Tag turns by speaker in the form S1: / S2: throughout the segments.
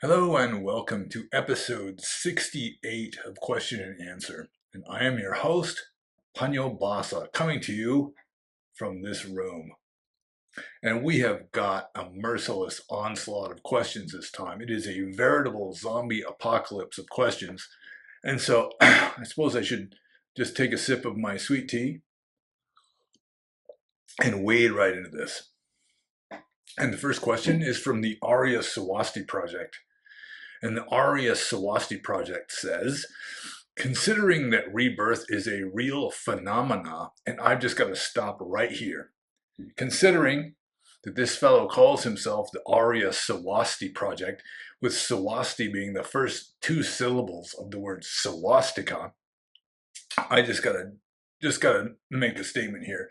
S1: Hello and welcome to episode 68 of Question and Answer. And I am your host, Panyo Basa, coming to you from this room. And we have got a merciless onslaught of questions this time. It is a veritable zombie apocalypse of questions. And so I suppose I should just take a sip of my sweet tea and wade right into this. And the first question is from the Arya Swasti Project. And the Arya Swasti Project says, considering that rebirth is a real phenomena, and I've just got to stop right here. Considering that this fellow calls himself the Arya Swasti Project, with Swasti being the first two syllables of the word swastika, I just gotta make a statement here,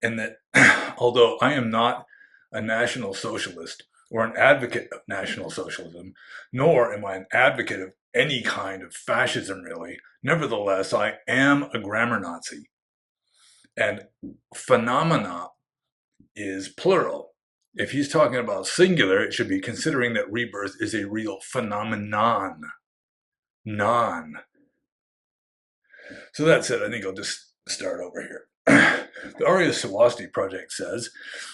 S1: and that although I am not a National Socialist or an advocate of National Socialism, nor am I an advocate of any kind of fascism, really. Nevertheless, I am a grammar Nazi. And phenomena is plural. If he's talking about singular, it should be considering that rebirth is a real phenomenon. Non. So that said, I think I'll just start over here. The Arya Swasti Project says,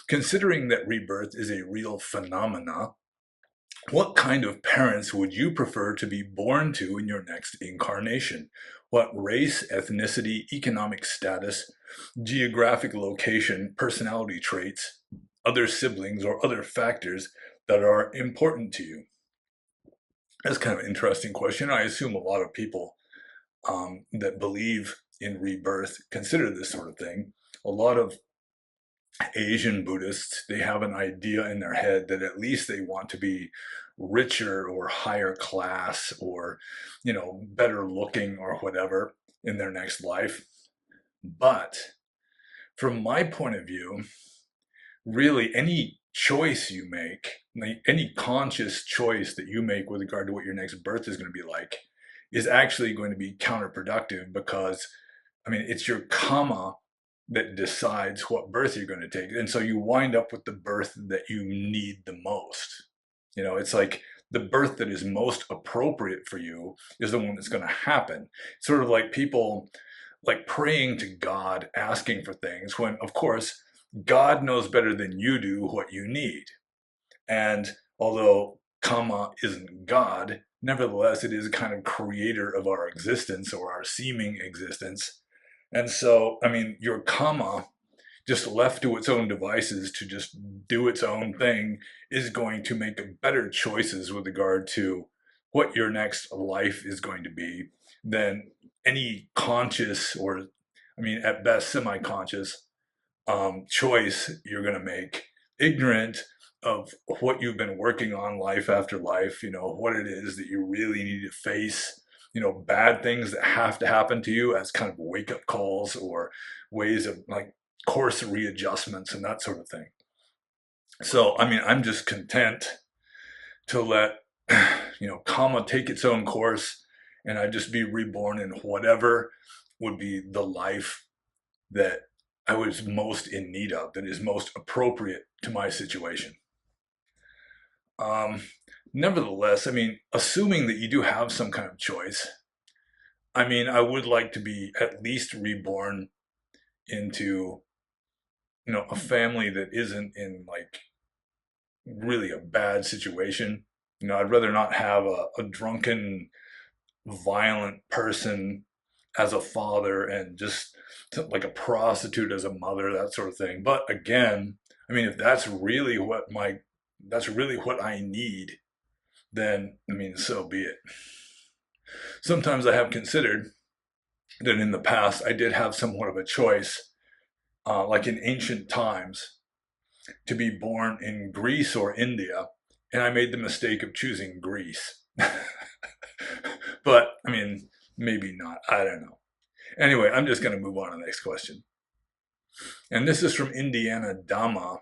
S1: considering that rebirth is a real phenomena, what kind of parents would you prefer to be born to in your next incarnation? What race, ethnicity, economic status, geographic location, personality traits, other siblings, or other factors that are important to you? That's kind of an interesting question. I assume a lot of people that believe in rebirth consider this sort of thing. A lot of Asian Buddhists, they have an idea in their head that at least they want to be richer or higher class or, better looking or whatever in their next life. But from my point of view, really any choice you make, like any conscious choice that you make with regard to what your next birth is going to be like, is actually going to be counterproductive because, it's your karma that decides what birth you're going to take. And so you wind up with the birth that you need the most. It's like the birth that is most appropriate for you is the one that's going to happen. It's sort of like people like praying to God, asking for things when, of course, God knows better than you do what you need. And although karma isn't God, nevertheless, it is a kind of creator of our existence or our seeming existence. And so, your karma, just left to its own devices to just do its own thing, is going to make better choices with regard to what your next life is going to be than any conscious or, at best, semi-conscious choice you're going to make, ignorant of what you've been working on life after life, what it is that you really need to face, bad things that have to happen to you as kind of wake-up calls or ways of like course readjustments and that sort of thing. So, I'm just content to let, karma take its own course and I just be reborn in whatever would be the life that I was most in need of, that is most appropriate to my situation. Nevertheless, assuming that you do have some kind of choice, I would like to be at least reborn into, a family that isn't in like really a bad situation. I'd rather not have a drunken, violent person as a father and just like a prostitute as a mother, that sort of thing. But again, if that's really what I need, then so be it. Sometimes I have considered that in the past I did have somewhat of a choice, like in ancient times, to be born in Greece or India, and I made the mistake of choosing Greece. But maybe not. I don't know. Anyway, I'm just going to move on to the next question. And this is from Indiana Dhamma,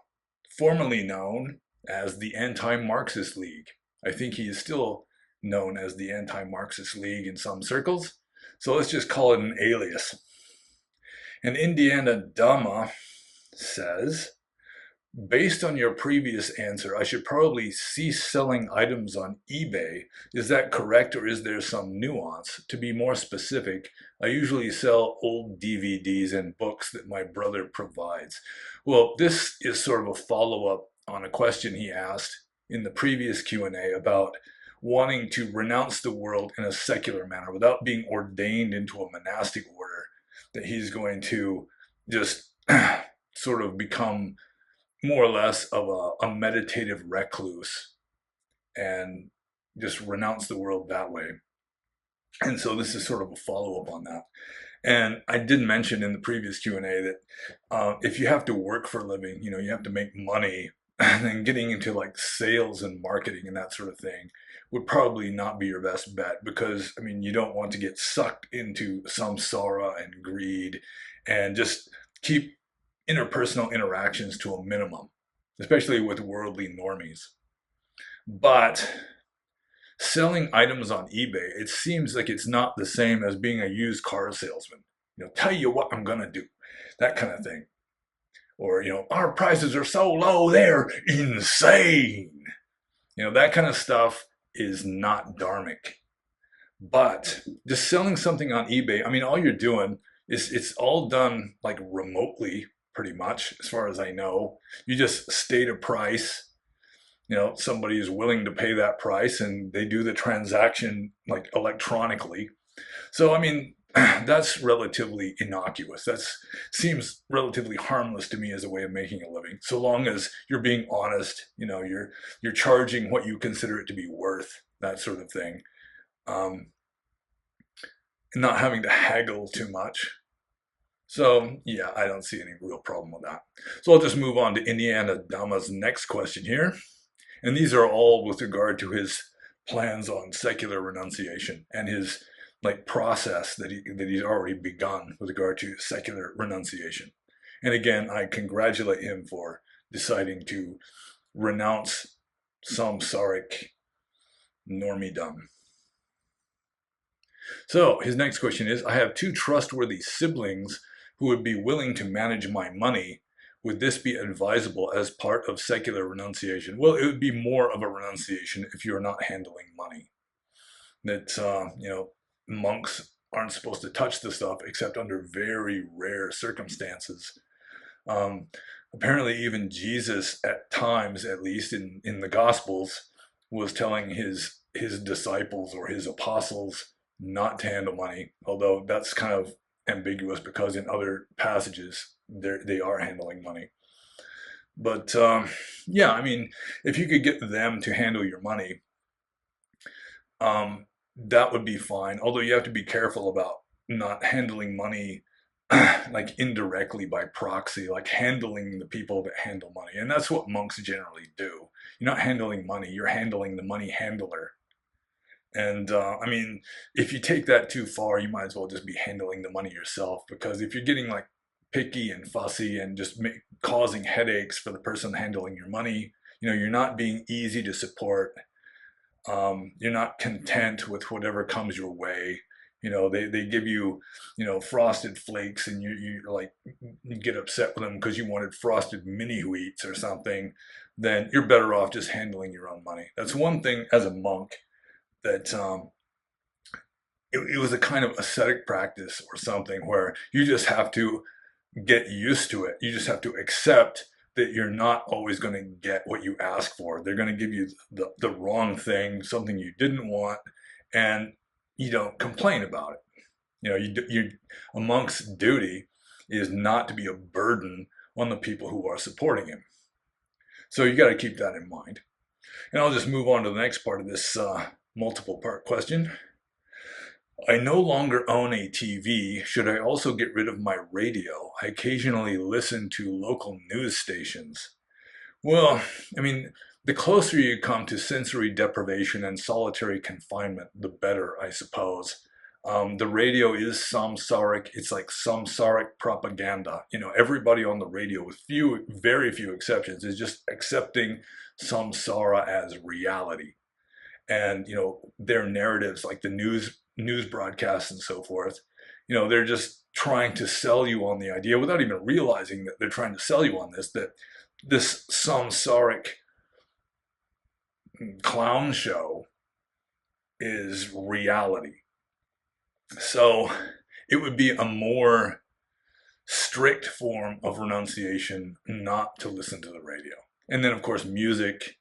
S1: formerly known as the Anti-Marxist League. I think he is still known as the Anti-Marxist League in some circles. So let's just call it an alias. And Indiana Dhamma says, Based on your previous answer, I should probably cease selling items on eBay. Is that correct, or is there some nuance? To be more specific, I usually sell old DVDs and books that my brother provides. Well, this is sort of a follow-up on a question he asked in the previous Q&A about wanting to renounce the world in a secular manner without being ordained into a monastic order, that he's going to just sort of become more or less of a meditative recluse and just renounce the world that way. And so this is sort of a follow-up on that. And I did mention in the previous Q&A that if you have to work for a living, you have to make money, and then getting into like sales and marketing and that sort of thing would probably not be your best bet, because I mean, you don't want to get sucked into samsara and greed and just keep interpersonal interactions to a minimum, especially with worldly normies. But selling items on eBay, it seems like it's not the same as being a used car salesman. Tell you what I'm gonna do, that kind of thing. Or, our prices are so low, they're insane. That kind of stuff is not dharmic. But just selling something on eBay, I mean, all you're doing is it's all done like remotely, pretty much, as far as I know. You just state a price, somebody is willing to pay that price, and they do the transaction like electronically. So, I mean, that's relatively innocuous. That seems relatively harmless to me as a way of making a living, so long as you're being honest. You're charging what you consider it to be worth, that sort of thing, and not having to haggle too much. So yeah, I don't see any real problem with that. So I'll just move on to Indiana Dhamma's next question here. And these are all with regard to his plans on secular renunciation and his process that he's already begun with regard to secular renunciation. And again, I congratulate him for deciding to renounce samsaric normiedom. So his next question is, I have two trustworthy siblings who would be willing to manage my money. Would this be advisable as part of secular renunciation? Well, it would be more of a renunciation if you're not handling money. That, monks aren't supposed to touch the stuff except under very rare circumstances. Apparently even Jesus, at times, at least in the Gospels, was telling his disciples or his apostles not to handle money, although that's kind of ambiguous because in other passages they are handling money. But yeah, I mean, if you could get them to handle your money, that would be fine. Although you have to be careful about not handling money like indirectly by proxy, like handling the people that handle money. And that's what monks generally do. You're not handling money, you're handling the money handler. And I mean, if you take that too far, you might as well just be handling the money yourself, because if you're getting like picky and fussy and just causing headaches for the person handling your money, you're not being easy to support. You're not content with whatever comes your way. They give you, frosted flakes, and you get upset with them because you wanted frosted mini wheats or something. Then you're better off just handling your own money. That's one thing as a monk that it was a kind of ascetic practice or something where you just have to get used to it. You just have to accept that you're not always going to get what you ask for. They're going to give you the wrong thing, something you didn't want, and you don't complain about it. A monk's duty is not to be a burden on the people who are supporting him. So you got to keep that in mind. And I'll just move on to the next part of this multiple part question. I no longer own a TV. Should I also get rid of my radio? I occasionally listen to local news stations. Well, I mean, the closer you come to sensory deprivation and solitary confinement, the better, I suppose. The radio is samsaric. It's like samsaric propaganda. Everybody on the radio, with very few exceptions, is just accepting samsara as reality. And, their narratives, like the news broadcasts and so forth, they're just trying to sell you on the idea, without even realizing that they're trying to sell you on this, that this samsaric clown show is reality. So it would be a more strict form of renunciation not to listen to the radio. And then, of course, music.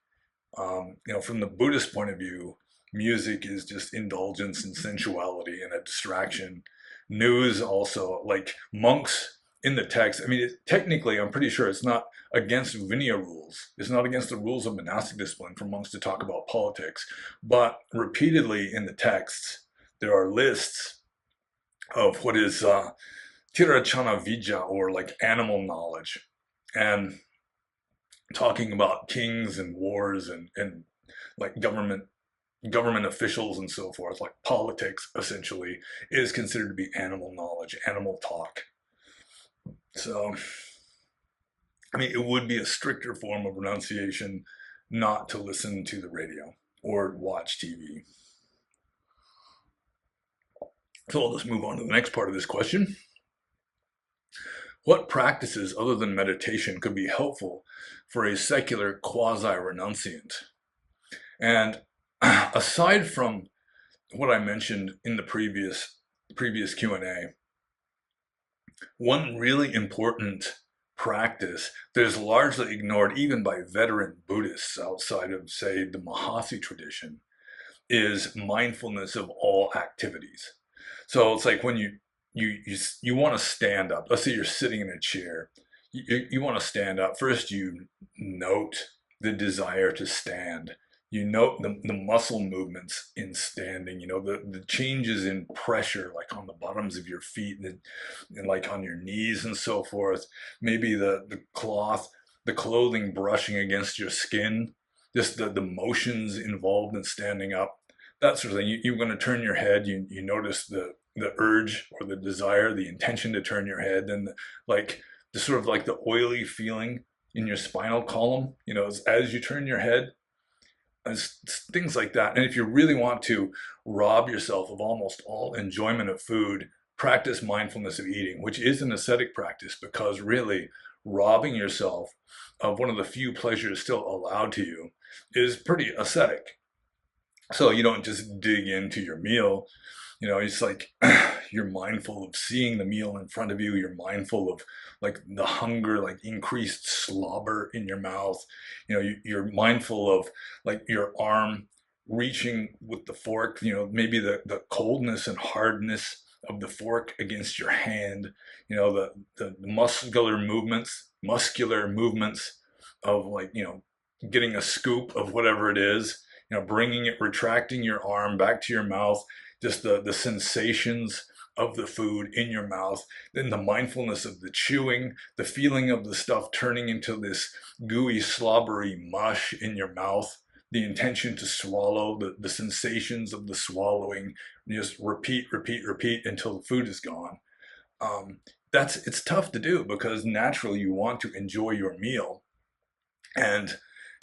S1: From the Buddhist point of view, music is just indulgence and sensuality and a distraction. News also, like monks in the text, I mean, technically, I'm pretty sure it's not against Vinaya rules. It's not against the rules of monastic discipline for monks to talk about politics. But repeatedly in the texts, there are lists of what is Tirachana Vidya, or like animal knowledge. And talking about kings and wars and like government officials and so forth, like politics essentially, is considered to be animal knowledge, animal talk. So, I mean, it would be a stricter form of renunciation not to listen to the radio or watch TV. So let's move on to the next part of this question. What practices other than meditation could be helpful for a secular quasi-renunciant? And aside from what I mentioned in the previous Q&A, one really important practice that is largely ignored even by veteran Buddhists outside of, say, the Mahasi tradition is mindfulness of all activities. So it's like when you want to stand up. Let's say you're sitting in a chair. You want to stand up. First, you note the desire to stand. You note the muscle movements in standing, the changes in pressure, like on the bottoms of your feet and like on your knees and so forth. Maybe the clothing brushing against your skin, just the motions involved in standing up, that sort of thing. You're going to turn your head, you notice the urge or the desire, the intention to turn your head, and the sort of like the oily feeling in your spinal column, as you turn your head, things like that. And if you really want to rob yourself of almost all enjoyment of food, practice mindfulness of eating, which is an ascetic practice, because really robbing yourself of one of the few pleasures still allowed to you is pretty ascetic. So you don't just dig into your meal. It's like you're mindful of seeing the meal in front of you. You're mindful of like the hunger, like increased slobber in your mouth. You're mindful of like your arm reaching with the fork, maybe the coldness and hardness of the fork against your hand, the muscular movements of like, getting a scoop of whatever it is, bringing it, retracting your arm back to your mouth, just the sensations of the food in your mouth, then the mindfulness of the chewing, the feeling of the stuff turning into this gooey, slobbery mush in your mouth, the intention to swallow, the sensations of the swallowing, just repeat until the food is gone. It's tough to do because naturally you want to enjoy your meal, and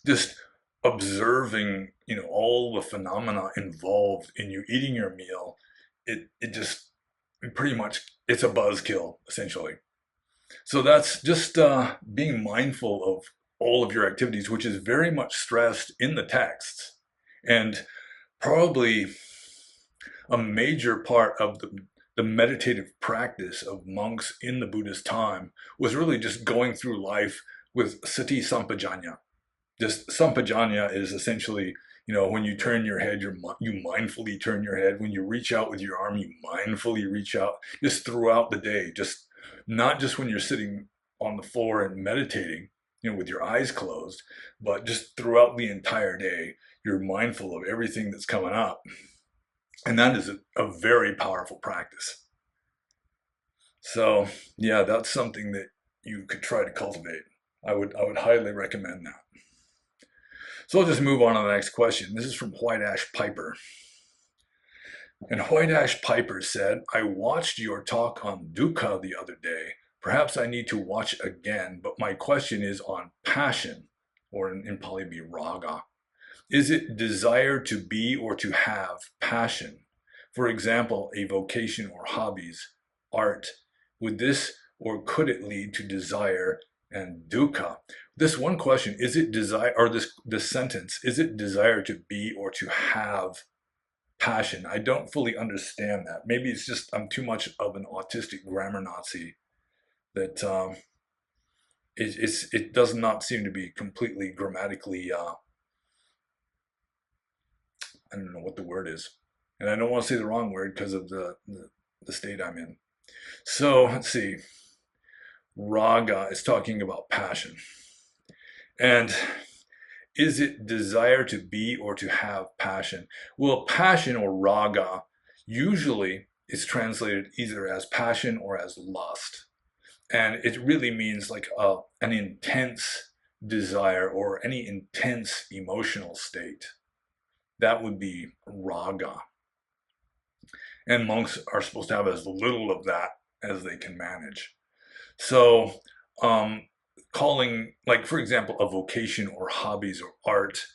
S1: just observing, all the phenomena involved in you eating your meal, it just pretty much, it's a buzzkill essentially. So that's just being mindful of all of your activities, which is very much stressed in the texts, and probably a major part of the meditative practice of monks in the Buddhist time was really just going through life with sati sampajanya. Just sampajanya is essentially, when you turn your head, you mindfully turn your head. When you reach out with your arm, you mindfully reach out, just throughout the day, just not just when you're sitting on the floor and meditating, with your eyes closed, but just throughout the entire day, you're mindful of everything that's coming up. And that is a very powerful practice. So yeah, that's something that you could try to cultivate. I would highly recommend that. So I'll just move on to the next question. This is from White Ash Piper. And White Ash Piper said, I watched your talk on dukkha the other day. Perhaps I need to watch again, but my question is on passion, or in Pali be raga. Is it desire to be or to have passion? For example, a vocation or hobbies, art. Would this or could it lead to desire and dukkha? this one question, is it desire, or this sentence, is it desire to be or to have passion? I don't fully understand that. Maybe it's just I'm too much of an autistic grammar Nazi that it does not seem to be completely grammatically, I don't know what the word is. And I don't want to say the wrong word because of the state I'm in. So let's see. Raga is talking about passion. And is it desire to be or to have passion? Well, passion or raga usually is translated either as passion or as lust. And it really means like an intense desire or any intense emotional state. That would be raga. And monks are supposed to have as little of that as they can manage. So, calling, like, for example, a vocation or hobbies or art,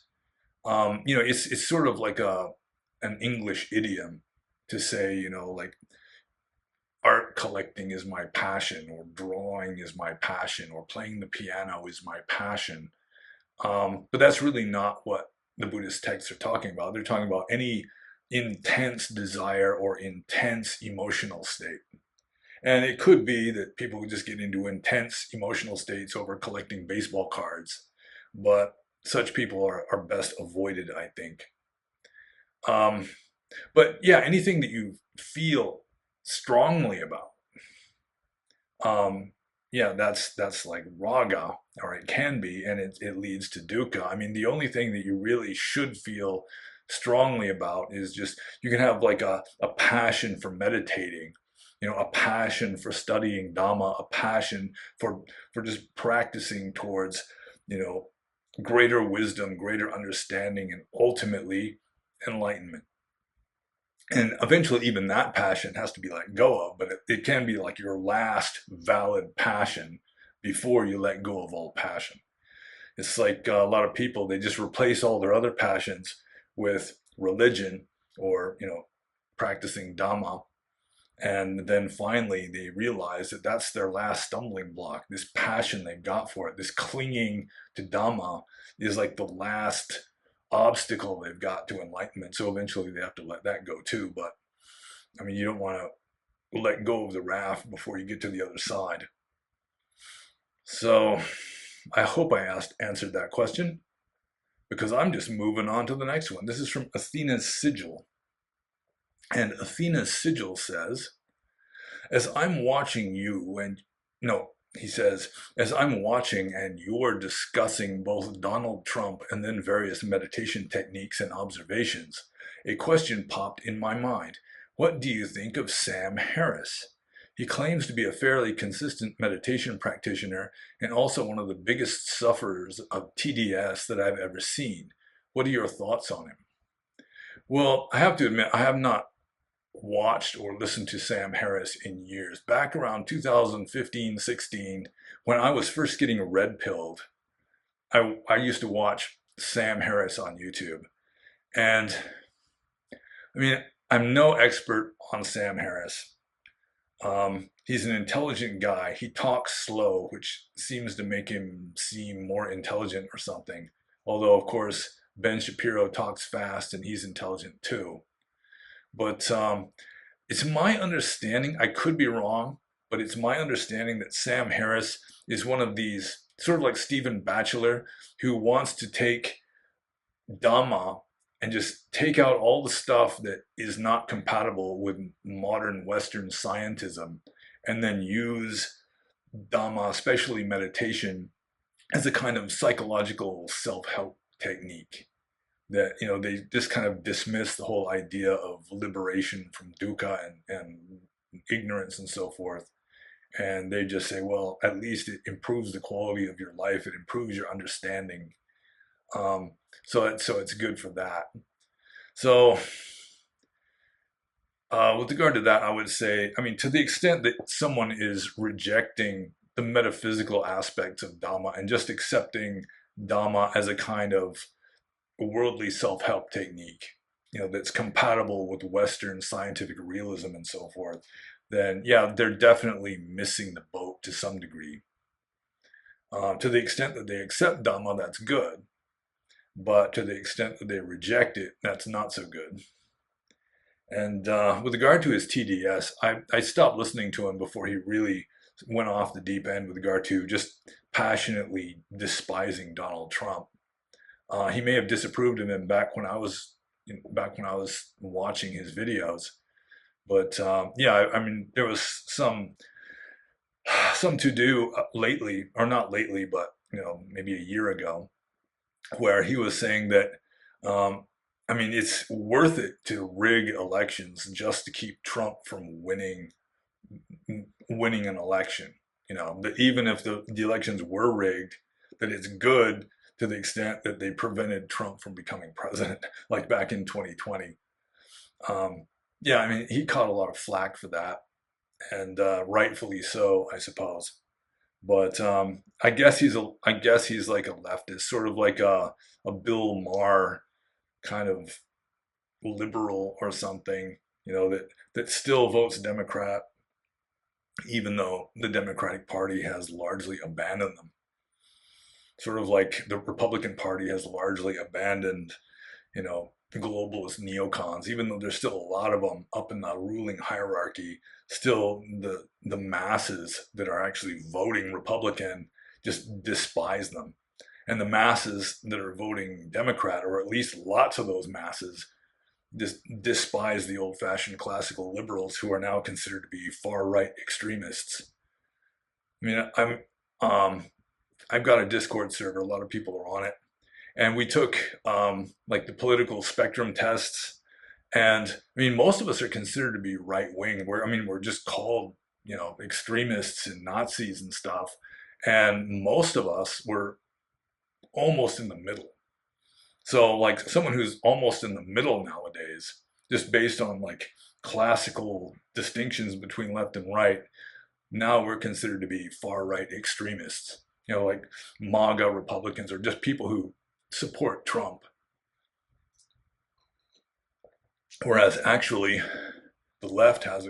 S1: it's sort of like an English idiom to say, like art collecting is my passion, or drawing is my passion, or playing the piano is my passion. But that's really not what the Buddhist texts are talking about. They're talking about any intense desire or intense emotional state. And it could be that people just get into intense emotional states over collecting baseball cards, but such people are best avoided, I think. Um, but yeah, anything that you feel strongly about, um, yeah, that's like raga, or it can be, and it leads to dukkha. I mean, the only thing that you really should feel strongly about is just you can have like a passion for meditating, a passion for studying Dhamma, a passion for just practicing towards, you know, greater wisdom, greater understanding, and ultimately enlightenment. And eventually even that passion has to be let go of, but it can be like your last valid passion before you let go of all passion. It's like a lot of people, they just replace all their other passions with religion, or practicing Dhamma, and then finally they realize that that's their last stumbling block. This passion they've got for it, this clinging to Dhamma, is like the last obstacle they've got to enlightenment. So eventually they have to let that go too. But I mean, you don't want to let go of the raft before you get to the other side. So I hope I answered that question, because I'm just moving on to the next one. This is from Athena's Sigil. And Athena's Sigil says, as I'm watching you and, no, he says, as I'm watching and you're discussing both Donald Trump and then various meditation techniques and observations, a question popped in my mind. What do you think of Sam Harris? He claims to be a fairly consistent meditation practitioner and also one of the biggest sufferers of TDS that I've ever seen. What are your thoughts on him? Well, I have to admit, I have not watched or listened to Sam Harris in years. Back around 2015-16, when I was first getting red pilled, I used to watch Sam Harris on YouTube. And I mean, I'm no expert on Sam Harris. He's an intelligent guy. He talks slow, which seems to make him seem more intelligent or something. Although, of course, Ben Shapiro talks fast and he's intelligent too. But it's my understanding, I could be wrong, but it's my understanding that Sam Harris is one of these, sort of like Stephen Batchelor, who wants to take Dhamma and just take out all the stuff that is not compatible with modern Western scientism, and then use Dhamma, especially meditation, as a kind of psychological self-help technique. That they just kind of dismiss the whole idea of liberation from dukkha and ignorance and so forth, and they just say, well, at least it improves the quality of your life, it improves your understanding, so it's good for that. So with regard to that, I would say, I mean, to the extent that someone is rejecting the metaphysical aspects of Dhamma and just accepting Dhamma as a kind of worldly self-help technique, that's compatible with Western scientific realism and so forth, then yeah, they're definitely missing the boat to some degree. To the extent that they accept Dhamma, that's good. But to the extent that they reject it, that's not so good. And with regard to his TDS, I stopped listening to him before he really went off the deep end with regard to just passionately despising Donald Trump. He may have disapproved of him back when I was watching his videos, but yeah, I mean, there was some to do lately, or not lately, but maybe a year ago, where he was saying that, I mean, it's worth it to rig elections just to keep Trump from winning an election. That even if the elections were rigged, that it's good to the extent that they prevented Trump from becoming president, like back in 2020. Yeah, I mean, he caught a lot of flack for that, and rightfully so, I suppose. But I guess he's like a leftist, sort of like a Bill Maher kind of liberal or something, that still votes Democrat, even though the Democratic Party has largely abandoned them. Sort of like the Republican Party has largely abandoned, globalist neocons, even though there's still a lot of them up in the ruling hierarchy. Still, the masses that are actually voting Republican just despise them, and the masses that are voting Democrat, or at least lots of those masses, just despise the old-fashioned classical liberals who are now considered to be far-right extremists. I mean, I've got a Discord server. A lot of people are on it, and we took like the political spectrum tests. And I mean, most of us are considered to be right wing. We're just called, extremists and Nazis and stuff. And most of us were almost in the middle. So, like, someone who's almost in the middle nowadays, just based on like classical distinctions between left and right, now we're considered to be far right extremists. Like MAGA Republicans, or just people who support Trump. Whereas actually, the left has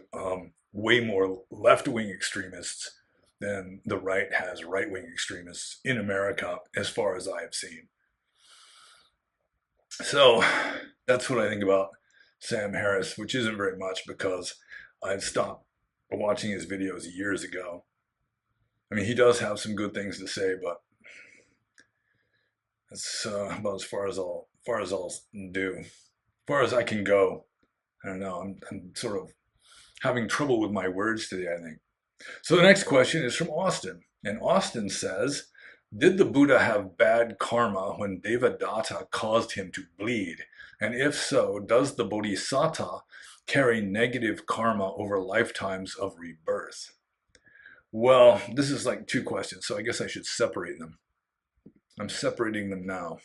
S1: way more left-wing extremists than the right has right-wing extremists in America, as far as I have seen. So that's what I think about Sam Harris, which isn't very much because I've stopped watching his videos years ago. I mean, he does have some good things to say, but it's about as far as I'll do, as far as I can go. I don't know. I'm sort of having trouble with my words today, I think. So the next question is from Austin. And Austin says, did the Buddha have bad karma when Devadatta caused him to bleed? And if so, does the Bodhisattva carry negative karma over lifetimes of rebirth? Well, this is like two questions, so I guess I should separate them. I'm separating them now.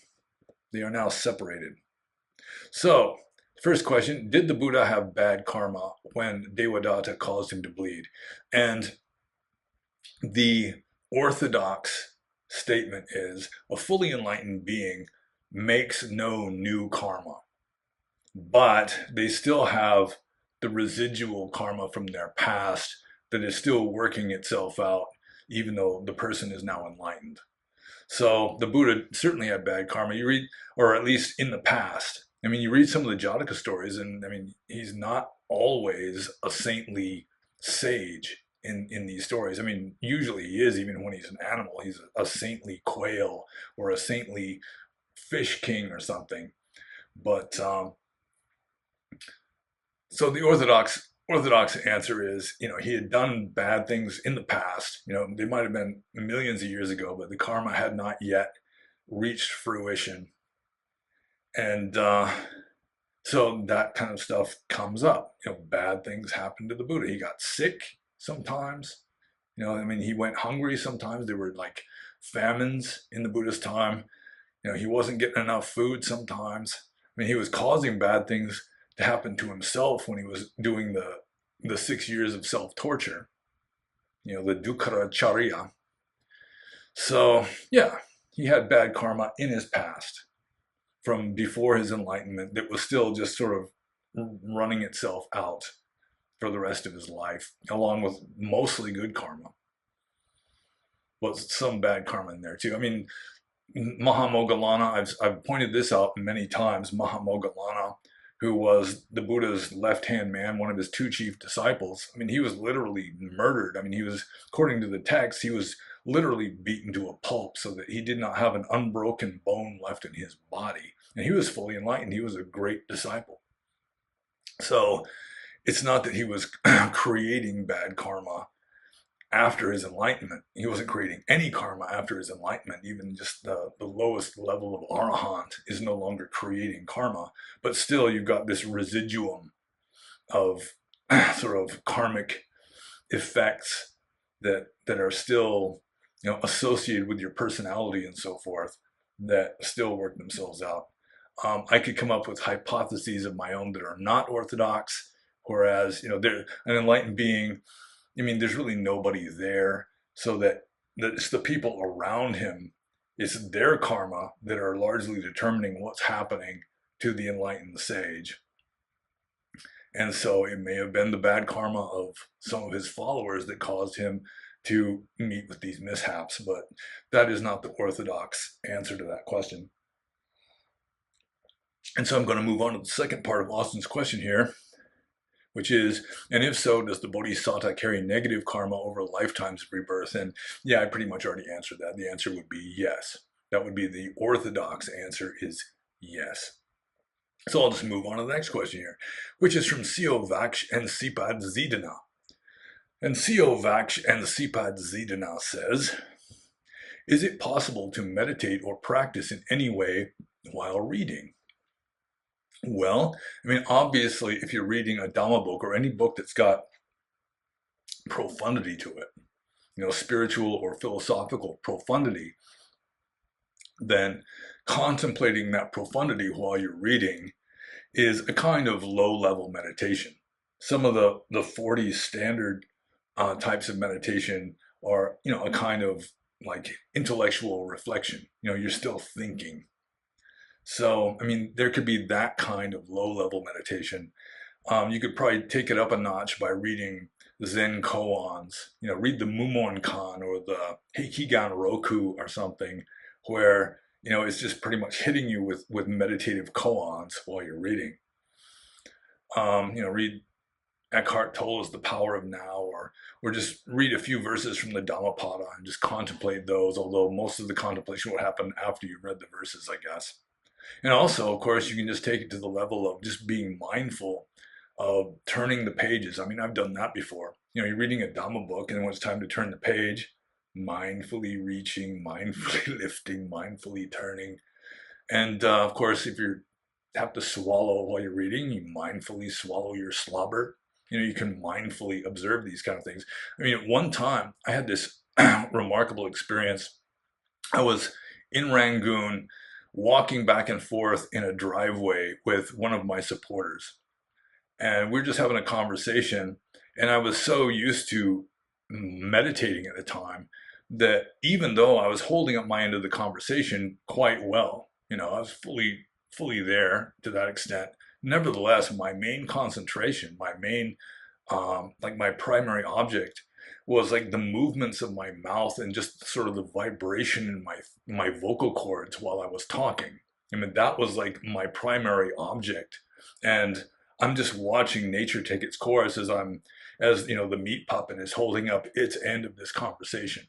S1: They are now separated. So, first question, did the Buddha have bad karma when Devadatta caused him to bleed? And the orthodox statement is a fully enlightened being makes no new karma, but they still have the residual karma from their past that is still working itself out, even though the person is now enlightened. So the Buddha certainly had bad karma. You read, or at least in the past. I mean, you read some of the Jataka stories, and I mean, he's not always a saintly sage in these stories. I mean, usually he is, even when he's an animal. He's a saintly quail or a saintly fish king or something. But so the Orthodox answer is, he had done bad things in the past. They might have been millions of years ago, but the karma had not yet reached fruition. And so that kind of stuff comes up. Bad things happen to the Buddha. He got sick sometimes. He went hungry sometimes. There were like famines in the Buddha's time. He wasn't getting enough food sometimes. He was causing bad things to happen to himself when he was doing the 6 years of self-torture, the Dukkaracharya. So yeah, he had bad karma in his past from before his enlightenment that was still just sort of running itself out for the rest of his life, along with mostly good karma. was some bad karma in there too. I mean, Mahamoggallana, I've pointed this out many times. Mahamoggallana, who was the Buddha's left-hand man, one of his two chief disciples. I mean, he was literally murdered. I mean, he was, according to the text, he was literally beaten to a pulp so that he did not have an unbroken bone left in his body. And he was fully enlightened. He was a great disciple. So it's not that he was creating bad karma after his enlightenment. He wasn't creating any karma after his enlightenment. Even just the lowest level of arahant is no longer creating karma. But still, you've got this residuum of sort of karmic effects that are still, you know, associated with your personality and so forth, that still work themselves out. I could come up with hypotheses of my own that are not orthodox, whereas, you know, they're an enlightened being. I mean, there's really nobody there, so that it's the people around him, it's their karma that are largely determining what's happening to the enlightened sage. And so it may have been the bad karma of some of his followers that caused him to meet with these mishaps, but that is not the orthodox answer to that question. And so I'm going to move on to the second part of Austin's question here, which is, and if so, does the bodhisattva carry negative karma over lifetimes of rebirth? And yeah, I pretty much already answered that. The answer would be yes. That would be the orthodox answer, is yes. So I'll just move on to the next question here, which is from Sio Vaksh and Sipad Zidana. And Sio Vaksh and Sipad Zidana says, is it possible to meditate or practice in any way while reading? Well, I mean, obviously, if you're reading a Dhamma book or any book that's got profundity to it, you know, spiritual or philosophical profundity, then contemplating that profundity while you're reading is a kind of low-level meditation. Some of the 40 standard types of meditation are, you know, a kind of like intellectual reflection. You know, you're still thinking. So, I mean, there could be that kind of low-level meditation. You could probably take it up a notch by reading Zen koans. You know, read the Mumon Kan or the Heikigan Roku or something, where, you know, it's just pretty much hitting you with meditative koans while you're reading. You know, read Eckhart Tolle's The Power of Now, or just read a few verses from the Dhammapada and just contemplate those, although most of the contemplation will happen after you've read the verses, I guess. And also, of course, you can just take it to the level of just being mindful of turning the pages. I mean, I've done that before. You know, you're reading a Dhamma book, and when it's time to turn the page, mindfully reaching, mindfully lifting, mindfully turning. And of course, if you have to swallow while you're reading, you mindfully swallow your slobber. You know, you can mindfully observe these kind of things. I mean, at one time, I had this remarkable experience. I was in Rangoon, walking back and forth in a driveway with one of my supporters. And we were just having a conversation. And I was so used to meditating at the time that even though I was holding up my end of the conversation quite well, you know, I was fully there to that extent. Nevertheless, my main concentration, my main, like my primary object was like the movements of my mouth and just sort of the vibration in my vocal cords while I was talking. I mean, that was like my primary object. And I'm just watching nature take its course as you know, the meat puppet is holding up its end of this conversation.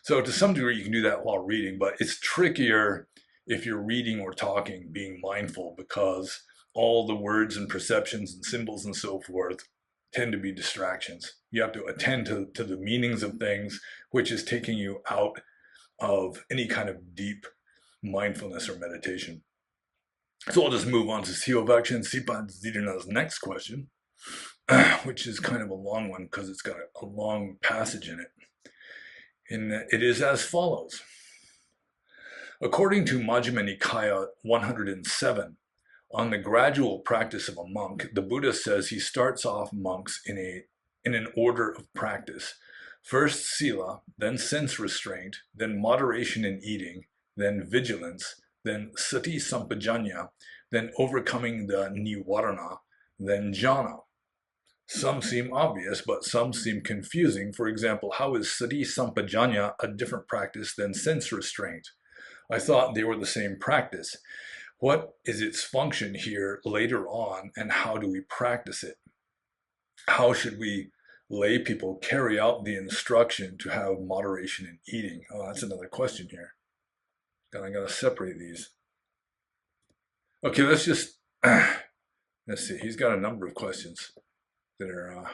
S1: So to some degree, you can do that while reading, but it's trickier if you're reading or talking, being mindful, because all the words and perceptions and symbols and so forth tend to be distractions. You have to attend to the meanings of things, which is taking you out of any kind of deep mindfulness or meditation. So I'll just move on to Siovakchin Sipan Zidana's next question, which is kind of a long one because it's got a long passage in it. And it is as follows. According to Majjhima Nikaya 107, on the gradual practice of a monk, the Buddha says he starts off monks in an order of practice. First sila, then sense restraint, then moderation in eating, then vigilance, then sati sampajanya, then overcoming the nivarana, then jhana. Some seem obvious, but some seem confusing. For example, how is sati sampajanya a different practice than sense restraint? I thought they were the same practice. What is its function here later on, and how do we practice it? How should we lay people carry out the instruction to have moderation in eating? Oh, that's another question here. I gotta separate these. Okay, let's just let's see. He's got a number of questions that are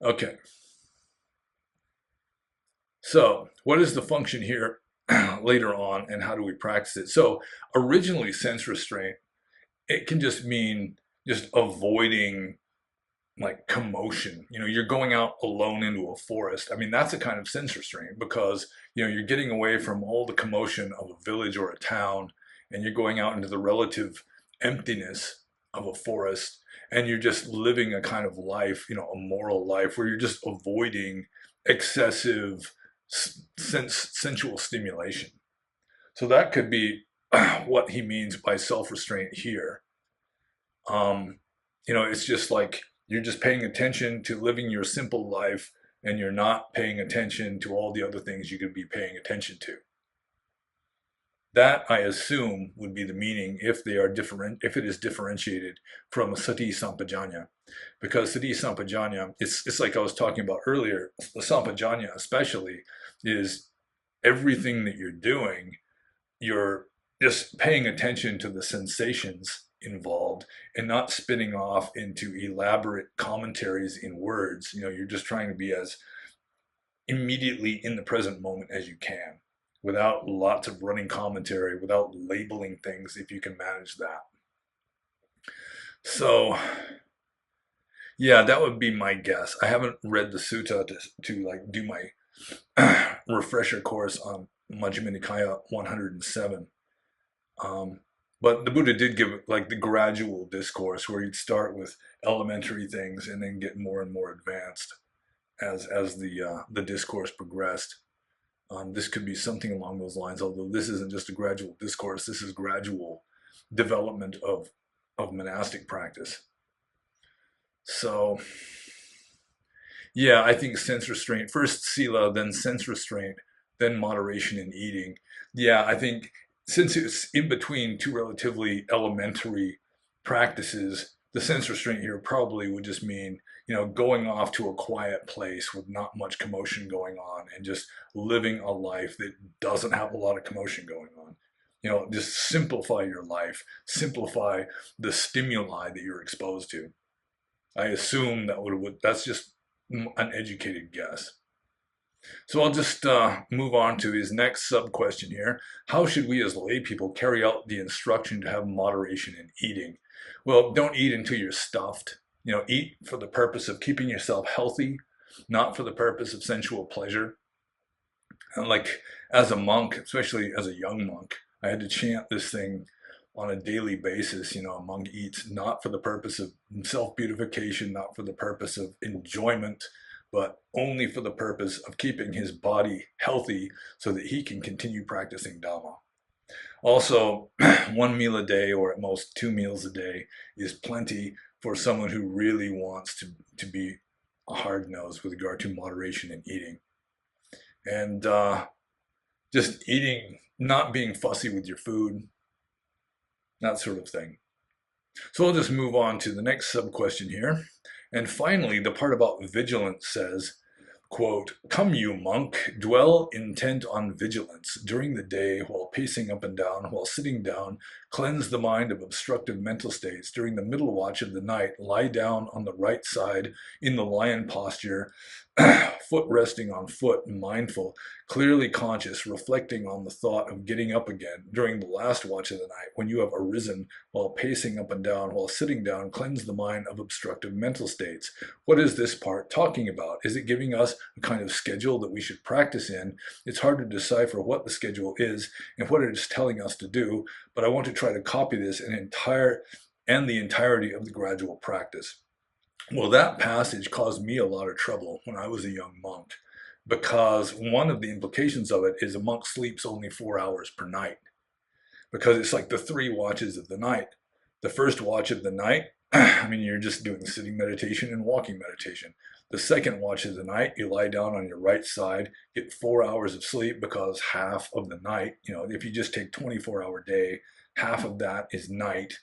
S1: okay. So, what is the function here later on, and how do we practice it? So, originally, sense restraint, it can just mean just avoiding like commotion. You're going out alone into a forest. I mean, that's a kind of sense restraint because, you're getting away from all the commotion of a village or a town, and you're going out into the relative emptiness of a forest, and you're just living a kind of life, a moral life where you're just avoiding excessive sensual stimulation. So that could be what he means by self-restraint here. It's just like you're just paying attention to living your simple life, and you're not paying attention to all the other things you could be paying attention to. That, I assume, would be the meaning if they are different, if it is differentiated from sati sampajanya. Because sati sampajanya, it's like I was talking about earlier, the sampajanya especially, is everything that you're doing, you're just paying attention to the sensations involved and not spinning off into elaborate commentaries in words. You're just trying to be as immediately in the present moment as you can, without lots of running commentary, without labeling things, if you can manage that. So, yeah, that would be my guess. I haven't read the sutta to like do my refresher course on Majjhima Nikaya 107. But the Buddha did give like the gradual discourse where you'd start with elementary things and then get more and more advanced as the discourse progressed. This could be something along those lines, although this isn't just a gradual discourse. This is gradual development of monastic practice. So, yeah, I think sense restraint, first sila, then sense restraint, then moderation in eating. Yeah, I think since it's in between two relatively elementary practices, the sense restraint here probably would just mean, going off to a quiet place with not much commotion going on and just living a life that doesn't have a lot of commotion going on. Just simplify your life, simplify the stimuli that you're exposed to. I assume that's just an educated guess. So I'll just move on to his next sub-question here. How should we as lay people carry out the instruction to have moderation in eating? Well, don't eat until you're stuffed. Eat for the purpose of keeping yourself healthy, not for the purpose of sensual pleasure. And like as a monk, especially as a young monk, I had to chant this thing on a daily basis. A monk eats not for the purpose of self-beautification, not for the purpose of enjoyment, but only for the purpose of keeping his body healthy so that he can continue practicing Dhamma. Also, one meal a day, or at most 2 meals a day, is plenty for someone who really wants to be a hard-nosed with regard to moderation in eating. And just eating, not being fussy with your food, that sort of thing. So I'll just move on to the next sub-question here. And finally, the part about vigilance says, quote, "Come you, monk, dwell intent on vigilance during the day while pacing up and down, while sitting down, cleanse the mind of obstructive mental states. During the middle watch of the night, lie down on the right side in the lion posture, foot resting on foot, mindful, clearly conscious, reflecting on the thought of getting up again. During the last watch of the night, when you have arisen, while pacing up and down, while sitting down, cleanse the mind of obstructive mental states." What is this part talking about? Is it giving us a kind of schedule that we should practice in? It's hard to decipher what the schedule is and what it is telling us to do, but I want to try to copy this and the entirety of the gradual practice. Well, that passage caused me a lot of trouble when I was a young monk, because one of the implications of it is a monk sleeps only 4 hours per night, because it's like the 3 watches of the night. The first watch of the night, I mean, you're just doing sitting meditation and walking meditation. The second watch of the night, you lie down on your right side, get 4 hours of sleep, because half of the night, if you just take 24-hour day, half of that is night,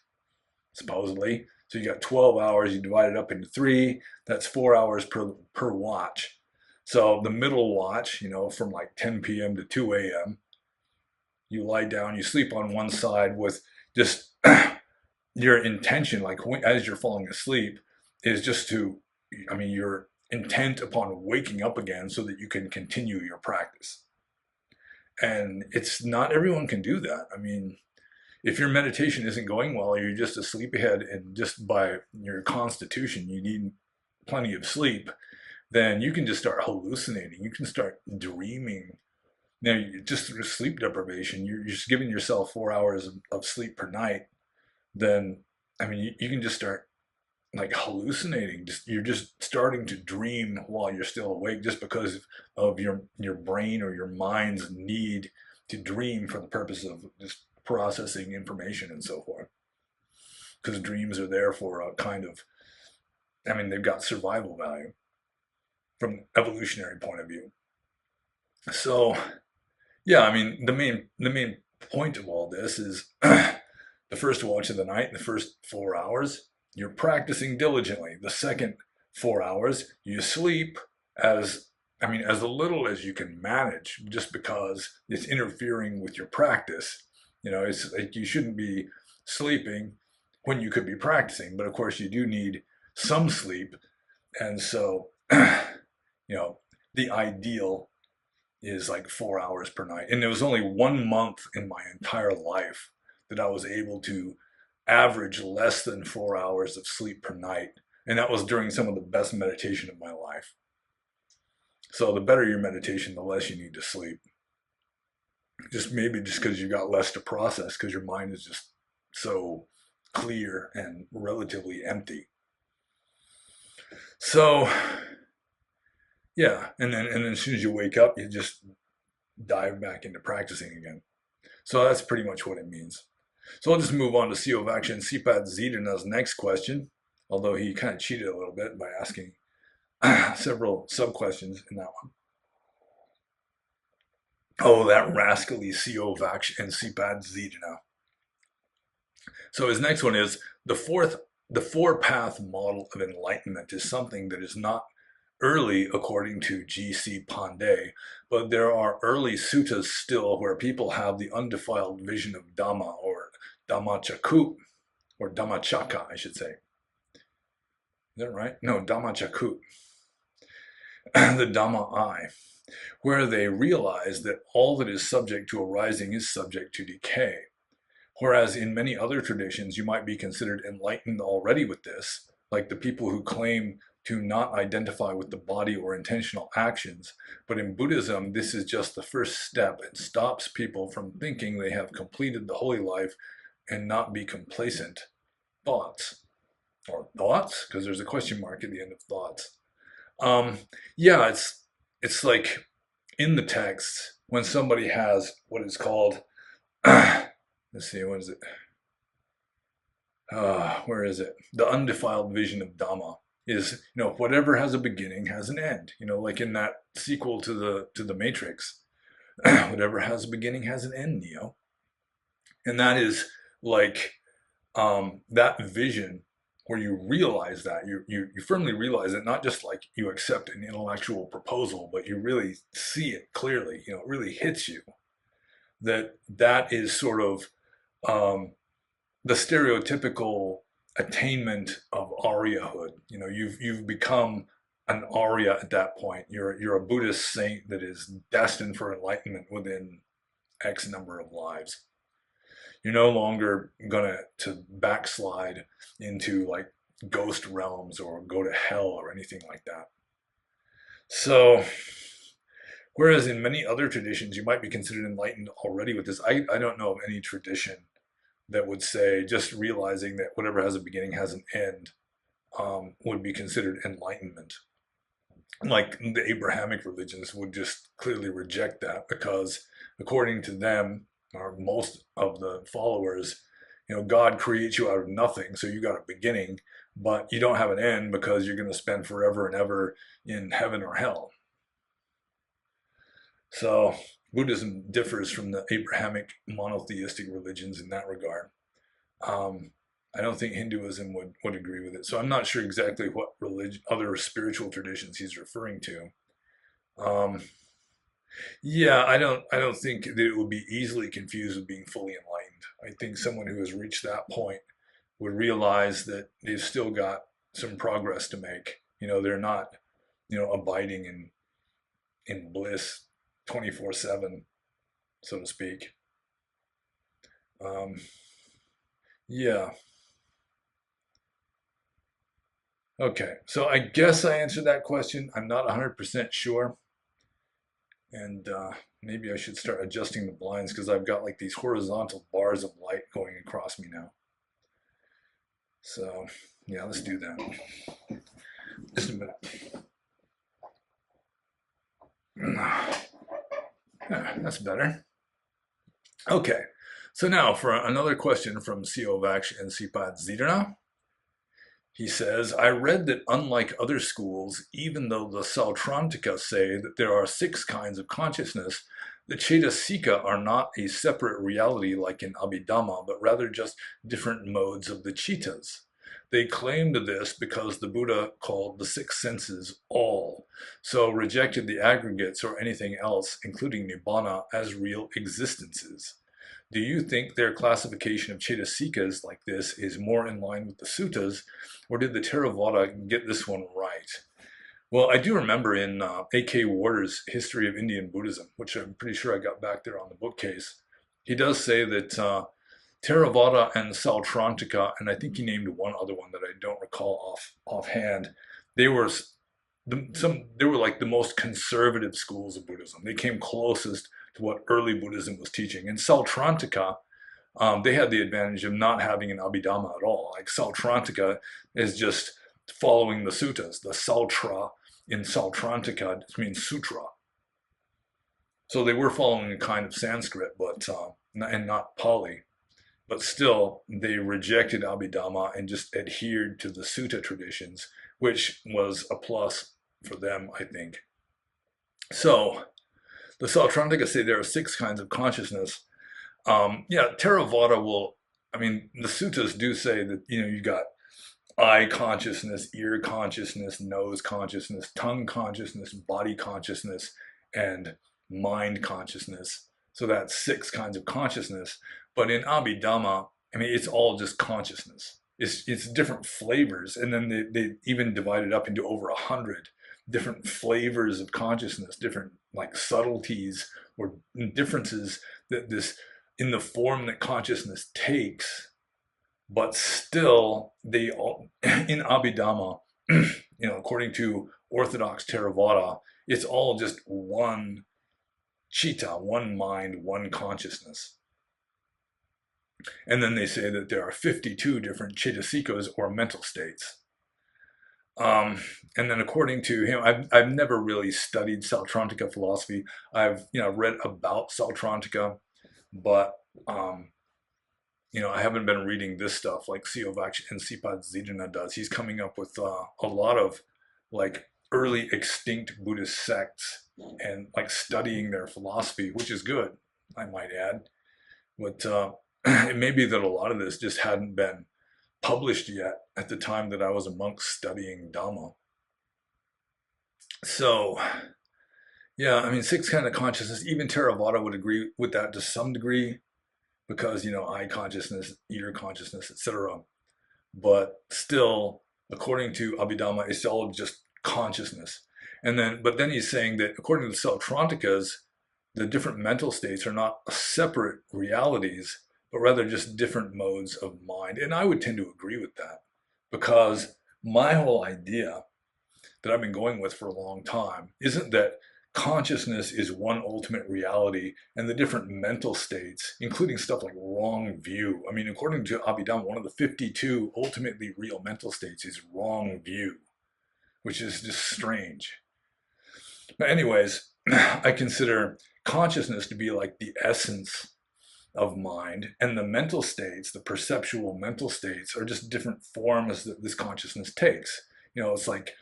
S1: supposedly. So you got 12 hours, you divide it up into 3, that's 4 hours per watch. So the middle watch, from like 10 p.m. to 2 a.m., you lie down, you sleep on one side with just your intention, like as you're falling asleep, is just to, your intent upon waking up again so that you can continue your practice. And it's not everyone can do that. I mean, if your meditation isn't going well, or you're just a sleepyhead, and just by your constitution, you need plenty of sleep, then you can just start hallucinating. You can start dreaming. Now, just through sleep deprivation, you're just giving yourself 4 hours of sleep per night. Then, you can just start like hallucinating. You're just starting to dream while you're still awake, just because of your brain or your mind's need to dream for the purpose of just processing information and so forth. Because dreams are there for a kind of, they've got survival value from an evolutionary point of view. So, yeah, the main point of all this is the first watch of the night, the first 4 hours, you're practicing diligently. The second 4 hours, you sleep as little as you can manage, just because it's interfering with your practice. It's like you shouldn't be sleeping when you could be practicing, but of course you do need some sleep. And so, the ideal is like 4 hours per night. And it was only 1 month in my entire life that I was able to average less than 4 hours of sleep per night. And that was during some of the best meditation of my life. So the better your meditation, the less you need to sleep. Just because you got less to process, because your mind is just so clear and relatively empty. So yeah, and then as soon as you wake up, you just dive back into practicing again. So that's pretty much what it means. So I'll just move on to CACZs and CACZs next question, although he kind of cheated a little bit by asking several sub-questions in that one. Oh, that rascally CACZs and CACZs. So his next one is, the four-path model of enlightenment is something that is not early according to G.C. Pandey, but there are early suttas still where people have the undefiled vision of Dhamma, or Dhammacakku, or Dhammacakka, I should say. Is that right? No, Dhammacakku. The Dhamma eye, where they realize that all that is subject to arising is subject to decay. Whereas in many other traditions, you might be considered enlightened already with this, like the people who claim to not identify with the body or intentional actions. But in Buddhism, this is just the first step. It stops people from thinking they have completed the holy life and not be complacent. Thoughts? Or thoughts? Because there's a question mark at the end of thoughts. Yeah, it's like in the text, when somebody has what is called, let's see, what is it? Where is it? The undefiled vision of Dhamma is, whatever has a beginning has an end. Like in that sequel to the Matrix, whatever has a beginning has an end, Neo. And that is like that vision where you realize that you firmly realize it, not just like you accept an intellectual proposal, but you really see it clearly. It really hits you that is sort of the stereotypical attainment of Aryahood. You've become an Arya at that point. You're a Buddhist saint that is destined for enlightenment within X number of lives. You're no longer gonna to backslide into like ghost realms or go to hell or anything like that. So, whereas in many other traditions, you might be considered enlightened already with this. I don't know of any tradition that would say just realizing that whatever has a beginning has an end would be considered enlightenment. Like the Abrahamic religions would just clearly reject that, because according to them, or most of the followers, God creates you out of nothing, so you got a beginning, but you don't have an end because you're going to spend forever and ever in heaven or hell. So Buddhism differs from the Abrahamic monotheistic religions in that regard. I don't think Hinduism would agree with it. So I'm not sure exactly what other spiritual traditions he's referring to. Um, yeah, I don't think that it would be easily confused with being fully enlightened. I think someone who has reached that point would realize that they've still got some progress to make. They're not, abiding in bliss 24/7, so to speak. Um, yeah. Okay. So I guess I answered that question. I'm not 100% sure. And maybe I should start adjusting the blinds because I've got like these horizontal bars of light going across me now. So yeah, let's do that. Just a minute. That's better. Okay. So now for another question from CACZs and CACZs. He says, I read that unlike other schools, even though the Sautrantika say that there are 6 kinds of consciousness, the Cetasika are not a separate reality like in Abhidhamma, but rather just different modes of the Citas. They claimed this because the Buddha called the 6 senses all, so rejected the aggregates or anything else, including Nibbana, as real existences. Do you think their classification of Cetasikas like this is more in line with the suttas, or did the Theravada get this one right? Well, I do remember in A.K. Warder's History of Indian Buddhism, which I'm pretty sure I got back there on the bookcase, he does say that Theravada and Sautrantika, and I think he named one other one that I don't recall offhand, they were they were like the most conservative schools of Buddhism. They came closest to what early Buddhism was teaching. And Sautrantika, they had the advantage of not having an Abhidhamma at all. Like Sautrantika is just following the suttas. The Sautra in Sautrantika means sutra. So they were following a kind of Sanskrit, but and not Pali. But still, they rejected Abhidhamma and just adhered to the sutta traditions, which was a plus for them, I think. So the Sautrantika say there are 6 kinds of consciousness. Yeah, Theravada the suttas do say that, you got eye consciousness, ear consciousness, nose consciousness, tongue consciousness, body consciousness, and mind consciousness. So that's 6 kinds of consciousness. But in Abhidhamma, it's all just consciousness. It's different flavors, and then they even divide it up into over 100 different flavors of consciousness, different like subtleties or differences that this in the form that consciousness takes. But still, they all in Abhidhamma, according to Orthodox Theravada, it's all just one chitta, one mind, one consciousness. And then they say that there are 52 different cetasikas or mental states. And then according to him, I've never really studied Sautrantika philosophy. I've read about Sautrantika, but I haven't been reading this stuff like CACZs and CACZs does. He's coming up with a lot of like early extinct Buddhist sects and like studying their philosophy, which is good, I might add. But it may be that a lot of this just hadn't been published yet at the time that I was a monk studying Dhamma. So, yeah, 6 kind of consciousness, even Theravada would agree with that to some degree because, eye consciousness, ear consciousness, etc. But still, according to Abhidhamma, it's all just consciousness. But then he's saying that according to the Sautrantikas, the different mental states are not separate realities, but rather just different modes of mind. And I would tend to agree with that because my whole idea that I've been going with for a long time isn't that consciousness is one ultimate reality and the different mental states, including stuff like wrong view. According to Abhidhamma, one of the 52 ultimately real mental states is wrong view, which is just strange. But anyways, I consider consciousness to be like the essence of mind, and the mental states, the perceptual mental states, are just different forms that this consciousness takes. It's like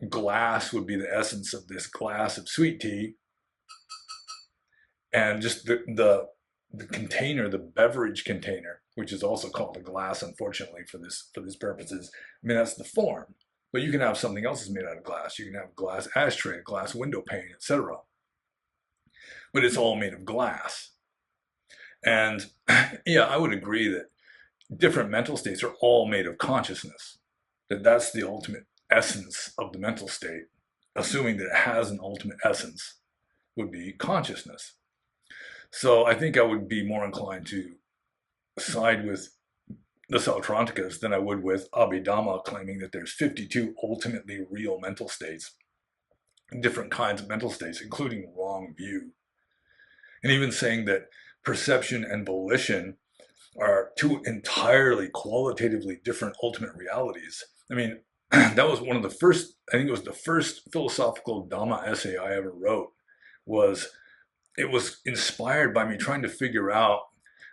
S1: glass would be the essence of this glass of sweet tea, and just the container, the beverage container, which is also called a glass, unfortunately, for these purposes. I mean, that's the form. But you can have something else that's made out of glass. You can have a glass ashtray, a glass window pane, etc. But it's all made of glass. And yeah, I would agree that different mental states are all made of consciousness. That's the ultimate essence of the mental state, assuming that it has an ultimate essence, would be consciousness. So I think I would be more inclined to side with the Sautranticas than I would with Abhidhamma claiming that there's 52 ultimately real mental states, different kinds of mental states, including wrong view. And even saying that perception and volition are two entirely qualitatively different ultimate realities. I mean, that was one of the first, I think it was the first philosophical Dhamma essay I ever wrote. It was inspired by me trying to figure out,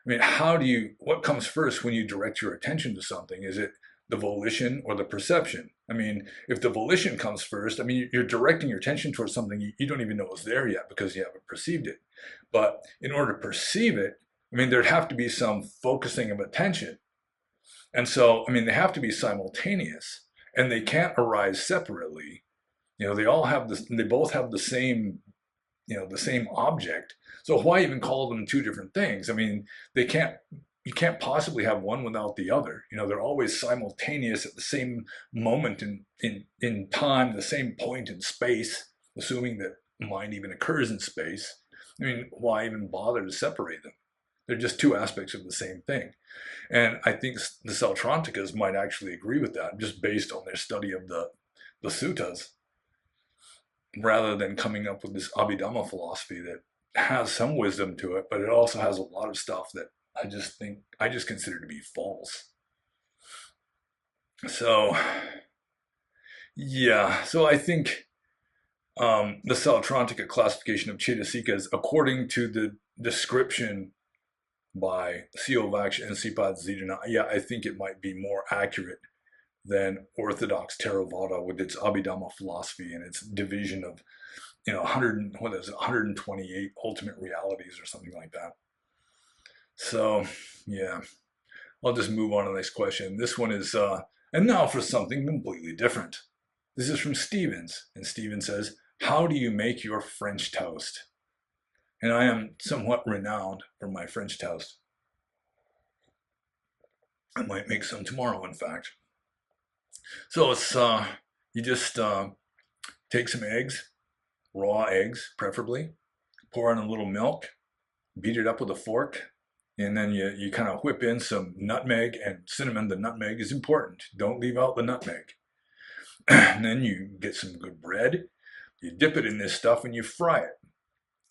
S1: I mean, what comes first when you direct your attention to something? Is it the volition or the perception? I mean, if the volition comes first, I mean, you're directing your attention towards something you don't even know is there yet because you haven't perceived it. But in order to perceive it, I mean, there'd have to be some focusing of attention. And so, I mean, they have to be simultaneous and they can't arise separately. They both have the same, the same object. So why even call them two different things? I mean, you can't possibly have one without the other. They're always simultaneous at the same moment in time, the same point in space, assuming that mind even occurs in space. I mean, why even bother to separate them? They're just two aspects of the same thing. And I think the Sautranticas might actually agree with that, just based on their study of the suttas, rather than coming up with this Abhidhamma philosophy that has some wisdom to it, but it also has a lot of stuff that I just consider to be false. So, yeah, so I think the Sautrantica classification of Cetasikas, according to the description by CACZs and CACZs, yeah, I think it might be more accurate than Orthodox Theravada with its Abhidhamma philosophy and its division of 128 ultimate realities or something like that. So yeah, I'll just move on to the next question. This one is and now for something completely different. This is from Stevens, and Stevens says, how do you make your French toast? And I am somewhat renowned for my French toast. I might make some tomorrow, in fact. So it's you just take some eggs, raw eggs preferably, pour in a little milk, beat it up with a fork, and then you kind of whip in some nutmeg and cinnamon. The nutmeg is important. Don't leave out the nutmeg. And then you get some good bread, you dip it in this stuff and you fry it.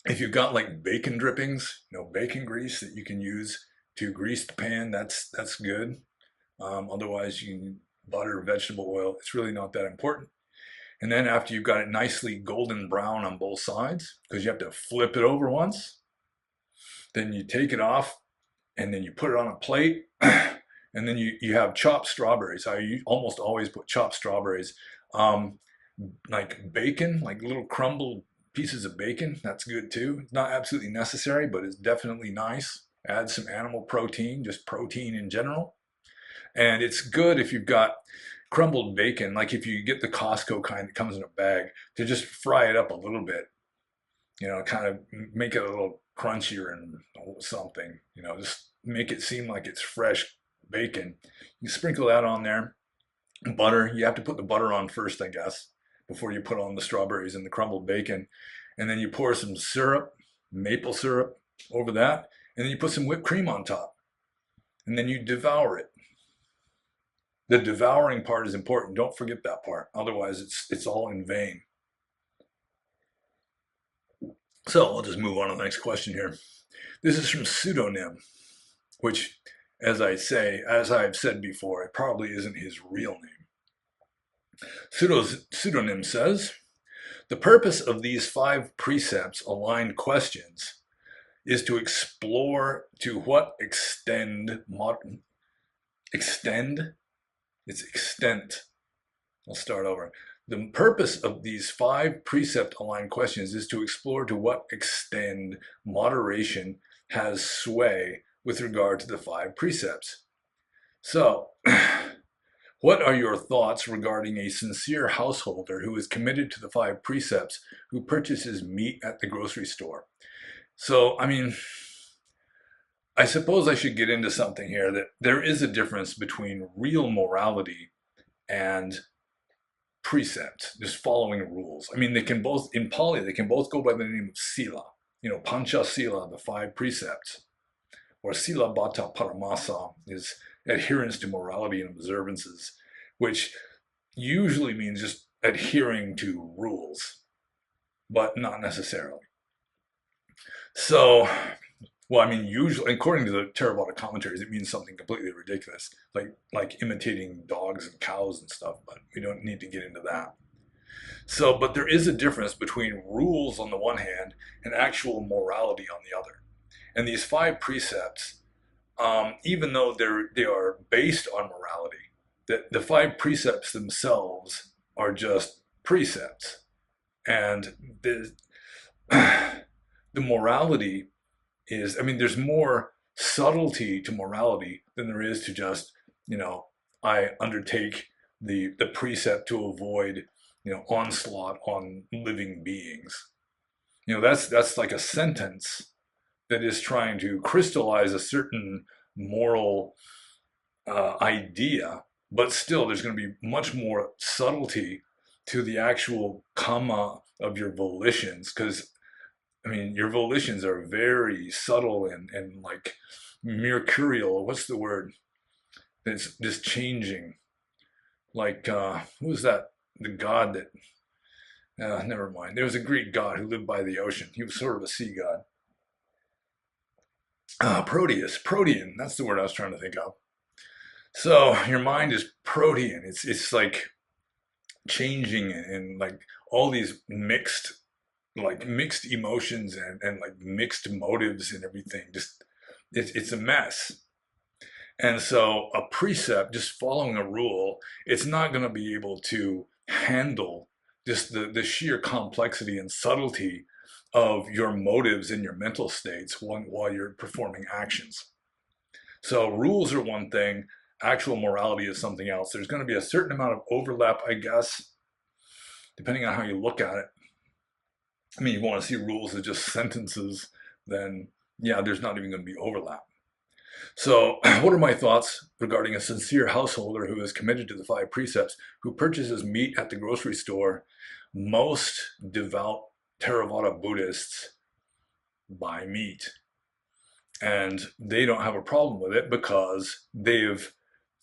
S1: If you've got like bacon drippings, bacon grease that you can use to grease the pan, that's good. Otherwise, you can butter, vegetable oil. It's really not that important. And then after you've got it nicely golden brown on both sides, because you have to flip it over once, then you take it off and then you put it on a plate. And then you have chopped strawberries. I almost always put chopped strawberries. Like bacon, like little crumbled pieces of bacon, that's good too. It's not absolutely necessary, but it's definitely nice. Add some animal protein, just protein in general. And it's good if you've got crumbled bacon, like if you get the Costco kind that comes in a bag, to just fry it up a little bit, kind of make it a little crunchier and something, just make it seem like it's fresh bacon. You sprinkle that on there. Butter, you have to put the butter on first, I guess, before you put on the strawberries and the crumbled bacon. And then you pour some syrup, maple syrup over that, and then you put some whipped cream on top. And then you devour it. The devouring part is important. Don't forget that part. Otherwise, it's all in vain. So I'll just move on to the next question here. This is from Pseudonym, which, as I've said before, it probably isn't his real name. Pseudonym says, the purpose of these 5 precepts aligned questions is to explore to what extent, it's extent. I'll start over. The purpose of these 5 precept-aligned questions is to explore to what extent moderation has sway with regard to the 5 precepts. So, what are your thoughts regarding a sincere householder who is committed to the 5 precepts who purchases meat at the grocery store? So, I mean, I suppose I should get into something here, that there is a difference between real morality and precept, just following rules. I mean, they can both, in Pali, they can both go by the name of sila, pancha sila, the 5 precepts, or sila bhatta paramasa is adherence to morality and observances, which usually means just adhering to rules, but not necessarily. So, well, I mean, usually, according to the Theravada commentaries, it means something completely ridiculous, like imitating dogs and cows and stuff, but we don't need to get into that. So, but there is a difference between rules on the one hand and actual morality on the other. And these 5 precepts, even though they are based on morality, the 5 precepts themselves are just precepts. And the morality is, I mean, there's more subtlety to morality than there is to just, I undertake the precept to avoid, onslaught on living beings. That's like a sentence that is trying to crystallize a certain moral idea, but still there's going to be much more subtlety to the actual karma of your volitions, because I mean, your volitions are very subtle and like mercurial. What's the word? It's just changing. Like, who was that? The god that, never mind. There was a Greek god who lived by the ocean. He was sort of a sea god. Protean. That's the word I was trying to think of. So your mind is protean. It's like changing and like all these mixed emotions and like mixed motives and everything. Just it's a mess. And so a precept, just following a rule, it's not going to be able to handle just the sheer complexity and subtlety of your motives and your mental states while you're performing actions. So rules are one thing, actual morality is something else. There's going to be a certain amount of overlap, I guess, depending on how you look at it. I mean, you want to see rules as just sentences, then yeah, there's not even going to be overlap. So, what are my thoughts regarding a sincere householder who is committed to the 5 precepts, who purchases meat at the grocery store? Most devout Theravada Buddhists buy meat, and they don't have a problem with it because they've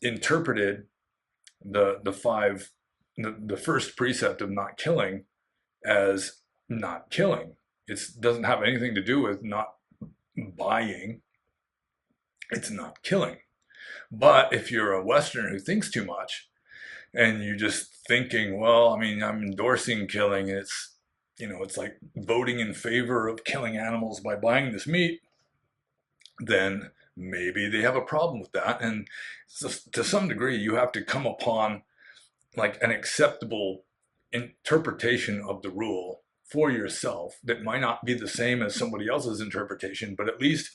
S1: interpreted the first precept of not killing as not killing. It doesn't have anything to do with not buying. It's not killing. But if you're a Westerner who thinks too much and you're just thinking, well, I mean, I'm endorsing killing, it's like voting in favor of killing animals by buying this meat, then maybe they have a problem with that. And so, to some degree, you have to come upon like an acceptable interpretation of the rule for yourself that might not be the same as somebody else's interpretation, but at least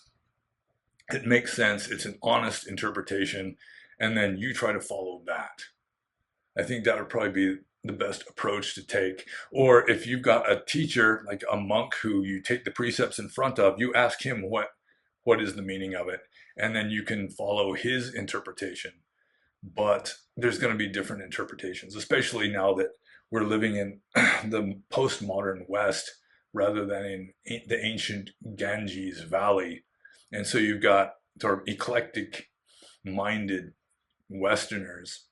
S1: it makes sense. It's an honest interpretation, and then you try to follow that. I think that would probably be the best approach to take. Or if you've got a teacher, like a monk who you take the precepts in front of, you ask him what is the meaning of it, and then you can follow his interpretation. But there's going to be different interpretations, especially now that we're living in the postmodern West rather than in the ancient Ganges Valley. And so you've got sort of eclectic minded Westerners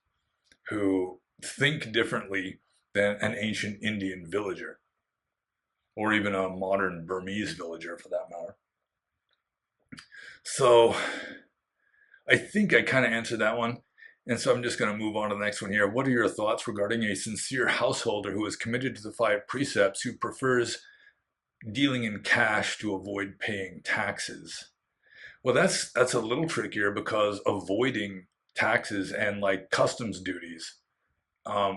S1: who think differently than an ancient Indian villager, or even a modern Burmese villager for that matter. So I think I kind of answered that one. And so I'm just going to move on to the next one here. What are your thoughts regarding a sincere householder who is committed to the 5 precepts, who prefers dealing in cash to avoid paying taxes. Well, that's a little trickier because avoiding taxes and like customs duties,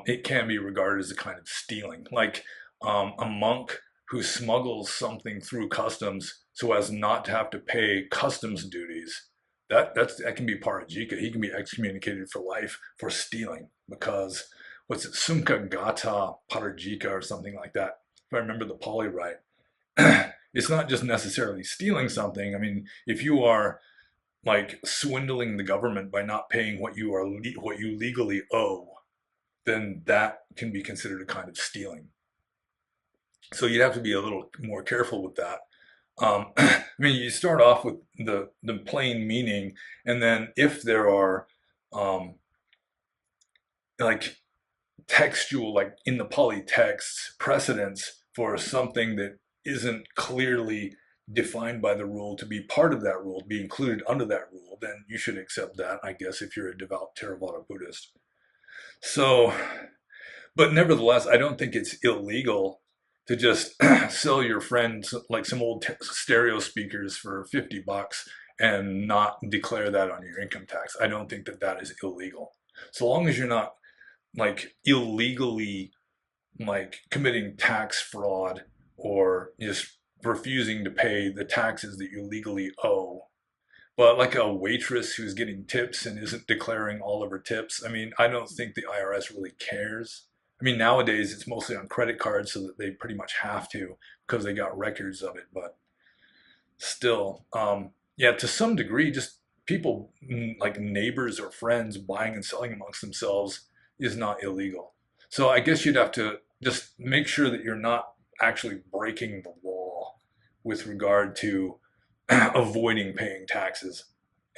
S1: it can be regarded as a kind of stealing. Like a monk who smuggles something through customs so as not to have to pay customs duties, that can be parajika. He can be excommunicated for life for stealing because what's it, sumka gata parajika or something like that. If I remember the Pali right, it's not just necessarily stealing something. I mean, if you are like swindling the government by not paying what what you legally owe, then that can be considered a kind of stealing. So you'd have to be a little more careful with that. I mean, you start off with the plain meaning, and then if there are um, like textual, like in the Pali texts, precedents for something that isn't clearly defined by the rule to be part of that rule, to be included under that rule, then you should accept that, I guess, if you're a devout Theravada Buddhist. So, but nevertheless, I don't think it's illegal to just sell your friends like some old stereo speakers for $50 and not declare that on your income tax. I don't think that that is illegal. So long as you're not like illegally like committing tax fraud or just refusing to pay the taxes that you legally owe. But like a waitress who's getting tips and isn't declaring all of her tips, I mean, I don't think the IRS really cares. I mean, nowadays it's mostly on credit cards so that they pretty much have to because they got records of it. But still, yeah, to some degree, just people like neighbors or friends buying and selling amongst themselves is not illegal. So I guess you'd have to just make sure that you're not actually breaking the law with regard to avoiding paying taxes.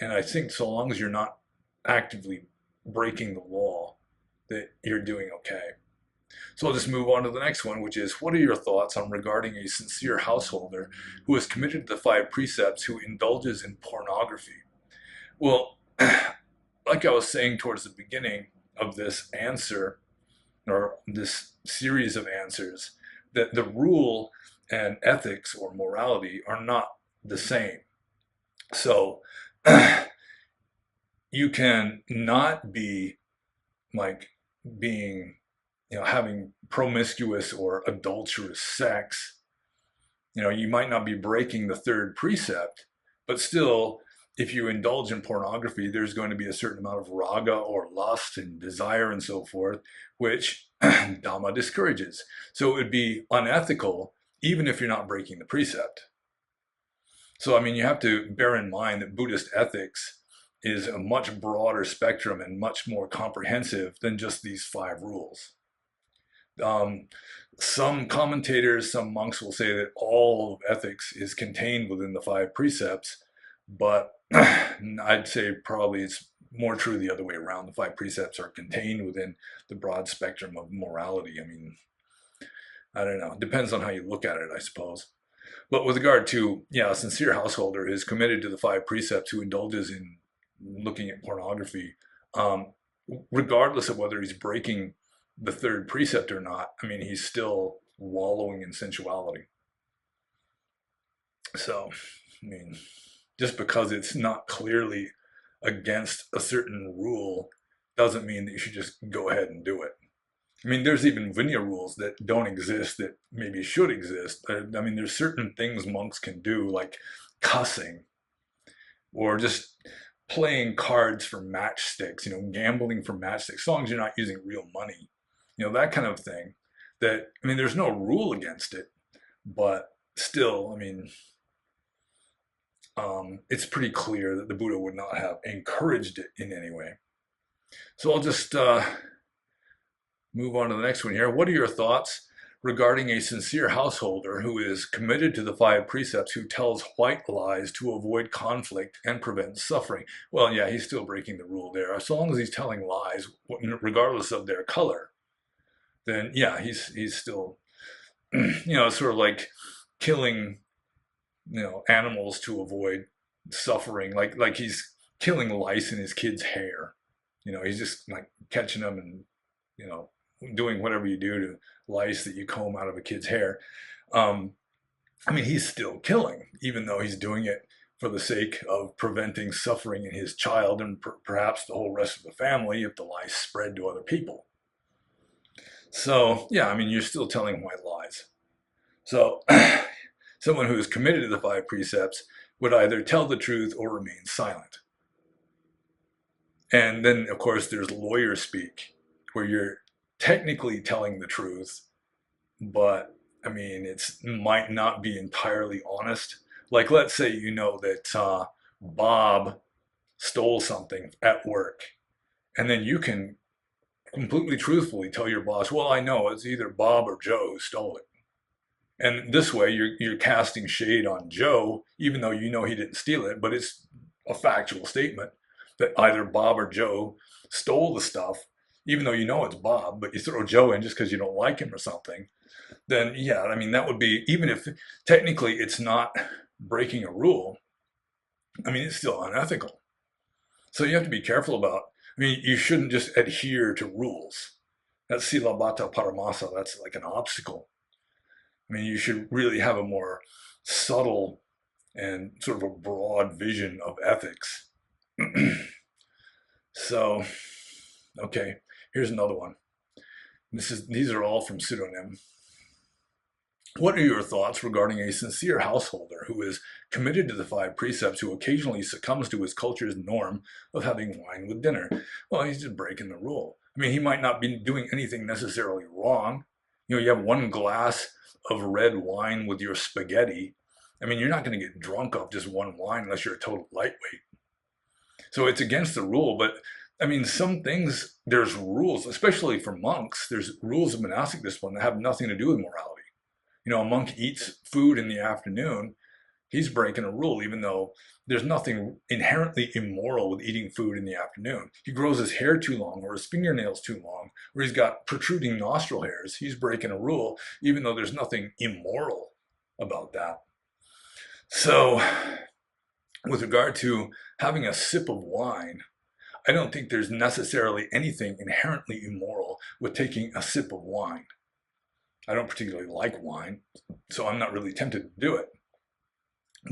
S1: And I think so long as you're not actively breaking the law, that you're doing okay. So I'll just move on to the next one, which is what are your thoughts on regarding a sincere householder who is committed to the five precepts who indulges in pornography? Well, like I was saying towards the beginning of this answer, or this series of answers, that the rule and ethics or morality are not the same. So you can not be like being, having promiscuous or adulterous sex. You might not be breaking the third precept, but still, if you indulge in pornography, there's going to be a certain amount of raga or lust and desire and so forth, which Dhamma discourages. So it would be unethical even if you're not breaking the precept. So, I mean, you have to bear in mind that Buddhist ethics is a much broader spectrum and much more comprehensive than just these five rules. Um, some commentators, some monks will say that all of ethics is contained within the five precepts, but I'd say probably it's more true the other way around. The five precepts are contained within the broad spectrum of morality. I mean, I don't know. It depends on how you look at it, I suppose. But with regard to, yeah, a sincere householder is committed to the five precepts who indulges in looking at pornography, um, regardless of whether he's breaking the third precept or not. I mean, he's still wallowing in sensuality. So, I mean, just because it's not clearly against a certain rule doesn't mean that you should just go ahead and do it. I mean, there's even Vinaya rules that don't exist that maybe should exist. I mean, there's certain things monks can do, like cussing or just playing cards for matchsticks, gambling for matchsticks, as long as you're not using real money, that kind of thing. That, I mean, there's no rule against it, but still, I mean, it's pretty clear that the Buddha would not have encouraged it in any way. So I'll just move on to the next one here. What are your thoughts regarding a sincere householder who is committed to the five precepts, who tells white lies to avoid conflict and prevent suffering? Well, yeah, he's still breaking the rule there. So long as he's telling lies, regardless of their color, then yeah, he's still, sort of like killing, animals to avoid suffering. Like he's killing lice in his kid's hair. He's just like catching them and, you know, doing whatever you do to lice that you comb out of a kid's hair. Um, I mean, he's still killing, even though he's doing it for the sake of preventing suffering in his child and perhaps the whole rest of the family if the lies spread to other people. So, yeah, I mean, you're still telling white lies. So, someone who is committed to the five precepts would either tell the truth or remain silent. And then, of course, there's lawyer speak, where you're technically telling the truth, but I mean, it's might not be entirely honest. Like, let's say you know that Bob stole something at work, and then you can completely truthfully tell your boss, "Well, I know it's either Bob or Joe who stole it." And this way, you're casting shade on Joe, even though you know he didn't steal it, but it's a factual statement that either Bob or Joe stole the stuff, even though you know it's Bob, but you throw Joe in just because you don't like him or something. Then yeah, I mean, that would be, even if technically it's not breaking a rule, I mean, it's still unethical. So you have to be careful about, I mean, you shouldn't just adhere to rules. That's silabata paramasa, that's like an obstacle. I mean, you should really have a more subtle and sort of a broad vision of ethics. So, okay, here's another one. These are all from Pseudonym. What are your thoughts regarding a sincere householder who is committed to the five precepts who occasionally succumbs to his culture's norm of having wine with dinner? Well, he's just breaking the rule. I mean, he might not be doing anything necessarily wrong. You know, you have one glass of red wine with your spaghetti. I mean, you're not going to get drunk off just one wine unless you're a total lightweight. So it's against the rule, but I mean, some things, there's rules, especially for monks, there's rules of monastic discipline that have nothing to do with morality. You know, a monk eats food in the afternoon, he's breaking a rule, even though there's nothing inherently immoral with eating food in the afternoon. He grows his hair too long, or his fingernails too long, or he's got protruding nostril hairs. He's breaking a rule, even though there's nothing immoral about that. So, with regard to having a sip of wine, I don't think there's necessarily anything inherently immoral with taking a sip of wine. I don't particularly like wine, so I'm not really tempted to do it.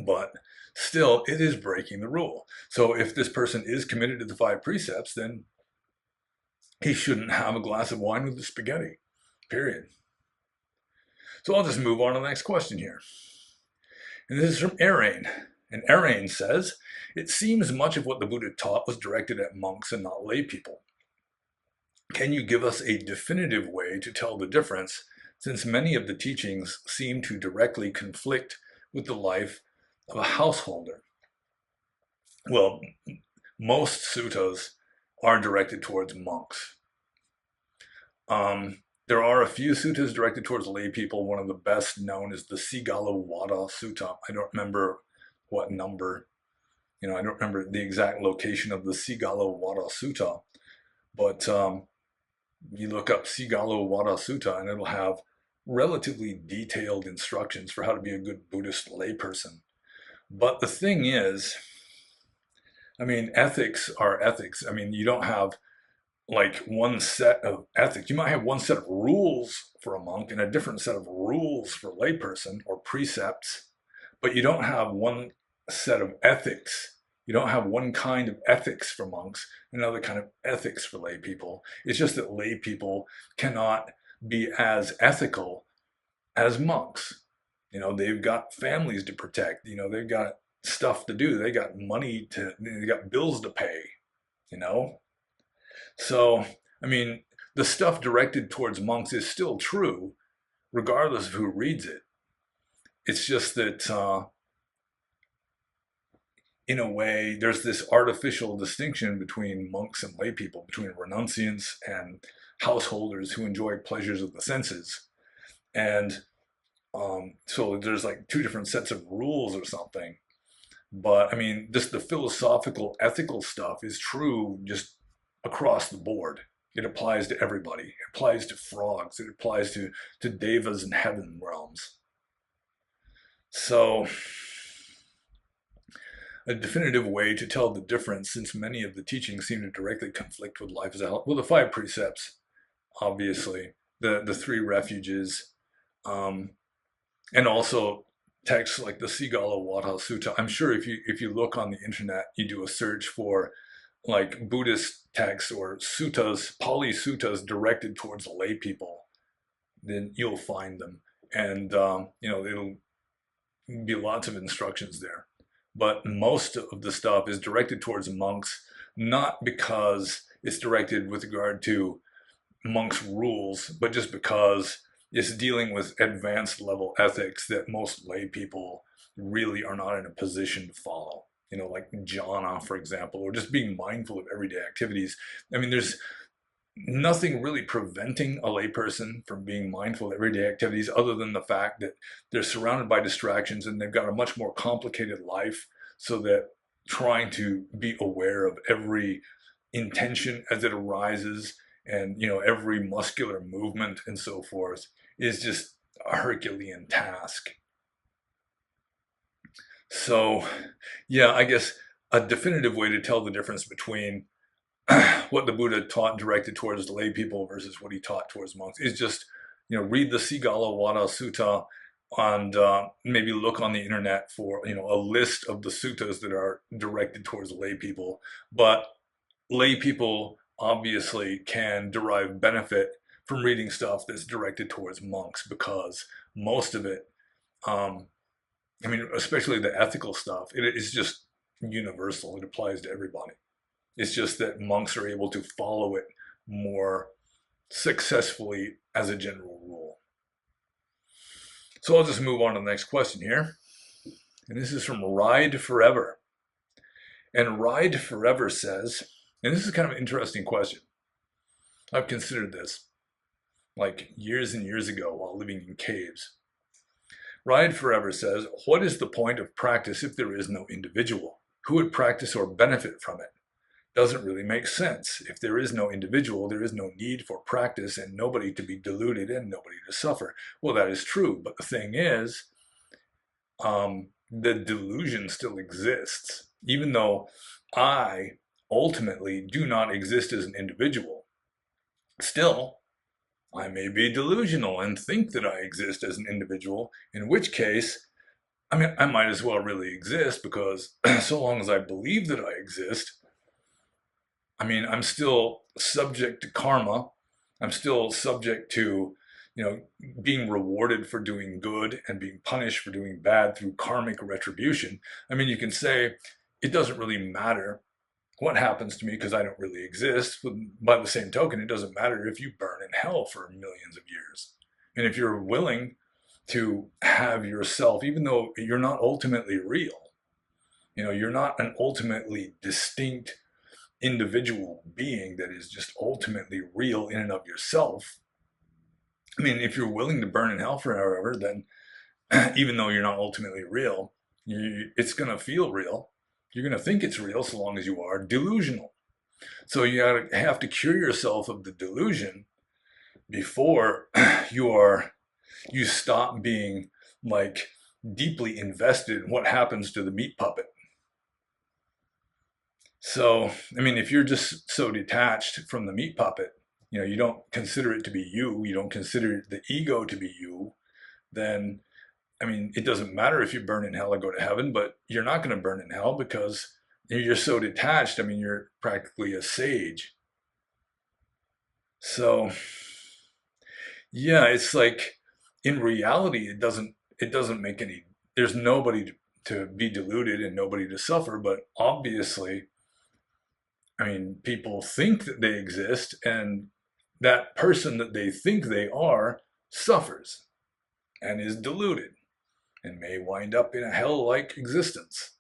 S1: But still, it is breaking the rule. So if this person is committed to the five precepts, then he shouldn't have a glass of wine with the spaghetti, period. So I'll just move on to the next question here. And this is from Arain. And Arain says, it seems much of what the Buddha taught was directed at monks and not lay people. Can you give us a definitive way to tell the difference, since many of the teachings seem to directly conflict with the life of a householder? Well, most suttas are directed towards monks. There are a few suttas directed towards lay people. One of the best known is the Sigala Wada Sutta. I don't remember what number, I don't remember the exact location of the Sigala Wada Sutta, but you look up Sigala Wada Sutta and it'll have relatively detailed instructions for how to be a good Buddhist layperson. But the thing is, I mean, ethics are ethics. I mean, you don't have like one set of ethics. You might have one set of rules for a monk and a different set of rules for a layperson or precepts, but you don't have one set of ethics. You don't have one kind of ethics for monks, another kind of ethics for lay people. It's just that lay people cannot be as ethical as monks. They've got families to protect. They've got stuff to do. They got they got bills to pay, you know? So, I mean, the stuff directed towards monks is still true, regardless of who reads it. It's just that, in a way, there's this artificial distinction between monks and lay people, between renunciants and householders who enjoy pleasures of the senses. And so there's like two different sets of rules or something. But I mean, just the philosophical, ethical stuff is true just across the board. It applies to everybody. It applies to frogs. It applies to devas and heaven realms. So, a definitive way to tell the difference, since many of the teachings seem to directly conflict with life as a health. Well, the five precepts, obviously, the three refuges, and also texts like the Sigala Wada Sutta. I'm sure if you look on the internet, you do a search for like Buddhist texts or suttas, Pali suttas directed towards lay people, then you'll find them. And, it'll be lots of instructions there. But most of the stuff is directed towards monks, not because it's directed with regard to monks' rules, but just because it's dealing with advanced level ethics that most lay people really are not in a position to follow. Like jhana, for example, or just being mindful of everyday activities. I mean, there's nothing really preventing a layperson from being mindful of everyday activities other than the fact that they're surrounded by distractions and they've got a much more complicated life, so that trying to be aware of every intention as it arises and every muscular movement and so forth is just a Herculean task. So yeah, I guess a definitive way to tell the difference between what the Buddha taught directed towards lay people versus what he taught towards monks is just, read the Sigala Wada Sutta and maybe look on the internet for, a list of the suttas that are directed towards lay people. But lay people obviously can derive benefit from reading stuff that's directed towards monks, because most of it, especially the ethical stuff, it is just universal. It applies to everybody. It's just that monks are able to follow it more successfully as a general rule. So I'll just move on to the next question here. And this is from Ride Forever. And Ride Forever says, and this is kind of an interesting question. I've considered this like years and years ago while living in caves. Ride Forever says, what is the point of practice if there is no individual? Who would practice or benefit from it? Doesn't really make sense. If there is no individual, there is no need for practice and nobody to be deluded and nobody to suffer. Well, that is true, but the thing is, the delusion still exists. Even though I ultimately do not exist as an individual, still, I may be delusional and think that I exist as an individual, in which case, I might as well really exist, because so long as I believe that I exist, I'm still subject to karma. I'm still subject to, being rewarded for doing good and being punished for doing bad through karmic retribution. You can say it doesn't really matter what happens to me because I don't really exist. But by the same token, it doesn't matter if you burn in hell for millions of years. And if you're willing to have yourself, even though you're not ultimately real, you're not an ultimately distinct individual being that is just ultimately real in and of yourself. If you're willing to burn in hell forever, then even though you're not ultimately real, it's going to feel real. You're going to think it's real so long as you are delusional. So you have to cure yourself of the delusion before you stop being like deeply invested in what happens to the meat puppet. So, if you're just so detached from the meat puppet, you don't consider it to be you don't consider the ego to be you, then, it doesn't matter if you burn in hell or go to heaven, but you're not going to burn in hell because you're so detached. You're practically a sage. So, yeah, it's like, in reality, it doesn't make any, there's nobody to be deluded and nobody to suffer, but obviously, people think that they exist, and that person that they think they are suffers and is deluded and may wind up in a hell-like existence.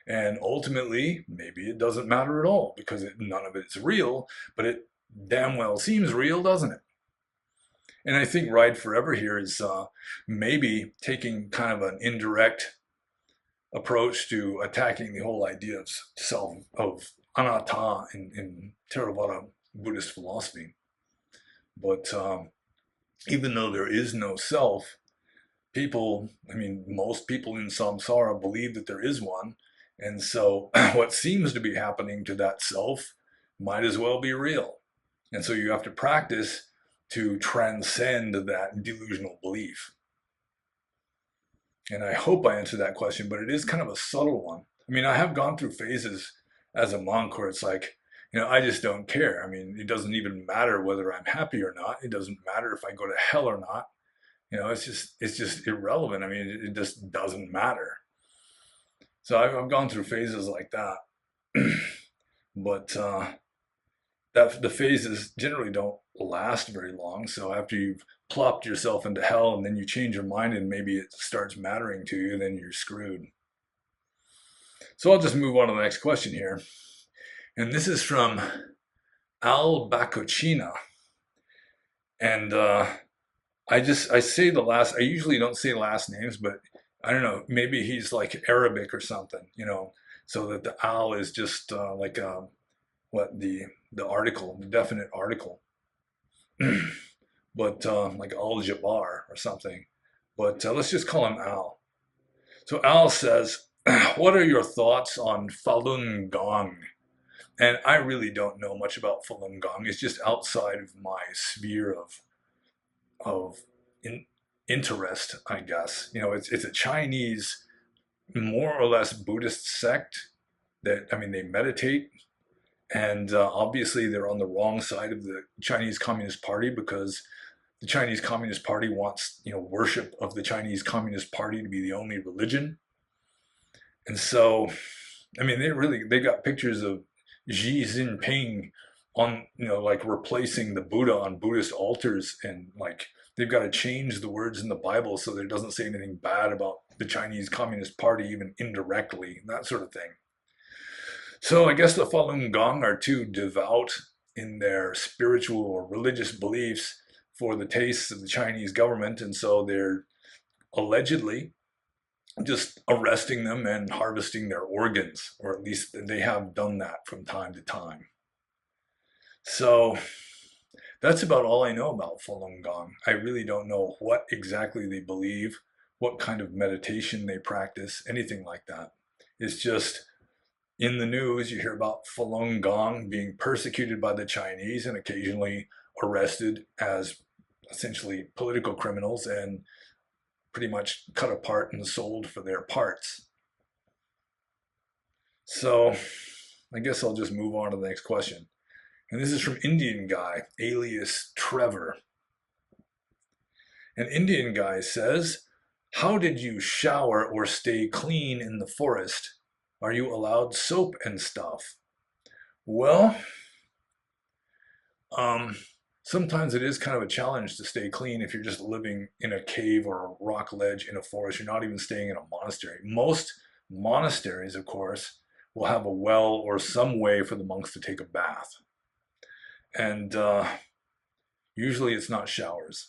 S1: And ultimately, maybe it doesn't matter at all because none of it's real, but it damn well seems real, doesn't it? And I think Ride Forever here is maybe taking kind of an indirect approach to attacking the whole idea of self, of anatta in Theravada Buddhist philosophy. But even though there is no self, most people in samsara believe that there is one. And so what seems to be happening to that self might as well be real. And so you have to practice to transcend that delusional belief. And I hope I answered that question, but it is kind of a subtle one. I mean, I have gone through phases as a monk where it's like, I just don't care. I mean, it doesn't even matter whether I'm happy or not. It doesn't matter if I go to hell or not. It's just irrelevant. I mean, it just doesn't matter. So I've gone through phases like that, but that the phases generally don't last very long. So after you've plopped yourself into hell and then you change your mind and maybe it starts mattering to you, then you're screwed. So I'll just move on to the next question here. And this is from Al Bacocina. And I usually don't say last names, but I don't know, maybe he's like Arabic or something, so that the Al is just like the article, the definite article, but like Al Jabbar or something. But let's just call him Al. So Al says, what are your thoughts on Falun Gong? And I really don't know much about Falun Gong. It's just outside of my sphere of in, interest, I guess. It's a Chinese, more or less Buddhist sect that, I mean, they meditate, and obviously they're on the wrong side of the Chinese Communist Party because the Chinese Communist Party wants, worship of the Chinese Communist Party to be the only religion. And so, I mean, they got pictures of Xi Jinping on, like replacing the Buddha on Buddhist altars, and like they've got to change the words in the Bible so that it doesn't say anything bad about the Chinese Communist Party, even indirectly, that sort of thing. So I guess the Falun Gong are too devout in their spiritual or religious beliefs for the tastes of the Chinese government, and so they're allegedly just arresting them and harvesting their organs, or at least they have done that from time to time. So that's about all I know about Falun Gong. I really don't know what exactly they believe, what kind of meditation they practice, anything like that. It's just in the news, you hear about Falun Gong being persecuted by the Chinese and occasionally arrested as essentially political criminals and pretty much cut apart and sold for their parts. So I guess I'll just move on to the next question. And this is from Indian guy, alias Trevor. An Indian guy says, how did you shower or stay clean in the forest? Are you allowed soap and stuff? Well, sometimes it is kind of a challenge to stay clean if you're just living in a cave or a rock ledge in a forest. You're not even staying in a monastery. Most monasteries, of course, will have a well or some way for the monks to take a bath. And usually it's not showers.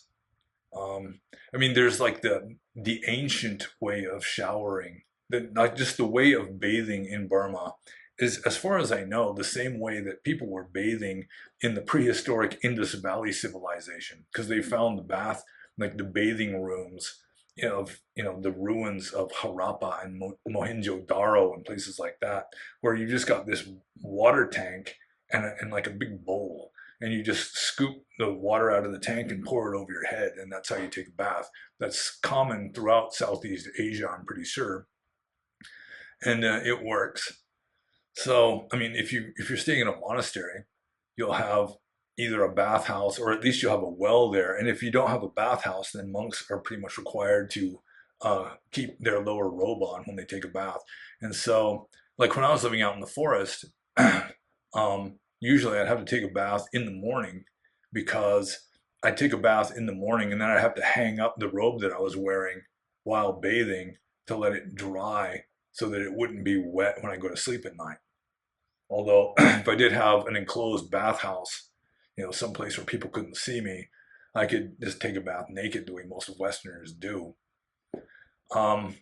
S1: I mean, there's like the ancient way of showering, not just the way of bathing in Burma is, as far as I know, the same way that people were bathing in the prehistoric Indus Valley civilization, because they found the bath, like the bathing rooms, of the ruins of Harappa and Mohenjo-daro and places like that, where you just got this water tank and like a big bowl, and you just scoop the water out of the tank and pour it over your head, and that's how you take a bath. That's common throughout Southeast Asia, I'm pretty sure, and it works. So, I mean, if you're staying in a monastery, you'll have either a bathhouse or at least you'll have a well there. And if you don't have a bathhouse, then monks are pretty much required to keep their lower robe on when they take a bath. And so, like when I was living out in the forest, usually I'd have to take a bath in the morning because I'd take a bath in the morning and then I'd have to hang up the robe that I was wearing while bathing to let it dry so that it wouldn't be wet when I go to sleep at night. Although if I did have an enclosed bathhouse, someplace where people couldn't see me, I could just take a bath naked the way most Westerners do. Um,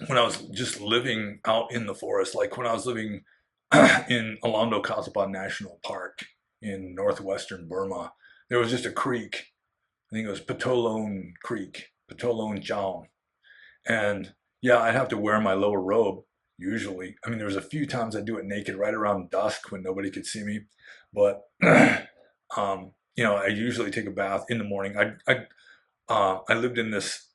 S1: when I was just living out in the forest, like when I was living in Alondo Kazapan National Park in northwestern Burma, there was just a creek. I think it was Patolone Creek, Patolone Jaun. And yeah, I'd have to wear my lower robe usually. I mean, there was a few times I'd do it naked right around dusk when nobody could see me. But, I usually take a bath in the morning. I lived in this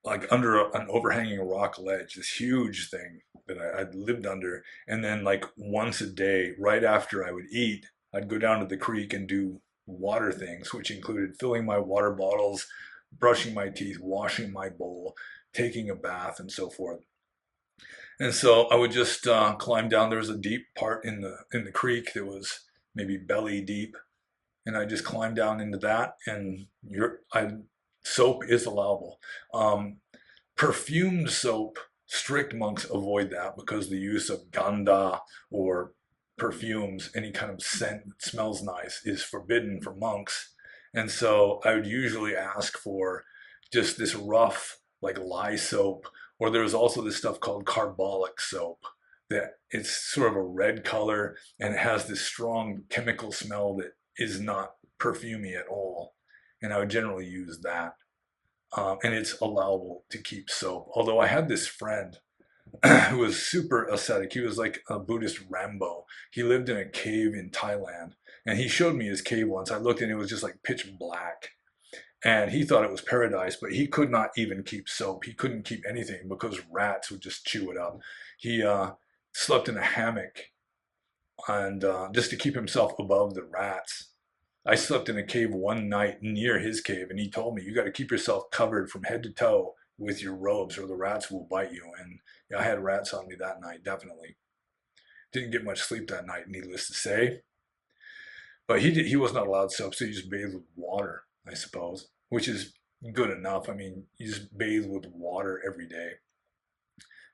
S1: like under an overhanging rock ledge, this huge thing that I'd lived under. And then like once a day, right after I would eat, I'd go down to the creek and do water things, which included filling my water bottles, brushing my teeth, washing my bowl, taking a bath, and so forth. And so I would just climb down. There was a deep part in the creek that was maybe belly deep, and I just climbed down into that. And soap is allowable. Perfumed soap, strict monks avoid that because the use of ganda or perfumes, any kind of scent that smells nice, is forbidden for monks. And so I would usually ask for just this rough, like lye soap, or there was also this stuff called carbolic soap that it's sort of a red color and it has this strong chemical smell that is not perfumey at all. And I would generally use that. And it's allowable to keep soap. Although I had this friend who was super ascetic. He was like a Buddhist Rambo. He lived in a cave in Thailand. And he showed me his cave once. I looked and it was just like pitch black. And he thought it was paradise, but he could not even keep soap. He couldn't keep anything because rats would just chew it up. He slept in a hammock and just to keep himself above the rats. I slept in a cave one night near his cave, and he told me, you got to keep yourself covered from head to toe with your robes or the rats will bite you. And yeah, I had rats on me that night, definitely. Didn't get much sleep that night, needless to say. But he was not allowed soap, so he just bathed with water, I suppose, which is good enough. I mean, you just bathe with water every day.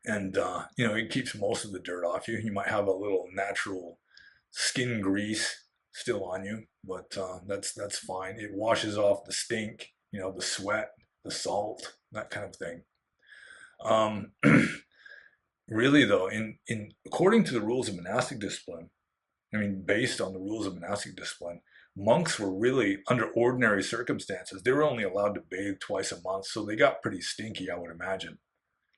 S1: And, it keeps most of the dirt off you. You might have a little natural skin grease still on you, but that's fine. It washes off the stink, the sweat, the salt, that kind of thing. Um, really though, in according to the rules of monastic discipline, I mean, based on the rules of monastic discipline, monks were really, under ordinary circumstances, they were only allowed to bathe twice a month, so they got pretty stinky, I would imagine.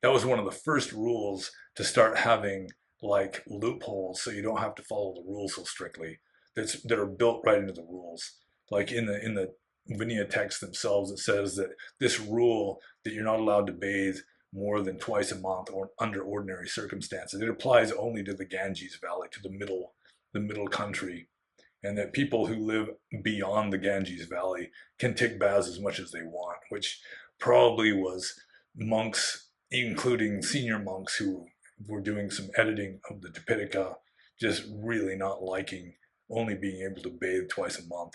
S1: That was one of the first rules to start having like loopholes so you don't have to follow the rules so strictly. That are built right into the rules. Like in the Vinaya texts themselves, it says that this rule that you're not allowed to bathe more than twice a month or under ordinary circumstances. It applies only to the Ganges Valley, to the middle country, and that people who live beyond the Ganges Valley can take baths as much as they want, which probably was monks, including senior monks who were doing some editing of the Tipitaka, just really not liking only being able to bathe twice a month.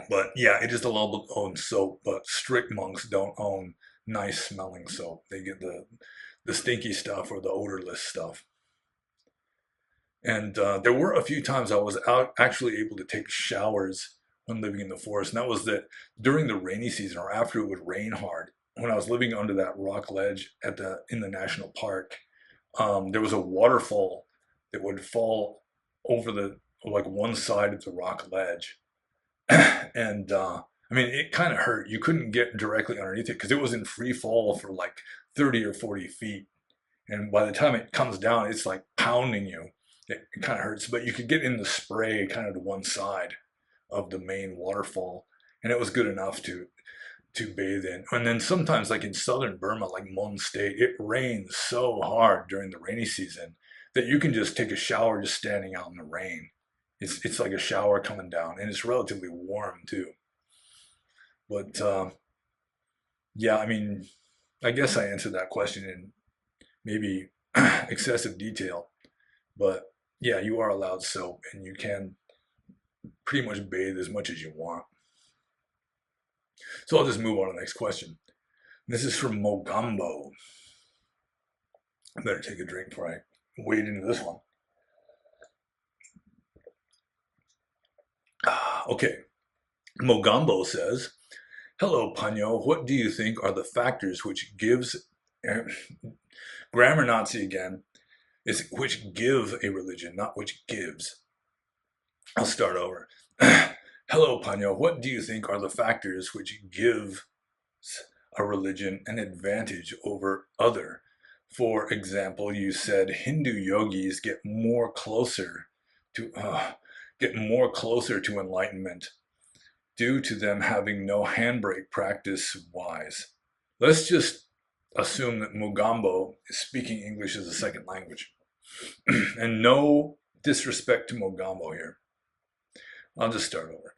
S1: But yeah, it is allowable to own soap, but strict monks don't own nice smelling soap. They get the stinky stuff or the odorless stuff. And there were a few times I was actually able to take showers when living in the forest. And that was that during the rainy season or after it would rain hard, when I was living under that rock ledge in the national park, there was a waterfall that would fall over the like one side of the rock ledge. And I mean, it kind of hurt. You couldn't get directly underneath it because it was in free fall for like 30 or 40 feet. And by the time it comes down, it's like pounding you. It kind of hurts, but you could get in the spray kind of to one side of the main waterfall, and it was good enough to bathe in. And then sometimes, like in southern Burma, like Mon State, it rains so hard during the rainy season that you can just take a shower just standing out in the rain. It's like a shower coming down, and it's relatively warm too. But yeah, I mean, I guess I answered that question in maybe excessive detail, but yeah, you are allowed soap, and you can pretty much bathe as much as you want. So I'll just move on to the next question. This is from Mogambo. I better take a drink before I wade into this one. Okay. Mogambo says, hello, Panyo. What do you think are the factors which gives, grammar Nazi again, is which give a religion, not which gives. I'll start over. Hello, Panyo. What do you think are the factors which give a religion an advantage over other? For example, you said Hindu yogis get more closer to enlightenment due to them having no handbrake practice wise. Let's just assume that Mugambo is speaking English as a second language. And no disrespect to Mugambo here. I'll just start over.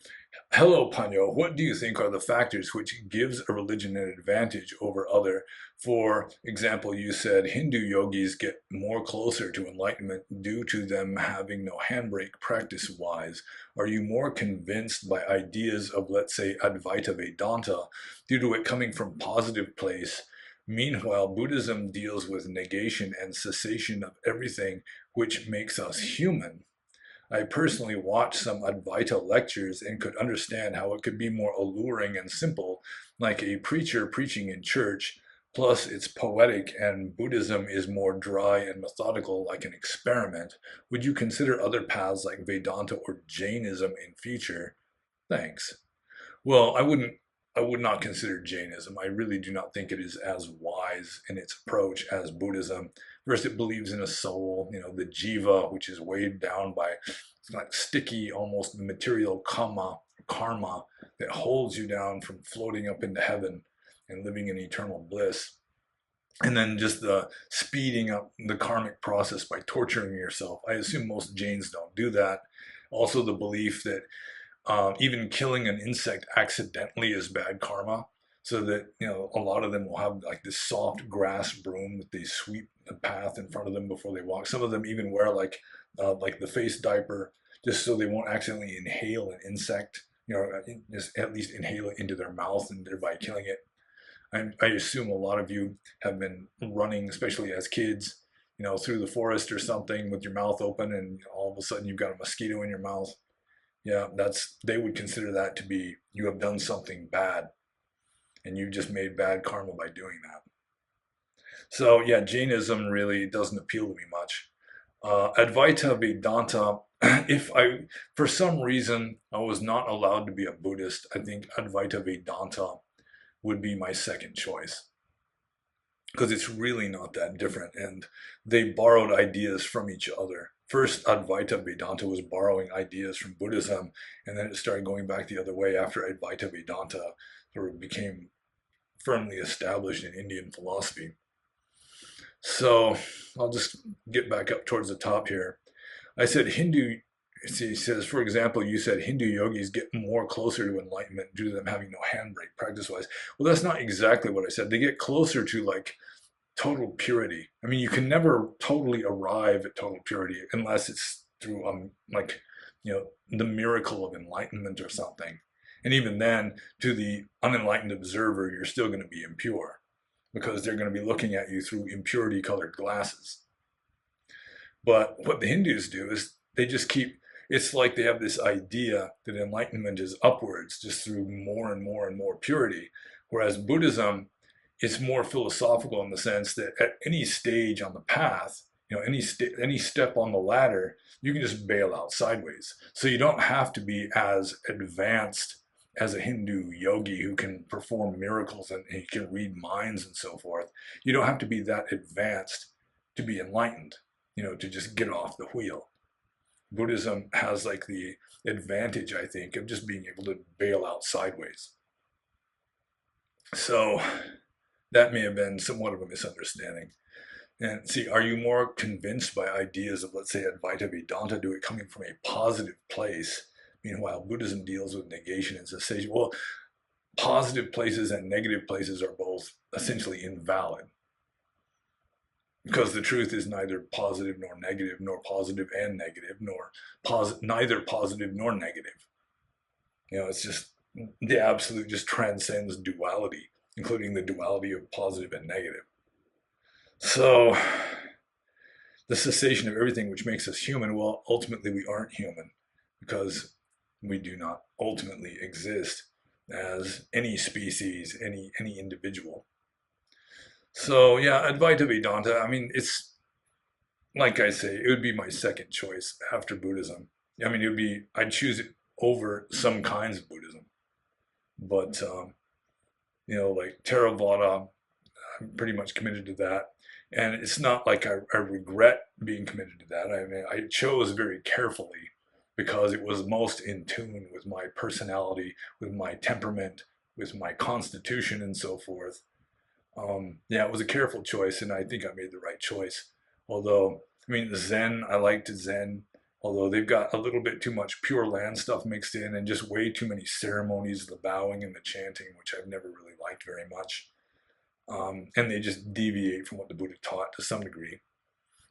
S1: Hello, Panyo. What do you think are the factors which gives a religion an advantage over other? For example, you said Hindu yogis get more closer to enlightenment due to them having no handbrake practice-wise. Are you more convinced by ideas of, let's say, Advaita Vedanta due to it coming from positive place? Meanwhile, Buddhism deals with negation and cessation of everything which makes us human. I personally watched some Advaita lectures and could understand how it could be more alluring and simple, like a preacher preaching in church, plus it's poetic and Buddhism is more dry and methodical like an experiment. Would you consider other paths like Vedanta or Jainism in future? Thanks. Well, I would not consider Jainism. I really do not think it is as wise in its approach as Buddhism. First, it believes in a soul, the jiva, which is weighed down by like sticky, almost material karma that holds you down from floating up into heaven and living in eternal bliss. And then just the speeding up the karmic process by torturing yourself. I assume most Jains don't do that. Also, the belief that even killing an insect accidentally is bad karma. So that, a lot of them will have like this soft grass broom that they sweep the path in front of them before they walk. Some of them even wear like the face diaper just so they won't accidentally inhale an insect, just at least inhale it into their mouth and thereby killing it. I assume a lot of you have been running, especially as kids, through the forest or something with your mouth open and all of a sudden you've got a mosquito in your mouth. Yeah, they would consider that to be, you have done something bad and you just made bad karma by doing that. So yeah, Jainism really doesn't appeal to me much. Advaita Vedanta, for some reason, I was not allowed to be a Buddhist, I think Advaita Vedanta would be my second choice. Because it's really not that different, and they borrowed ideas from each other. First, Advaita Vedanta was borrowing ideas from Buddhism, and then it started going back the other way after Advaita Vedanta sort of became firmly established in Indian philosophy. So I'll just get back up towards the top here. I said Hindu, he says, for example, you said Hindu yogis get more closer to enlightenment due to them having no handbrake practice-wise. Well, that's not exactly what I said. They get closer to like total purity. I mean, you can never totally arrive at total purity unless it's through the miracle of enlightenment or something. And even then, to the unenlightened observer, you're still going to be impure because they're going to be looking at you through impurity colored glasses. But what the Hindus do is they just it's like they have this idea that enlightenment is upwards just through more and more and more purity. Whereas Buddhism, it's more philosophical in the sense that at any stage on the path, any step on the ladder, you can just bail out sideways. So you don't have to be as advanced as a Hindu yogi who can perform miracles and he can read minds and so forth. You don't have to be that advanced to be enlightened, to just get off the wheel. Buddhism has like the advantage, I think, of just being able to bail out sideways. So that may have been somewhat of a misunderstanding. And see, are you more convinced by ideas of, let's say, Advaita Vedanta, do it coming from a positive place? Meanwhile, Buddhism deals with negation and cessation. Well, positive places and negative places are both essentially invalid. Because the truth is neither positive nor negative, nor positive and negative, nor neither positive nor negative. It's just the absolute just transcends duality, including the duality of positive and negative. So the cessation of everything which makes us human, well, ultimately we aren't human because we do not ultimately exist as any species, any individual. So yeah, Advaita Vedanta, I mean, it's, like I say, it would be my second choice after Buddhism. I mean, I'd choose it over some kinds of Buddhism. But, like Theravada, I'm pretty much committed to that. And it's not like I regret being committed to that. I mean, I chose very carefully because it was most in tune with my personality, with my temperament, with my constitution and so forth. Yeah, it was a careful choice, and I think I made the right choice. Although, I mean, Zen, I liked Zen, although they've got a little bit too much Pure Land stuff mixed in and just way too many ceremonies, the bowing and the chanting, which I've never really liked very much. And they just deviate from what the Buddha taught to some degree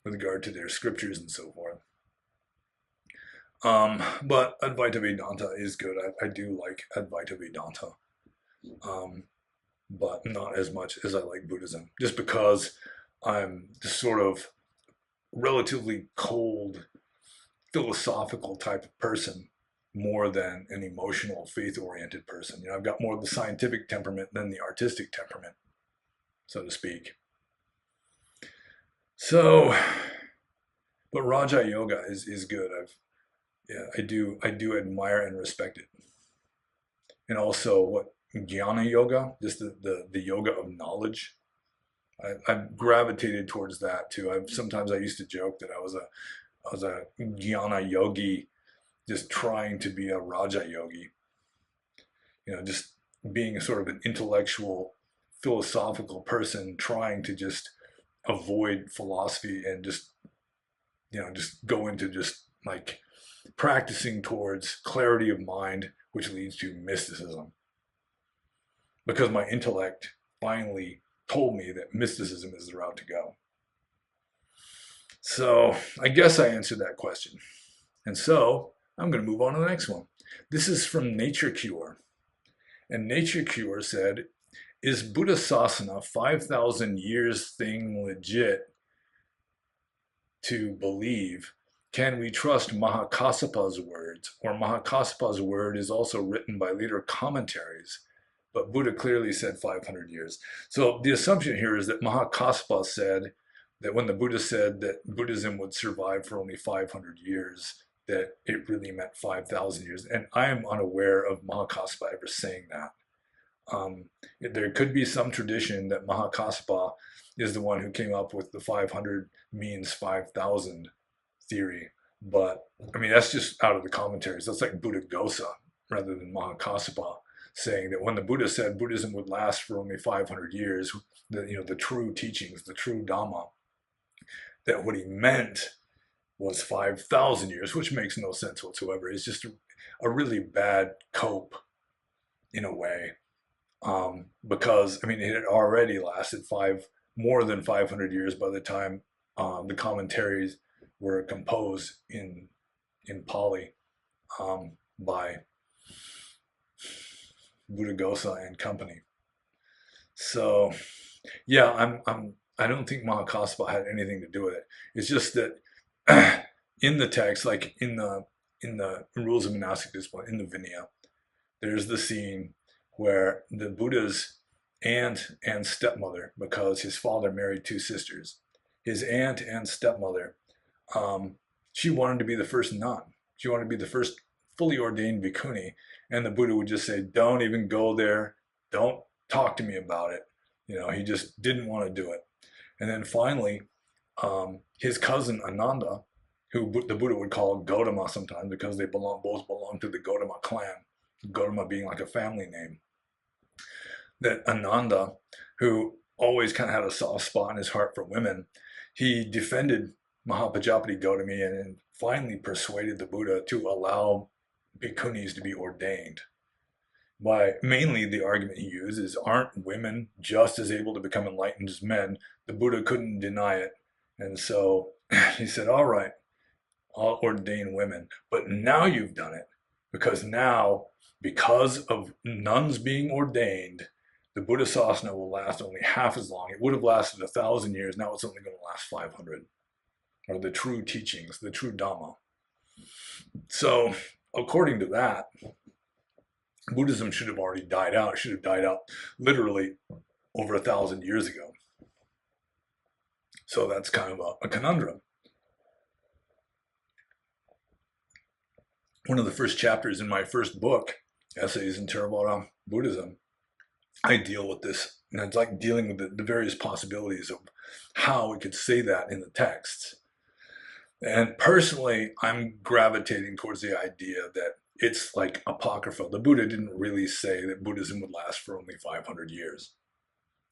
S1: with regard to their scriptures and so forth. But Advaita Vedanta is good. I do like Advaita Vedanta, but not as much as I like Buddhism, just because I'm just sort of relatively cold, philosophical type of person more than an emotional, faith-oriented person. You know, I've got more of the scientific temperament than the artistic temperament, so to speak. So, but Raja Yoga is good. I do admire and respect it. And also what Jnana Yoga, just the yoga of knowledge. I've gravitated towards that too. Sometimes I used to joke that I was a Jnana yogi, just trying to be a Raja yogi. You know, just being a sort of an intellectual, philosophical person, trying to just avoid philosophy and just just go into just like practicing towards clarity of mind, which leads to mysticism. Because my intellect finally told me that mysticism is the route to go. So I guess I answered that question. And so I'm going to move on to the next one. This is from Nature Cure. And Nature Cure said, is Buddha Sasana 5,000 years thing legit to believe? Can we trust Mahakassapa's words? Or Mahakassapa's word is also written by later commentaries, but Buddha clearly said 500 years. So the assumption here is that Mahakassapa said that when the Buddha said that Buddhism would survive for only 500 years, that it really meant 5,000 years. And I am unaware of Mahakassapa ever saying that. There could be some tradition that Mahakassapa is the one who came up with the 500 means 5,000 theory. But I mean, that's just out of the commentaries. That's like Buddhaghosa rather than Mahakassapa saying that when the Buddha said Buddhism would last for only 500 years, the true teachings, the true Dhamma, that what he meant was 5,000 years, which makes no sense whatsoever. It's just a really bad cope in a way. Because I mean, it had already lasted more than 500 years by the time the commentaries were composed in Pali by Buddhaghosa and company. So yeah, I don't think Mahakassapa had anything to do with it. It's just that in the text, like in the rules of monastic discipline, in the Vinaya, there's the scene where the Buddha's aunt and stepmother, because his father married two sisters, his aunt and stepmother, she wanted to be the first nun. She wanted to be the first fully ordained bhikkhuni. And the Buddha would just say, don't even go there. Don't talk to me about it. You know, he just didn't want to do it. And then finally, his cousin Ananda, who the Buddha would call Gautama sometimes because they both belong to the Gautama clan, Gautama being like a family name, that Ananda, who always kind of had a soft spot in his heart for women, he defended Mahapajapati Gautami and finally persuaded the Buddha to allow bhikkhunis to be ordained. By mainly the argument he used is, aren't women just as able to become enlightened as men? The Buddha couldn't deny it. And so he said, all right, I'll ordain women. But now you've done it. Because now, because of nuns being ordained, the Buddha Sasana will last only half as long. It would have lasted 1,000 years. Now it's only going to last 500. Or the true teachings, the true Dhamma. So, according to that, Buddhism should have already died out. It should have died out literally over 1,000 years ago. So that's kind of a conundrum. One of the first chapters in my first book, Essays in Theravada Buddhism, I deal with this. And it's like dealing with the various possibilities of how we could say that in the texts. And personally, I'm gravitating towards the idea that it's like apocryphal. The Buddha didn't really say that Buddhism would last for only 500 years.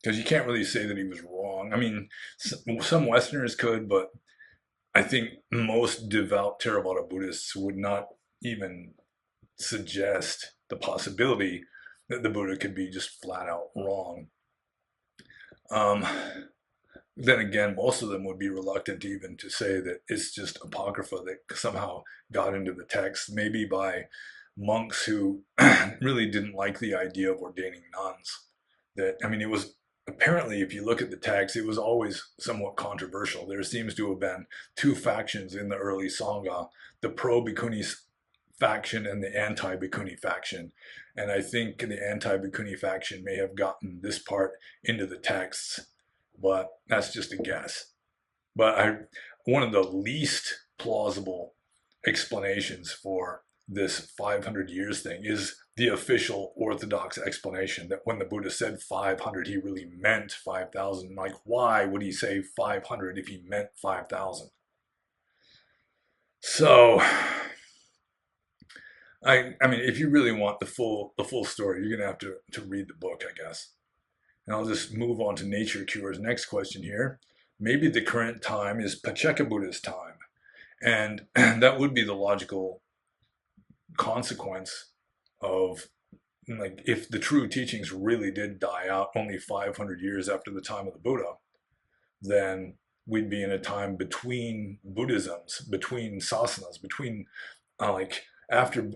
S1: because you can't really say that he was wrong. I mean, some Westerners could, but I think most devout Theravada Buddhists would not even suggest the possibility that the Buddha could be just flat out wrong. Um, then again, most of them would be reluctant even to say that it's just apocrypha that somehow got into the text, maybe by monks who really didn't like the idea of ordaining nuns. That, I mean, it was apparently, if you look at the text, it was always somewhat controversial. There seems to have been two factions in the early Sangha, the pro-Bhikkhuni faction and the anti-Bhikkhuni faction. And I think the anti-Bhikkhuni faction may have gotten this part into the texts, but that's just a guess. But one of the least plausible explanations for this 500 years thing is the official Orthodox explanation that when the Buddha said 500, he really meant 5,000. Like, why would he say 500 if he meant 5,000? So, I mean, if you really want the full story, you're gonna have to read the book, I guess. And I'll just move on to Nature Cure's next question here. Maybe the current time is Pacceka Buddha's time. And that would be the logical consequence of, like, if the true teachings really did die out only 500 years after the time of the Buddha, then we'd be in a time between Buddhisms, between sasanas, between like after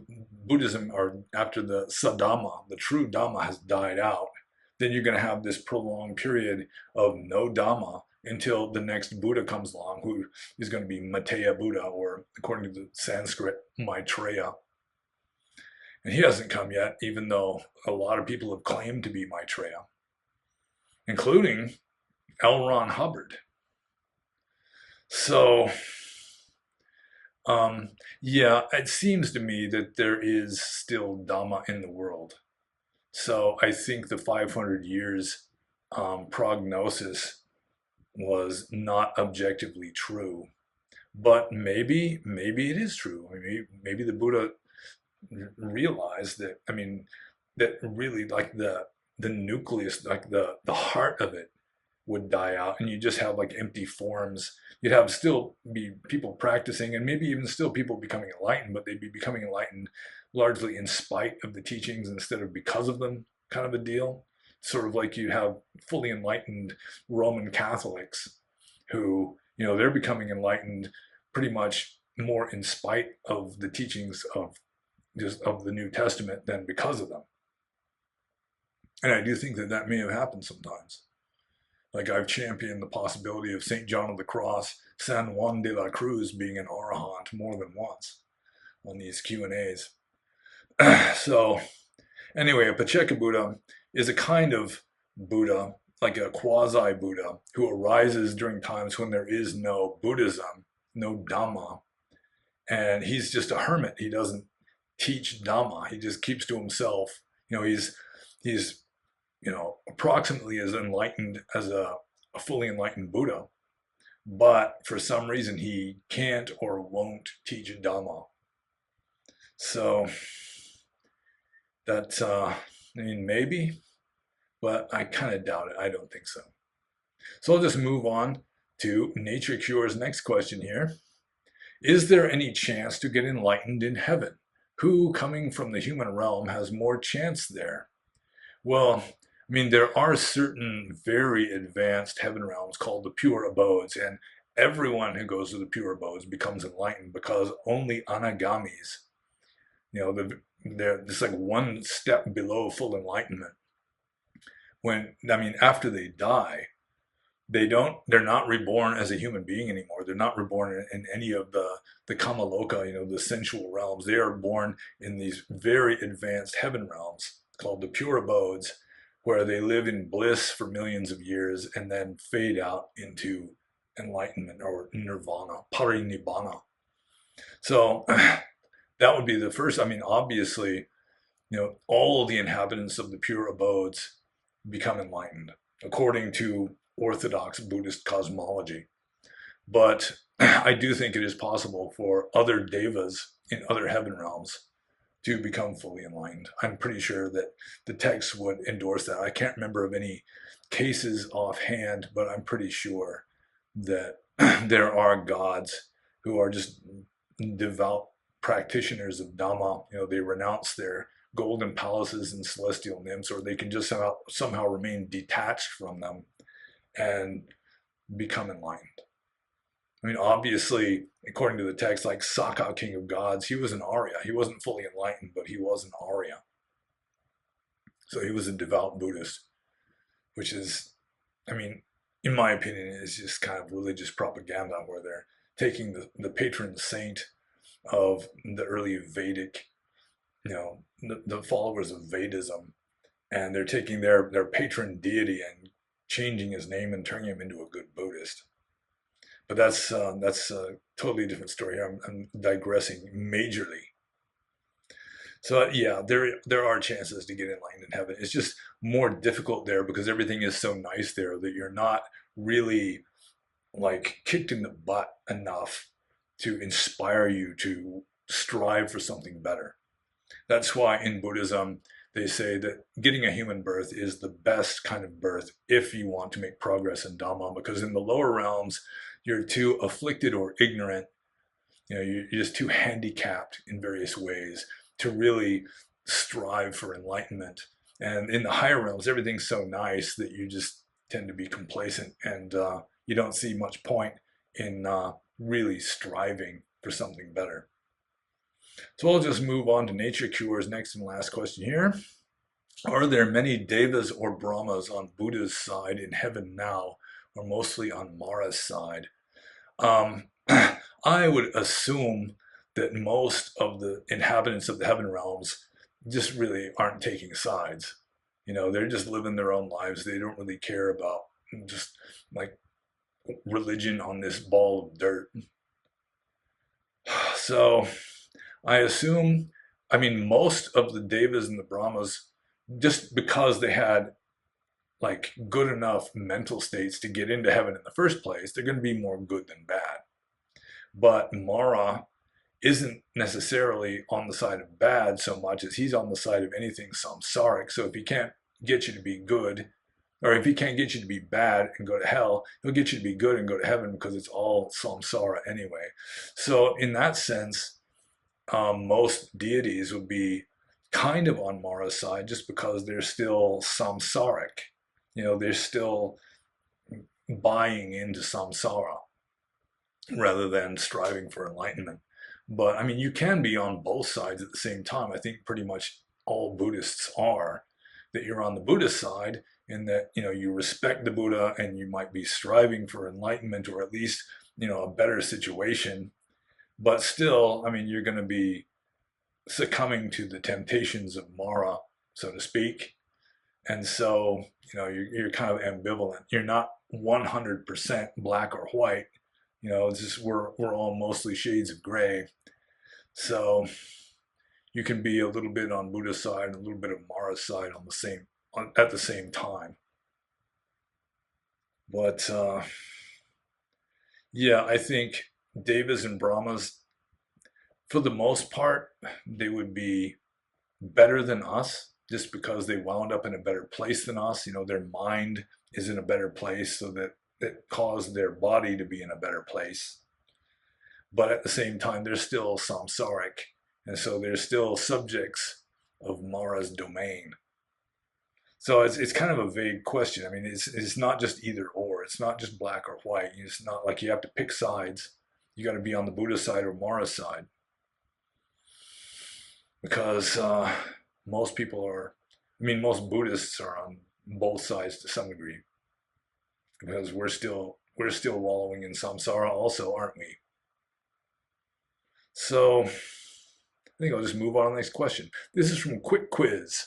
S1: Buddhism or after the Sadhamma, the true Dhamma has died out, then you're going to have this prolonged period of no Dhamma until the next Buddha comes along, who is going to be Maitreya Buddha, or according to the Sanskrit, Maitreya. And he hasn't come yet, even though a lot of people have claimed to be Maitreya, including L. Ron Hubbard. So, yeah, it seems to me that there is still Dhamma in the world. So I think the 500 years prognosis was not objectively true, but maybe it is true. I mean, maybe the Buddha realized that. I mean, that really, like, the nucleus, like the heart of it, would die out, and you just have like empty forms. You'd have still be people practicing, and maybe even still people becoming enlightened, but they'd be becoming enlightened largely in spite of the teachings instead of because of them, kind of a deal. Sort of like you have fully enlightened Roman Catholics who, they're becoming enlightened pretty much more in spite of the teachings of the New Testament than because of them. And I do think that that may have happened sometimes. Like, I've championed the possibility of St. John of the Cross, San Juan de la Cruz being an arahant more than once on these Q&As. So anyway, a Pacceka Buddha is a kind of Buddha, like a quasi-Buddha, who arises during times when there is no Buddhism, no Dhamma. And he's just a hermit. He doesn't teach Dhamma. He just keeps to himself. He's approximately as enlightened as a fully enlightened Buddha, but for some reason he can't or won't teach Dhamma. So that's, I mean, maybe, but I kind of doubt it. I don't think so. So I'll just move on to Nature Cure's next question here. Is there any chance to get enlightened in heaven? Who, coming from the human realm, has more chance there? Well, I mean, there are certain very advanced heaven realms called the pure abodes, and everyone who goes to the pure abodes becomes enlightened, because only anagamis, they're just like one step below full enlightenment. After they die, they're not reborn as a human being anymore. They're not reborn in any of the kamaloka, the sensual realms. They are born in these very advanced heaven realms called the pure abodes, where they live in bliss for millions of years and then fade out into enlightenment or nirvana, parinibbana. So that would be the first. I mean, obviously, all the inhabitants of the pure abodes become enlightened according to Orthodox Buddhist cosmology. But I do think it is possible for other devas in other heaven realms to become fully enlightened. I'm pretty sure that the text would endorse that. I can't remember of any cases offhand, but I'm pretty sure that there are gods who are just devout practitioners of Dhamma. They renounce their golden palaces and celestial nymphs, or they can just somehow remain detached from them and become enlightened. I mean, obviously, according to the text, like Saka, king of gods, he was an Arya. He wasn't fully enlightened, but he was an Arya. So he was a devout Buddhist, which is, I mean, in my opinion, is just kind of religious propaganda where they're taking the patron saint of the early Vedic, the followers of Vedism, and they're taking their patron deity and changing his name and turning him into a good Buddhist. But that's a totally different story. I'm digressing majorly. So yeah, there are chances to get enlightened in heaven. It's just more difficult there because everything is so nice there that you're not really like kicked in the butt enough to inspire you to strive for something better. That's why in Buddhism, they say that getting a human birth is the best kind of birth if you want to make progress in Dhamma, because in the lower realms, you're too afflicted or ignorant. You're just too handicapped in various ways to really strive for enlightenment. And in the higher realms, everything's so nice that you just tend to be complacent, and you don't see much point in really striving for something better. So I'll just move on to nature cures next and last question here. Are there many devas or brahmas on Buddha's side in heaven now, or mostly on Mara's side? I would assume that most of the inhabitants of the heaven realms just really aren't taking sides. They're just living their own lives. They don't really care about just like religion on this ball of dirt. So I assume, most of the devas and the brahmas, just because they had like good enough mental states to get into heaven in the first place, they're going to be more good than bad. But Mara isn't necessarily on the side of bad so much as he's on the side of anything samsaric. So if he can't get you to be good, or if he can't get you to be bad and go to hell, he'll get you to be good and go to heaven, because it's all samsara anyway. So in that sense, most deities would be kind of on Mara's side just because they're still samsaric. They're still buying into samsara rather than striving for enlightenment. But you can be on both sides at the same time. I think pretty much all Buddhists are, that you're on the Buddhist side in that, you respect the Buddha and you might be striving for enlightenment, or at least, a better situation. But still, you're going to be succumbing to the temptations of Mara, so to speak. And so, you're kind of ambivalent. You're not 100% black or white. It's just we're all mostly shades of gray. So you can be a little bit on Buddha's side and a little bit of Mara's side at the same time. But yeah, I think devas and brahmas, for the most part, they would be better than us just because they wound up in a better place than us. Their mind is in a better place, so that it caused their body to be in a better place. But at the same time, they're still samsaric, and so they're still subjects of Mara's domain. So it's kind of a vague question. It's not just either or. It's not just black or white. It's not like you have to pick sides. You got to be on the Buddha side or Mara's side, because most Buddhists are on both sides to some degree, because we're still wallowing in samsara also, aren't we? So I think I'll just move on to the next question. This is from Quick Quiz.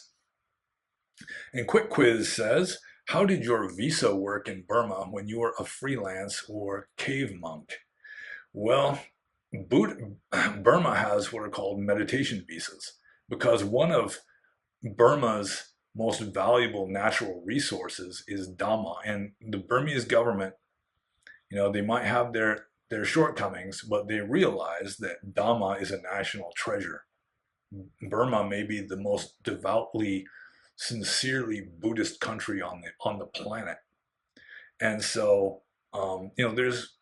S1: And Quick Quiz says, how did your visa work in Burma when you were a freelance or cave monk? Well, Burma has what are called meditation visas, because one of Burma's most valuable natural resources is Dhamma. And the Burmese government, they might have their shortcomings, but they realize that Dhamma is a national treasure. Burma may be the most devoutly, sincerely Buddhist country on the planet. And so, there's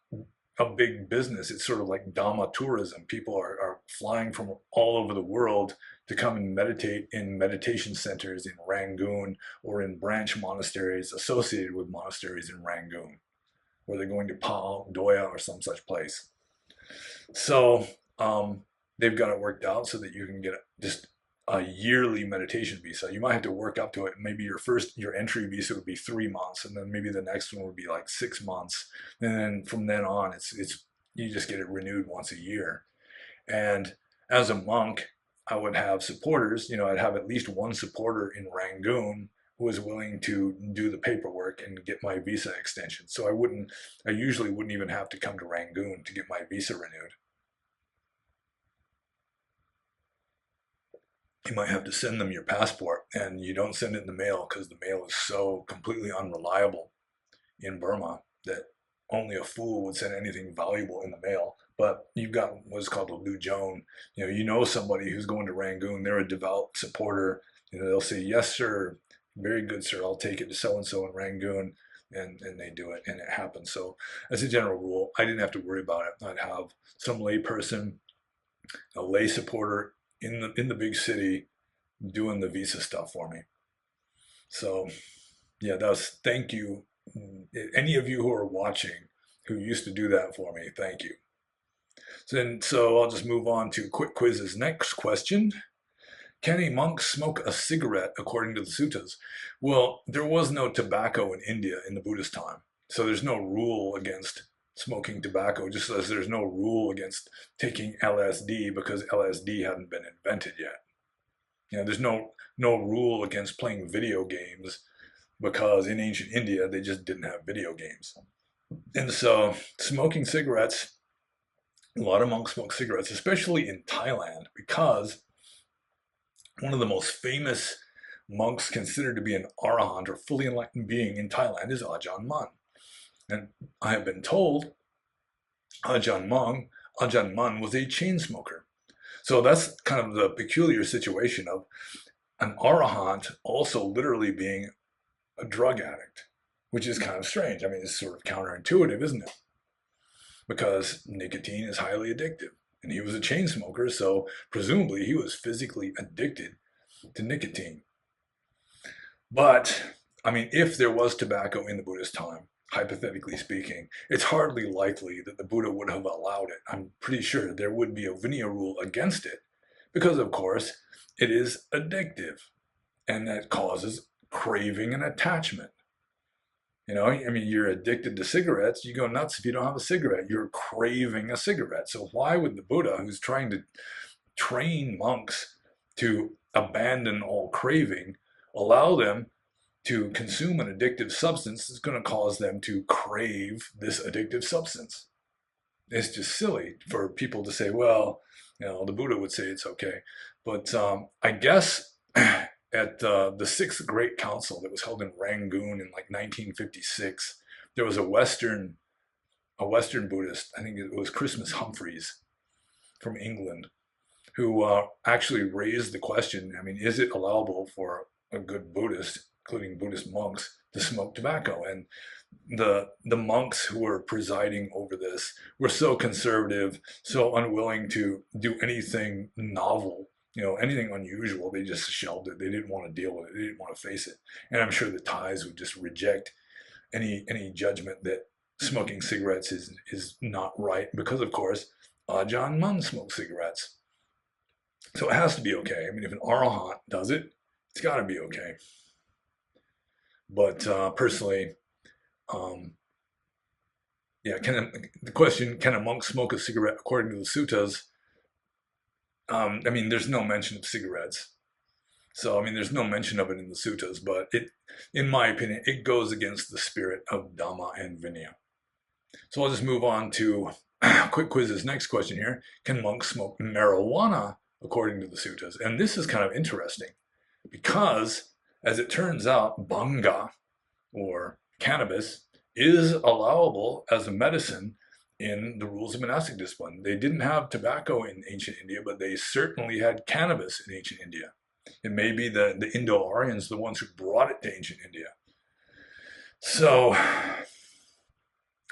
S1: a big business. It's sort of like Dhamma tourism. People are flying from all over the world to come and meditate in meditation centers in Rangoon or in branch monasteries associated with monasteries in Rangoon, or they're going to Pao, Doya, or some such place. So they've got it worked out so that you can get just a yearly meditation visa. You might have to work up to it. Maybe your entry visa would be 3 months, and then maybe the next one would be like 6 months, and then from then on, it's you just get it renewed once a year. And as a monk, I would have supporters. I'd have at least one supporter in Rangoon who was willing to do the paperwork and get my visa extension. So I usually wouldn't even have to come to Rangoon to get my visa renewed. You might have to send them your passport, and you don't send it in the mail because the mail is so completely unreliable in Burma that only a fool would send anything valuable in the mail. But you've got what's called a Lu Joan. Somebody who's going to Rangoon. They're a devout supporter. They'll say, "Yes, sir. Very good, sir. I'll take it to so and so in Rangoon." And they do it, and it happens. So, as a general rule, I didn't have to worry about it. I'd have some lay person, a lay supporter in the big city, doing the visa stuff for me. So, yeah, thank you. Any of you who are watching who used to do that for me, thank you. So I'll just move on to quick quizz's next question. Can a monk smoke a cigarette according to the suttas? Well, there was no tobacco in India in the Buddhist time. So there's no rule against smoking tobacco, just as there's no rule against taking LSD because LSD hadn't been invented yet. There's no rule against playing video games because in ancient India, they just didn't have video games. And so smoking cigarettes, a lot of monks smoke cigarettes, especially in Thailand, because one of the most famous monks considered to be an arahant or fully enlightened being in Thailand is Ajahn Mun. And I have been told Ajahn Mun was a chain smoker. So that's kind of the peculiar situation of an arahant also literally being a drug addict, which is kind of strange. I mean, it's sort of counterintuitive, isn't it? Because nicotine is highly addictive. And he was a chain smoker, so presumably he was physically addicted to nicotine. But, I mean, if there was tobacco in the Buddhist time, hypothetically speaking, it's hardly likely that the Buddha would have allowed it. I'm pretty sure there would be a Vinaya rule against it, because of course, it is addictive, and that causes craving and attachment. You're addicted to cigarettes, you go nuts if you don't have a cigarette. You're craving a cigarette. So why would the Buddha, who's trying to train monks to abandon all craving, allow them to consume an addictive substance that's going to cause them to crave this addictive substance? It's just silly for people to say, well, the Buddha would say it's okay. But I guess at the Sixth Great Council that was held in Rangoon in like 1956, there was a Western Buddhist, I think it was Christmas Humphreys from England, who actually raised the question, is it allowable for a good Buddhist, including Buddhist monks, to smoke tobacco? And the monks who were presiding over this were so conservative, so unwilling to do anything novel, anything unusual. They just shelved it. They didn't want to deal with it. They didn't want to face it. And I'm sure the Thais would just reject any judgment that smoking cigarettes is not right, because of course Ajahn Mun smoked cigarettes. So it has to be okay. If an arahant does it, it's got to be okay. But personally, the question, can a monk smoke a cigarette according to the suttas? There's no mention of cigarettes. So, there's no mention of it in the suttas, but in my opinion, it goes against the spirit of Dhamma and Vinaya. So I'll just move on to quick quiz's next question here. Can monks smoke marijuana according to the suttas? And this is kind of interesting because, as it turns out, banga, or cannabis, is allowable as a medicine in the rules of monastic discipline. They didn't have tobacco in ancient India, but they certainly had cannabis in ancient India. It may be the Indo-Aryans, the ones who brought it to ancient India. So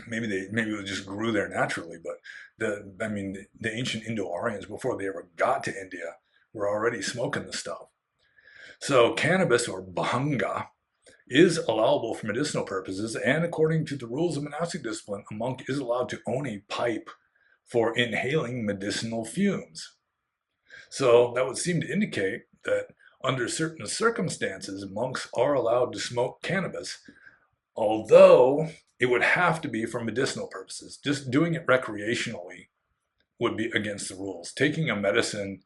S1: maybe it just grew there naturally, but the ancient Indo-Aryans, before they ever got to India, were already smoking the stuff. So cannabis, or bhanga, is allowable for medicinal purposes, and according to the rules of monastic discipline, a monk is allowed to own a pipe for inhaling medicinal fumes. So that would seem to indicate that under certain circumstances, monks are allowed to smoke cannabis, although it would have to be for medicinal purposes. Just doing it recreationally would be against the rules. Taking a medicine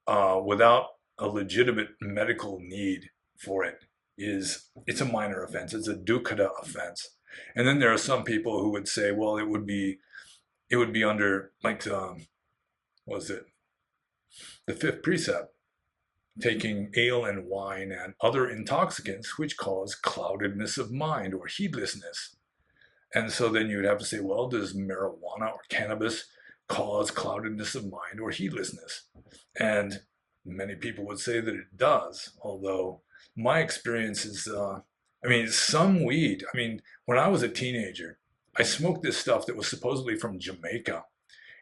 S1: without a legitimate medical need for it it's a minor offense. It's a dukkha offense. And then there are some people who would say, well, it would be under, like, what was it? The fifth precept, taking ale and wine and other intoxicants which cause cloudedness of mind or heedlessness. And so then you would have to say, well, does marijuana or cannabis cause cloudedness of mind or heedlessness? And many people would say that it does, although my experience is, some weed. When I was a teenager, I smoked this stuff that was supposedly from Jamaica.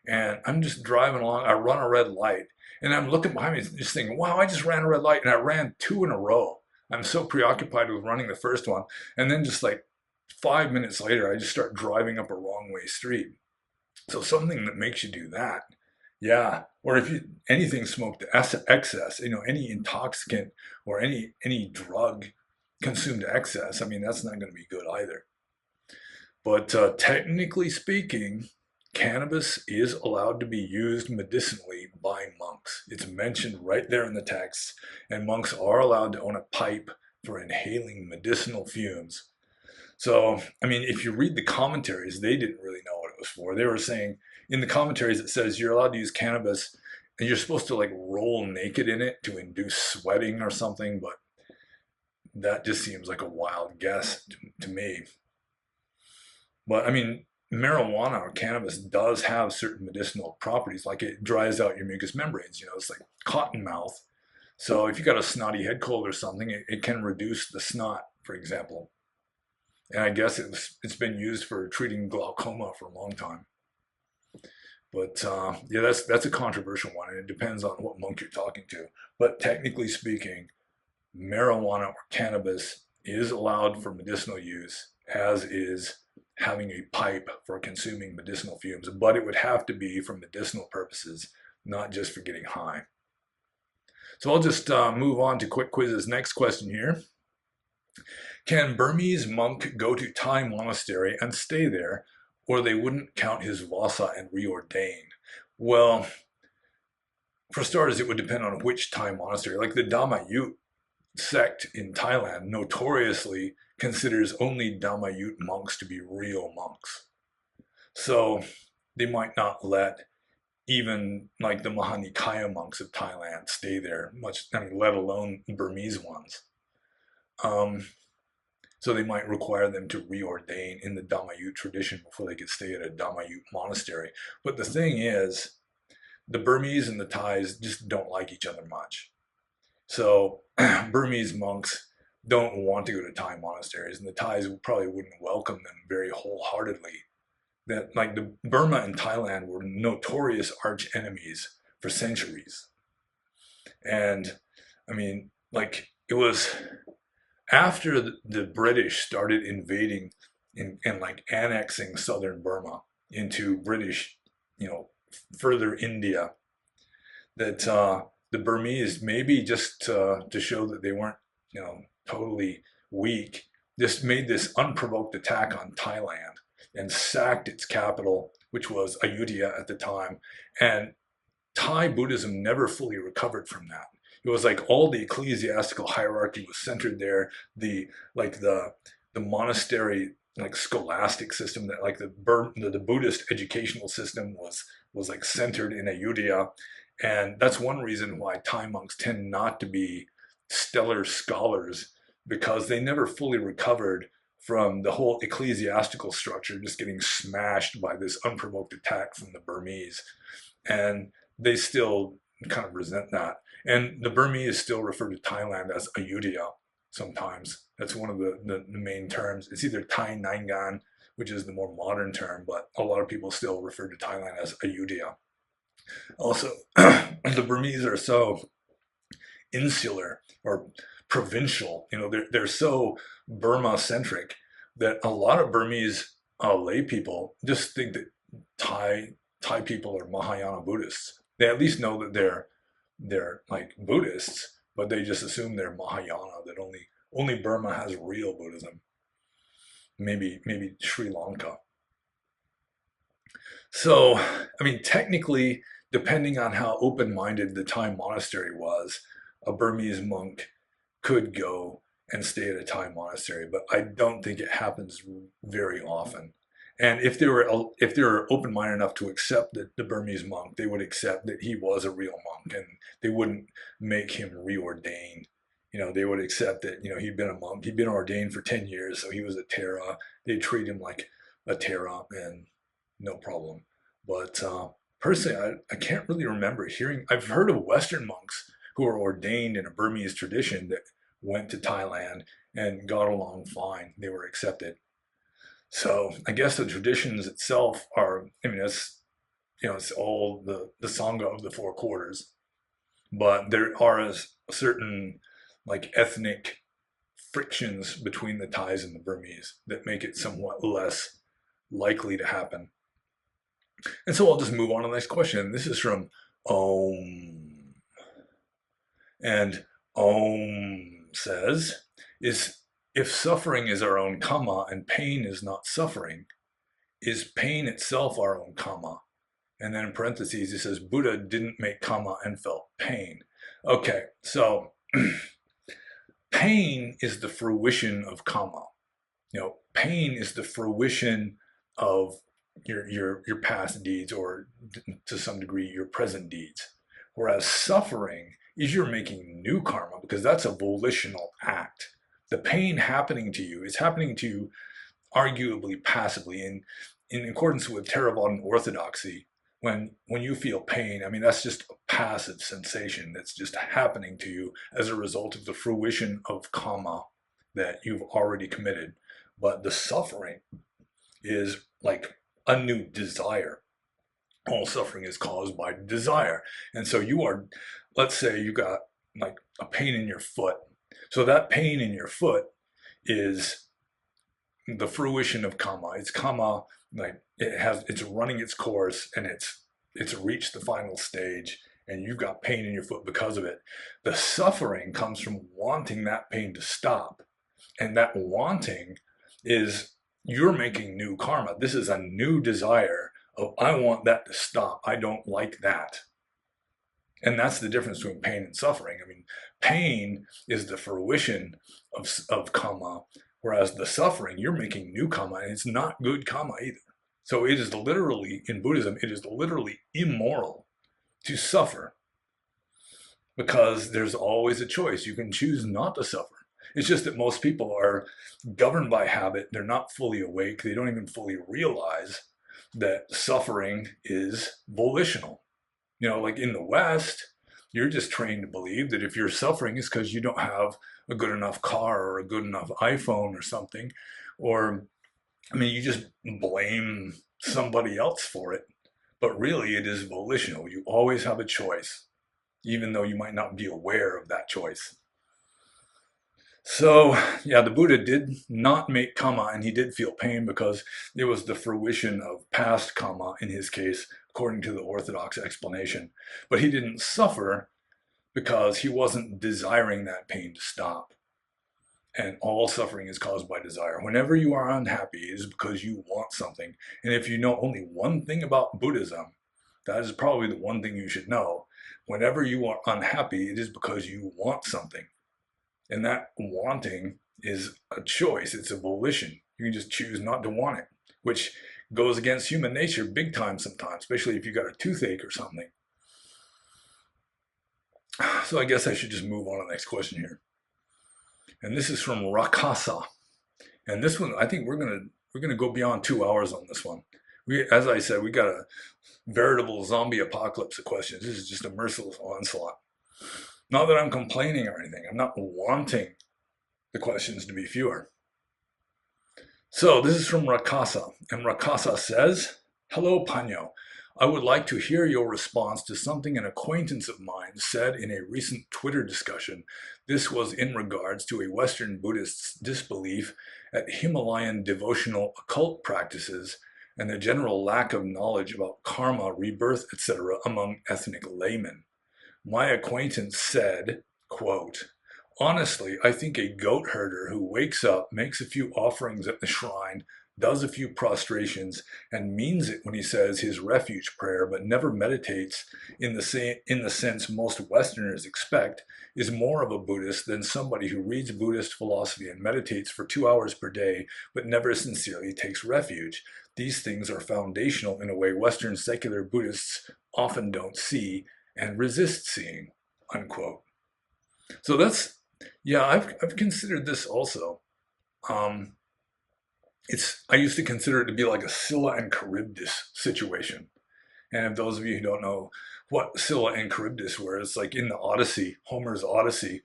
S1: And I'm just driving along, I run a red light, and I'm looking behind me just thinking, wow, I just ran a red light, and I ran 2 in a row. I'm so preoccupied with running the first one. And then just like 5 minutes later, I just start driving up a wrong way street. So something that makes you do that, yeah. Or if anything smoked to excess, any intoxicant or any drug consumed to excess, that's not going to be good either. But technically speaking, cannabis is allowed to be used medicinally by monks. It's mentioned right there in the text, and monks are allowed to own a pipe for inhaling medicinal fumes. So, if you read the commentaries, they didn't really know what it was for. They were saying, in the commentaries, it says you're allowed to use cannabis, and you're supposed to like roll naked in it to induce sweating or something, but that just seems like a wild guess to me. But marijuana or cannabis does have certain medicinal properties, like it dries out your mucous membranes. It's like cotton mouth. So if you got a snotty head cold or something, it can reduce the snot, for example. And I guess it's been used for treating glaucoma for a long time. But yeah, that's a controversial one, and it depends on what monk you're talking to. But technically speaking, marijuana or cannabis is allowed for medicinal use, as is having a pipe for consuming medicinal fumes, but it would have to be for medicinal purposes, not just for getting high. So I'll just move on to quick quizzes. Next question here. Can Burmese monk go to Thai monastery and stay there, or they wouldn't count his vasa and reordain? Well, for starters, it would depend on which Thai monastery. Like the Dhamma sect in Thailand notoriously considers only Dhammayut monks to be real monks. So they might not let even like the Mahanikaya monks of Thailand stay there, let alone Burmese ones. So they might require them to reordain in the Dhammayut tradition before they could stay at a Dhammayut monastery. But the thing is, the Burmese and the Thais just don't like each other much. So Burmese monks don't want to go to Thai monasteries, and the Thais probably wouldn't welcome them very wholeheartedly. That like the Burma and Thailand were notorious arch enemies for centuries. And it was after the British started invading and like annexing southern Burma into British, further India, that the Burmese, maybe just to show that they weren't, totally weak, just made this unprovoked attack on Thailand and sacked its capital, which was Ayutthaya at the time. And Thai Buddhism never fully recovered from that. It was like all the ecclesiastical hierarchy was centered there. The monastery, like scholastic system, that like the Buddhist educational system was like centered in Ayutthaya. And that's one reason why Thai monks tend not to be stellar scholars, because they never fully recovered from the whole ecclesiastical structure just getting smashed by this unprovoked attack from the Burmese. And they still kind of resent that. And the Burmese still refer to Thailand as Ayutthaya sometimes. That's one of the main terms. It's either Thai Nangan, which is the more modern term, but a lot of people still refer to Thailand as Ayutthaya. Also, the Burmese are so insular or provincial. They're so Burma-centric that a lot of Burmese lay people just think that Thai people are Mahayana Buddhists. They at least know that they're like Buddhists, but they just assume they're Mahayana, that only Burma has real Buddhism. Maybe Sri Lanka. So, I mean, technically, depending on how open-minded the Thai monastery was, a Burmese monk could go and stay at a Thai monastery, but I don't think it happens very often. And if they were open-minded enough to accept the Burmese monk, they would accept that he was a real monk, and they wouldn't make him reordain. They would accept that, he'd been a monk, he'd been ordained for 10 years, so he was a Thera. They'd treat him like a Thera, and no problem. But personally, I can't really remember I've heard of Western monks who were ordained in a Burmese tradition that went to Thailand and got along fine. They were accepted. So I guess the traditions itself are, it's all the Sangha of the Four Quarters, but there are a certain like ethnic frictions between the Thais and the Burmese that make it somewhat less likely to happen. And so I'll just move on to the next question. This is from Om. And Om says, if suffering is our own karma and pain is not suffering, is pain itself our own karma? And then in parentheses, it says, Buddha didn't make karma and felt pain. Okay, so pain is the fruition of karma. Pain is the fruition of your past deeds, or to some degree, your present deeds. Whereas suffering is you're making new karma, because that's a volitional act. The pain happening to you is happening to you arguably passively. In accordance with Theravadan orthodoxy, when you feel pain, that's just a passive sensation that's just happening to you as a result of the fruition of karma that you've already committed. But the suffering is like a new desire. All suffering is caused by desire. And so let's say you got like a pain in your foot. So that pain in your foot is the fruition of karma. It's karma, like it's running its course, and it's reached the final stage, and you've got pain in your foot because of it. The suffering comes from wanting that pain to stop. And that wanting is you're making new karma. This is a new desire of, I want that to stop. I don't like that. And that's the difference between pain and suffering. Pain is the fruition of karma, whereas the suffering, you're making new karma, and it's not good karma either. So it is literally, in Buddhism, it is literally immoral to suffer, because there's always a choice. You can choose not to suffer. It's just that most people are governed by habit. They're not fully awake. They don't even fully realize that suffering is volitional. Like in the West, you're just trained to believe that if you're suffering, it's because you don't have a good enough car or a good enough iPhone or something. Or, you just blame somebody else for it. But really, it is volitional. You always have a choice, even though you might not be aware of that choice. So, yeah, the Buddha did not make karma, and he did feel pain because it was the fruition of past karma, in his case, according to the Orthodox explanation. But he didn't suffer because he wasn't desiring that pain to stop. And all suffering is caused by desire. Whenever you are unhappy, it is because you want something. And if you know only one thing about Buddhism, that is probably the one thing you should know. Whenever you are unhappy, it is because you want something. And that wanting is a choice. It's a volition. You can just choose not to want it, which goes against human nature big time sometimes, especially if you got a toothache or something. So I guess I should just move on to the next question here. And this is from Rakasa. And this one, I think we're gonna go beyond 2 hours on this one. As I said, we got a veritable zombie apocalypse of questions. This is just a merciless onslaught. Not that I'm complaining or anything. I'm not wanting the questions to be fewer. So this is from Rakasa, and Rakasa says, "Hello, Panyo. I would like to hear your response to something an acquaintance of mine said in a recent Twitter discussion. This was in regards to a Western Buddhist's disbelief at Himalayan devotional occult practices and the general lack of knowledge about karma, rebirth, etc. among ethnic laymen. My acquaintance said, quote, 'Honestly, I think a goat herder who wakes up, makes a few offerings at the shrine, does a few prostrations, and means it when he says his refuge prayer, but never meditates in the sense most Westerners expect, is more of a Buddhist than somebody who reads Buddhist philosophy and meditates for 2 hours per day, but never sincerely takes refuge. These things are foundational in a way Western secular Buddhists often don't see and resist seeing,' unquote." So that's, yeah, I've considered this also. Um, I used to consider it to be like a Scylla and Charybdis situation. And if those of you who don't know what Scylla and Charybdis were, it's like in the Odyssey, Homer's Odyssey,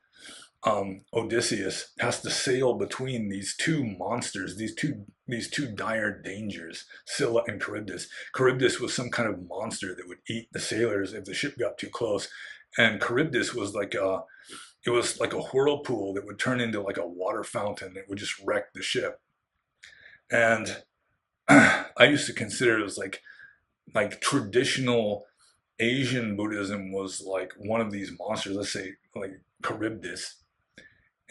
S1: Odysseus has to sail between these two monsters, these two dire dangers, Scylla and Charybdis. Charybdis was some kind of monster that would eat the sailors if the ship got too close, and Charybdis was like a whirlpool that would turn into like a water fountain that would just wreck the ship. And I used to consider it as like traditional Asian Buddhism was like one of these monsters. Let's say like Charybdis,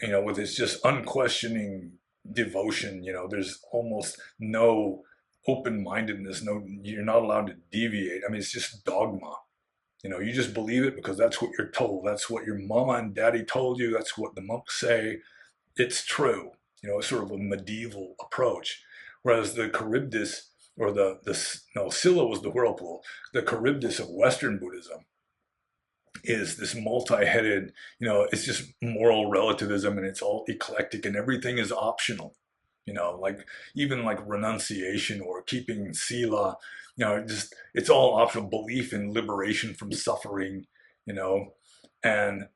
S1: with its just unquestioning devotion. There's almost no open-mindedness. No, you're not allowed to deviate. I mean, it's just dogma. You just believe it because that's what you're told. That's what your mama and daddy told you. That's what the monks say. It's true. It's sort of a medieval approach. Whereas the Charybdis, or no, Scylla was the whirlpool. The Charybdis of Western Buddhism is this multi-headed, it's just moral relativism, and it's all eclectic, and everything is optional. Like even like renunciation or keeping sila, it's all optional. Belief in liberation from suffering, you know, and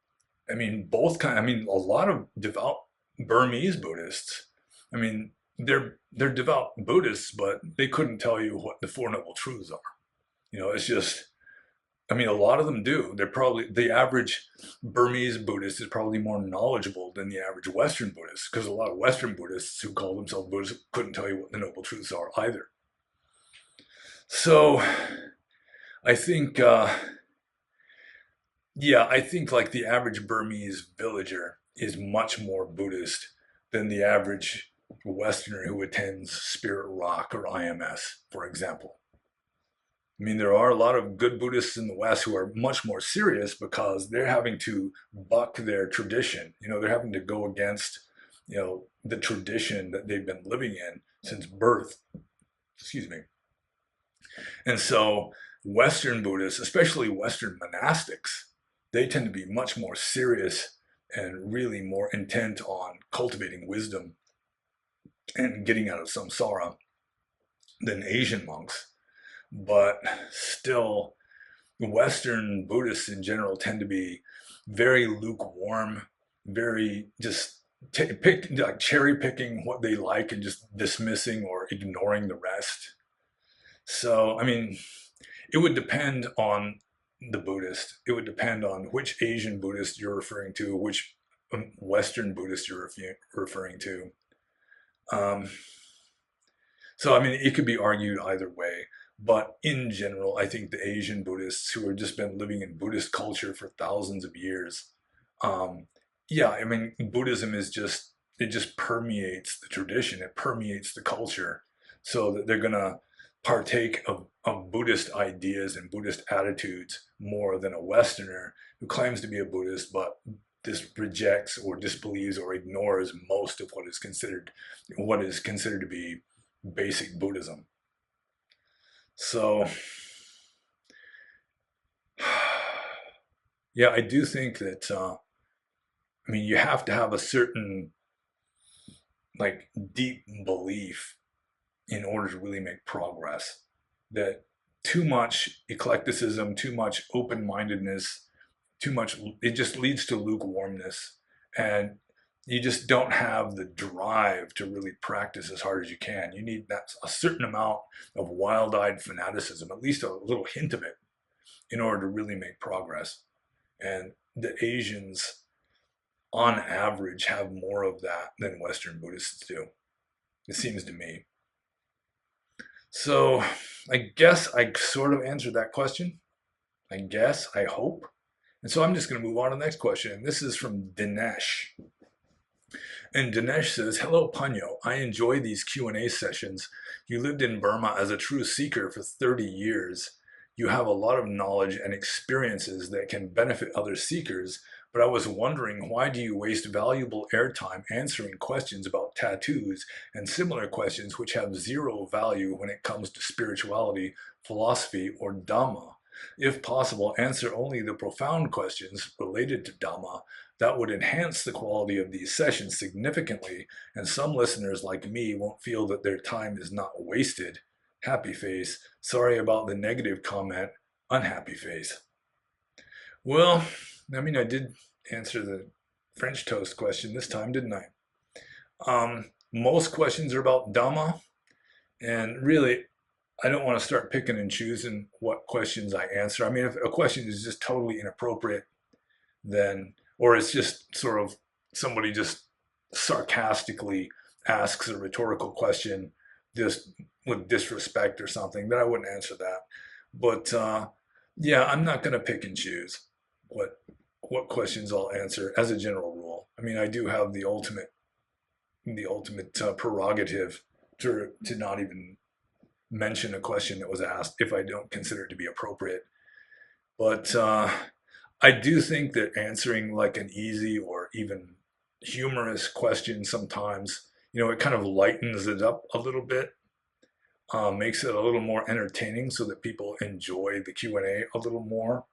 S1: I mean a lot of devout Burmese Buddhists, I mean, they're devout Buddhists, but they couldn't tell you what the Four Noble Truths are. It's just, I mean, a lot of them do. The average Burmese Buddhist is probably more knowledgeable than the average Western Buddhist, because a lot of Western Buddhists who call themselves Buddhists couldn't tell you what the Noble Truths are either. So I think, I think like the average Burmese villager is much more Buddhist than the average Westerner who attends Spirit Rock or IMS, for example. I mean, there are a lot of good Buddhists in the West who are much more serious because they're having to buck their tradition. They're having to go against, the tradition that they've been living in since birth. Excuse me. And so Western Buddhists, especially Western monastics, they tend to be much more serious and really more intent on cultivating wisdom and getting out of samsara than Asian monks. But still, Western Buddhists in general tend to be very lukewarm, very just cherry picking what they like and just dismissing or ignoring the rest. So, I mean, it would depend on the Buddhist. It would depend on which Asian Buddhist you're referring to, which Western Buddhist you're referring to. So, I mean, it could be argued either way. But in general, I think the Asian Buddhists who have just been living in Buddhist culture for thousands of years, I mean, Buddhism it just permeates the tradition, it permeates the culture, so that they're going to partake of Buddhist ideas and Buddhist attitudes more than a Westerner who claims to be a Buddhist, but rejects or disbelieves or ignores most of what is considered to be basic Buddhism. So, yeah, I do think that, I mean, you have to have a certain like deep belief in order to really make progress. That too much eclecticism, too much open-mindedness, too much, it just leads to lukewarmness. And you just don't have the drive to really practice as hard as you can. You need that a certain amount of wild-eyed fanaticism, at least a little hint of it, in order to really make progress. And the Asians, on average, have more of that than Western Buddhists do. It seems to me. So I guess I sort of answered that question. I guess, I hope. And so I'm just going to move on to the next question. This is from Dinesh. And Dinesh says, "Hello, Panyo. I enjoy these Q&A sessions. You lived in Burma as a true seeker for 30 years. You have a lot of knowledge and experiences that can benefit other seekers, but I was wondering, why do you waste valuable airtime answering questions about tattoos and similar questions which have zero value when it comes to spirituality, philosophy, or Dhamma? If possible, answer only the profound questions related to Dhamma. That would enhance the quality of these sessions significantly, and some listeners like me won't feel that their time is not wasted. Happy face. Sorry about the negative comment. Unhappy face." Well, I mean, I did answer the French toast question this time, didn't I? Most questions are about Dhamma, and really, I don't want to start picking and choosing what questions I answer. I mean, if a question is just totally inappropriate, then, or it's just sort of somebody just sarcastically asks a rhetorical question just with disrespect or something, then I wouldn't answer that. But yeah, I'm not going to pick and choose what what questions I'll answer as a general rule. I mean, I do have the ultimate prerogative to not even mention a question that was asked if I don't consider it to be appropriate. But I do think that answering like an easy or even humorous question sometimes, it kind of lightens it up a little bit, makes it a little more entertaining so that people enjoy the Q&A a little more.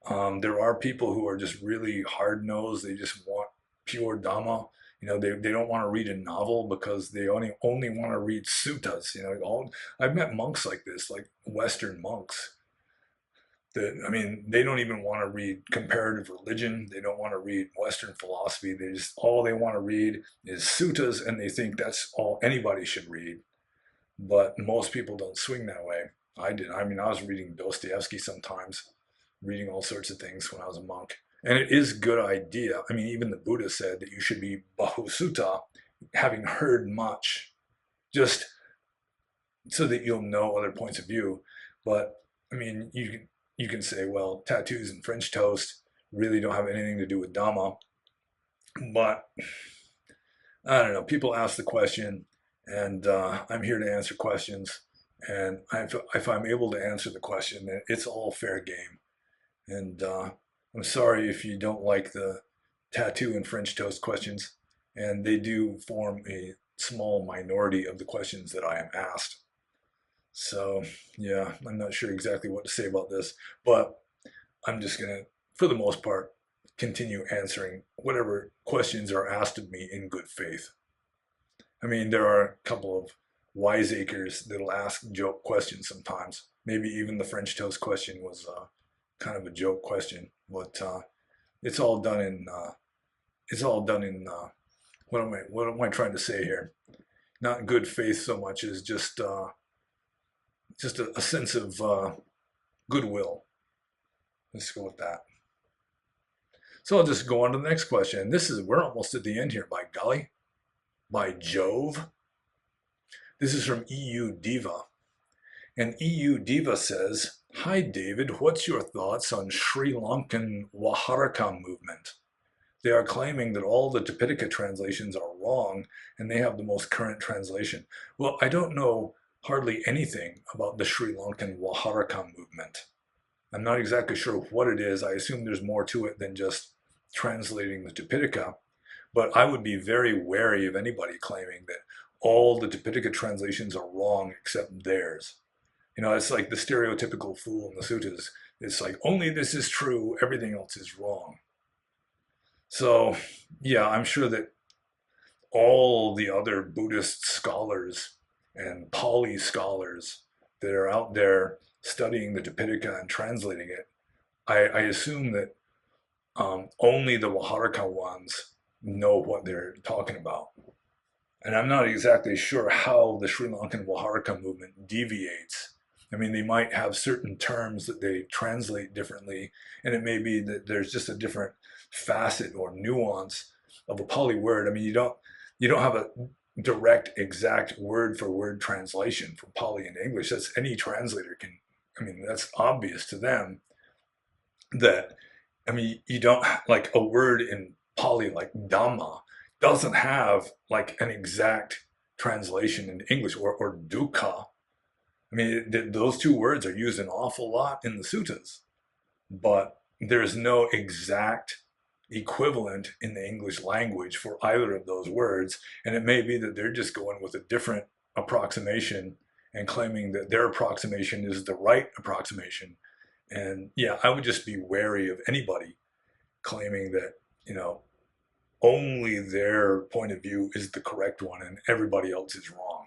S1: There are people who are just really hard-nosed. They just want pure Dhamma. They don't want to read a novel because they only want to read suttas. I've met monks like this, like Western monks. I mean, they don't even want to read comparative religion. They don't want to read Western philosophy. All they want to read is suttas, and they think that's all anybody should read. But most people don't swing that way. I did. I mean, I was reading Dostoevsky sometimes, reading all sorts of things when I was a monk. And it is a good idea. I mean, even the Buddha said that you should be bahusutta, having heard much, just so that you'll know other points of view. But I mean, you can say, well, tattoos and French toast really don't have anything to do with Dhamma. But I don't know. People ask the question, and I'm here to answer questions. And if I'm able to answer the question, then it's all fair game. And I'm sorry if you don't like the tattoo and French toast questions. And they do form a small minority of the questions that I am asked. So, yeah, I'm not sure exactly what to say about this, but I'm just going to, for the most part, continue answering whatever questions are asked of me in good faith. I mean, there are a couple of wiseacres that'll ask joke questions sometimes. Maybe even the French toast question was kind of a joke question, but it's all done in what am I trying to say here? Not good faith so much as just a sense of goodwill. Let's go with that. So I'll just go on to the next question. We're almost at the end here, by golly, by Jove. This is from EU Diva. And EU Diva says, "Hi David, what's your thoughts on Sri Lankan Waharaka movement? They are claiming that all the Tipitaka translations are wrong and they have the most current translation." Well, I don't know hardly anything about the Sri Lankan Waharaka movement. I'm not exactly sure what it is. I assume there's more to it than just translating the Tipitaka, but I would be very wary of anybody claiming that all the Tipitaka translations are wrong except theirs. It's like the stereotypical fool in the suttas. It's like, only this is true, everything else is wrong. So, yeah, I'm sure that all the other Buddhist scholars and Pali scholars that are out there studying the Tipitaka and translating it, I assume that only the Waharaka ones know what they're talking about. And I'm not exactly sure how the Sri Lankan Waharaka movement deviates. I mean, they might have certain terms that they translate differently, and it may be that there's just a different facet or nuance of a Pali word. I mean, you don't have a direct, exact word for word translation from Pali into English. That's any translator can. I mean, that's obvious to them that I mean, you don't like a word in Pali like Dhamma doesn't have like an exact translation in English or dukkha. I mean, those two words are used an awful lot in the suttas, but there's no exact equivalent in the English language for either of those words. And it may be that they're just going with a different approximation and claiming that their approximation is the right approximation. And yeah, I would just be wary of anybody claiming that, you know, only their point of view is the correct one and everybody else is wrong.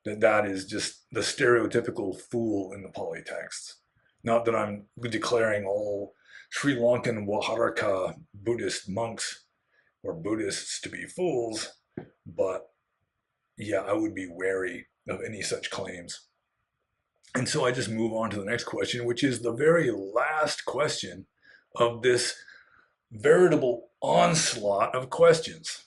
S1: That is just the stereotypical fool in the Pali texts. Not that I'm declaring all Sri Lankan Waharaka Buddhist monks or Buddhists to be fools, but yeah, I would be wary of any such claims. And so I just move on to the next question, which is the very last question of this veritable onslaught of questions.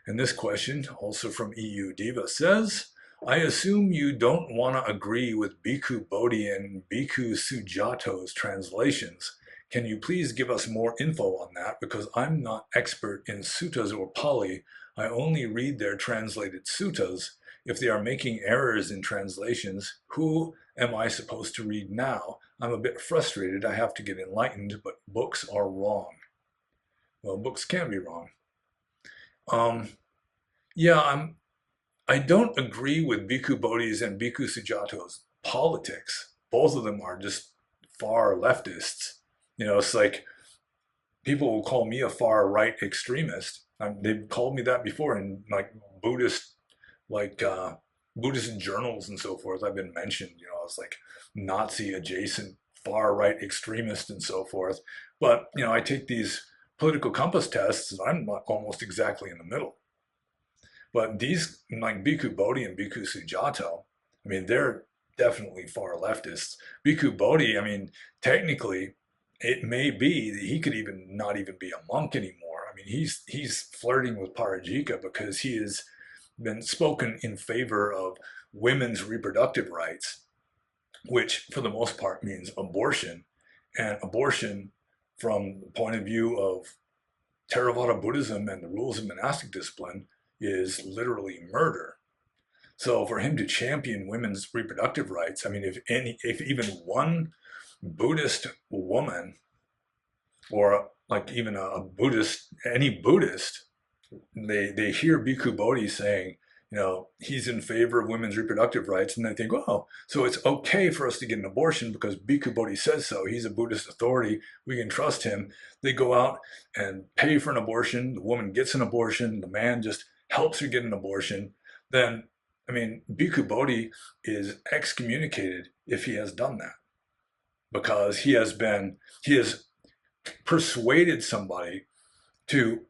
S1: And this question, also from EU Diva, says, I assume you don't want to agree with Bhikkhu Bodhi and Bhikkhu Sujato's translations. Can you please give us more info on that? Because I'm not expert in suttas or Pali. I only read their translated suttas. If they are making errors in translations, who am I supposed to read now? I'm a bit frustrated. I have to get enlightened, but books are wrong. Well, books can be wrong. Yeah, I don't agree with Bhikkhu Bodhi's and Bhikkhu Sujato's politics. Both of them are just far leftists. You know, it's like people will call me a far right extremist. They've called me that before in like Buddhist, like Buddhist journals and so forth. I've been mentioned, you know, as like Nazi adjacent far right extremist and so forth. But, you know, I take these political compass tests and I'm almost exactly in the middle. But these, like Bhikkhu Bodhi and Bhikkhu Sujato, I mean, they're definitely far leftists. Bhikkhu Bodhi, I mean, technically, it may be that he could even not even be a monk anymore. I mean, he's flirting with Parajika because he has been spoken in favor of women's reproductive rights, which for the most part means abortion. And abortion, from the point of view of Theravada Buddhism and the rules of monastic discipline, is literally murder. So for him to champion women's reproductive rights, I mean, if even one Buddhist woman or like even a Buddhist, any Buddhist, they hear Bhikkhu Bodhi saying, you know, he's in favor of women's reproductive rights, and they think, oh, so it's okay for us to get an abortion because Bhikkhu Bodhi says so. He's a Buddhist authority. We can trust him. They go out and pay for an abortion. The woman gets an abortion. The man just helps her get an abortion. Then, I mean, Bhikkhu Bodhi is excommunicated if he has done that because he has persuaded somebody to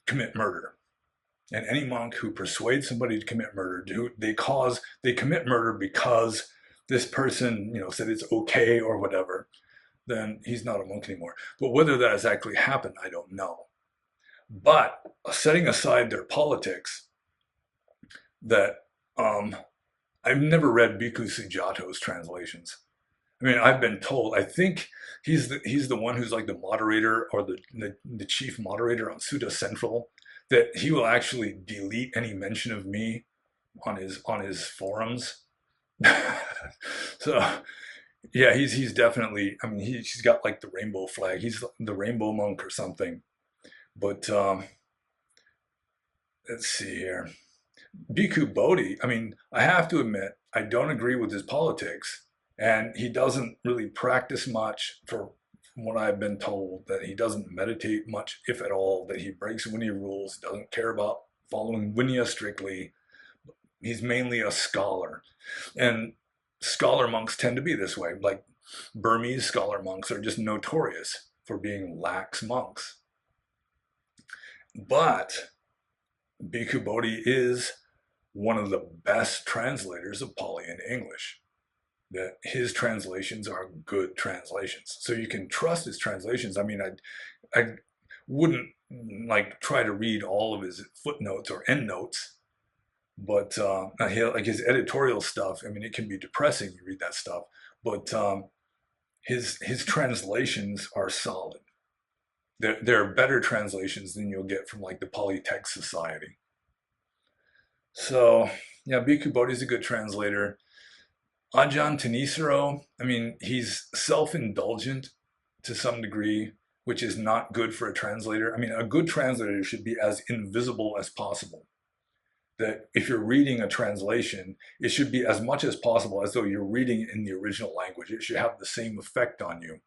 S1: commit murder. And any monk who persuades somebody to commit murder, they commit murder because this person, you know, said it's okay or whatever, then he's not a monk anymore. But whether that has actually happened, I don't know. But setting aside their politics, that I've never read Bhikkhu Sujato's translations. I mean, I've been told, I think he's the one who's like the moderator or the chief moderator on Sutta Central, that he will actually delete any mention of me on his forums. So yeah, he's definitely, I mean, he's got like the rainbow flag. He's the rainbow monk or something. But let's see here. Bhikkhu Bodhi, I mean, I have to admit, I don't agree with his politics, and he doesn't really practice much for from what I've been told, that he doesn't meditate much, if at all, that he breaks Vinaya rules, doesn't care about following Vinaya strictly. He's mainly a scholar. And scholar monks tend to be this way. Like Burmese scholar monks are just notorious for being lax monks. But Bhikkhu Bodhi is one of the best translators of Pali into English. That his translations are good translations. So you can trust his translations. I mean, I wouldn't like try to read all of his footnotes or endnotes, but like his editorial stuff, I mean, it can be depressing. You read that stuff, but his translations are solid. They're better translations than you'll get from like the Pali Text Society. So yeah, Bhikkhu Bodhi is a good translator. Ajahn Thanisaro, I mean, he's self-indulgent to some degree, which is not good for a translator. I mean, a good translator should be as invisible as possible. That if you're reading a translation, it should be as much as possible as though you're reading it in the original language. It should have the same effect on you.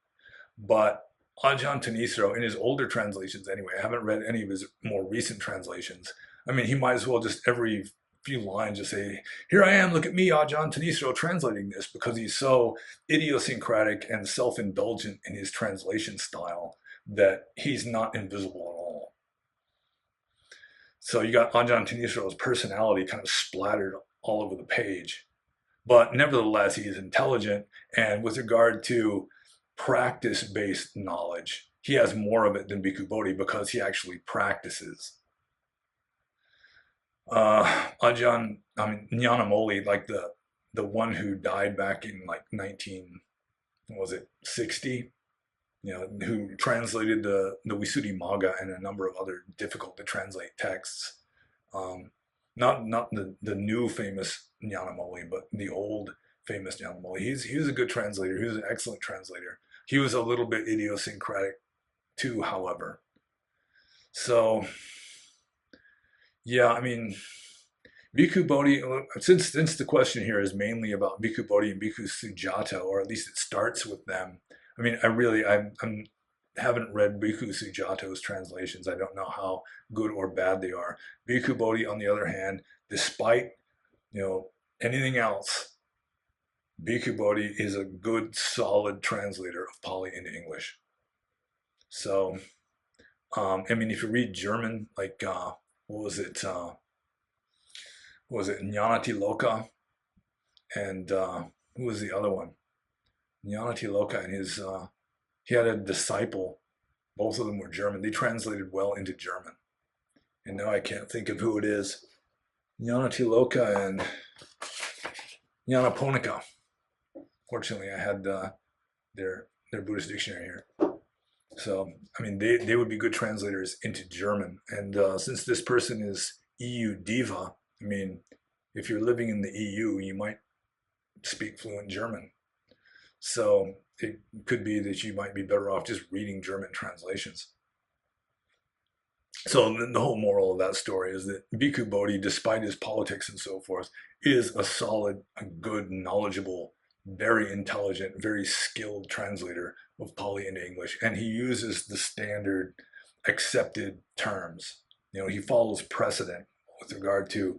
S1: But Ajahn Thanisaro, in his older translations anyway, I haven't read any of his more recent translations. I mean, he might as well just every few lines just say, here I am, look at me, Ajahn Thanisaro, translating this, because he's so idiosyncratic and self-indulgent in his translation style that he's not invisible at all. So you got Ajahn Thanisaro's personality kind of splattered all over the page. But nevertheless, he is intelligent, and with regard to practice-based knowledge, he has more of it than Bhikkhu Bodhi because he actually practices. Ajahn, I mean, Nyanamoli, like the one who died back in like 1960, you know, who translated the Visuddhimagga and a number of other difficult to translate texts. Not the new famous Nyanamoli, but the old famous Nyanamoli. He was a good translator. He was an excellent translator. He was a little bit idiosyncratic too, however. So yeah, I mean, Bhikkhu Bodhi, since the question here is mainly about Bhikkhu Bodhi and Bhikkhu Sujata, or at least it starts with them. I mean, I haven't read Bhikkhu Sujata's translations. I don't know how good or bad they are. Bhikkhu Bodhi, on the other hand, despite, you know, anything else, Bhikkhu Bodhi is a good, solid translator of Pali into English. So, I mean, if you read German, like, what was it? Jnanatiloka? And who was the other one? Jnanatiloka and his, he had a disciple. Both of them were German. They translated well into German. And now I can't think of who it is. Jnanatiloka and Jnanaponika. Fortunately, I had their Buddhist dictionary here. So, I mean, they would be good translators into German. And since this person is EU diva, I mean, if you're living in the EU, you might speak fluent German. So it could be that you might be better off just reading German translations. So the whole moral of that story is that Bhikkhu Bodhi, despite his politics and so forth, is a solid, a good, knowledgeable, very intelligent, very skilled translator of Pali into English. And he uses the standard accepted terms. You know, he follows precedent with regard to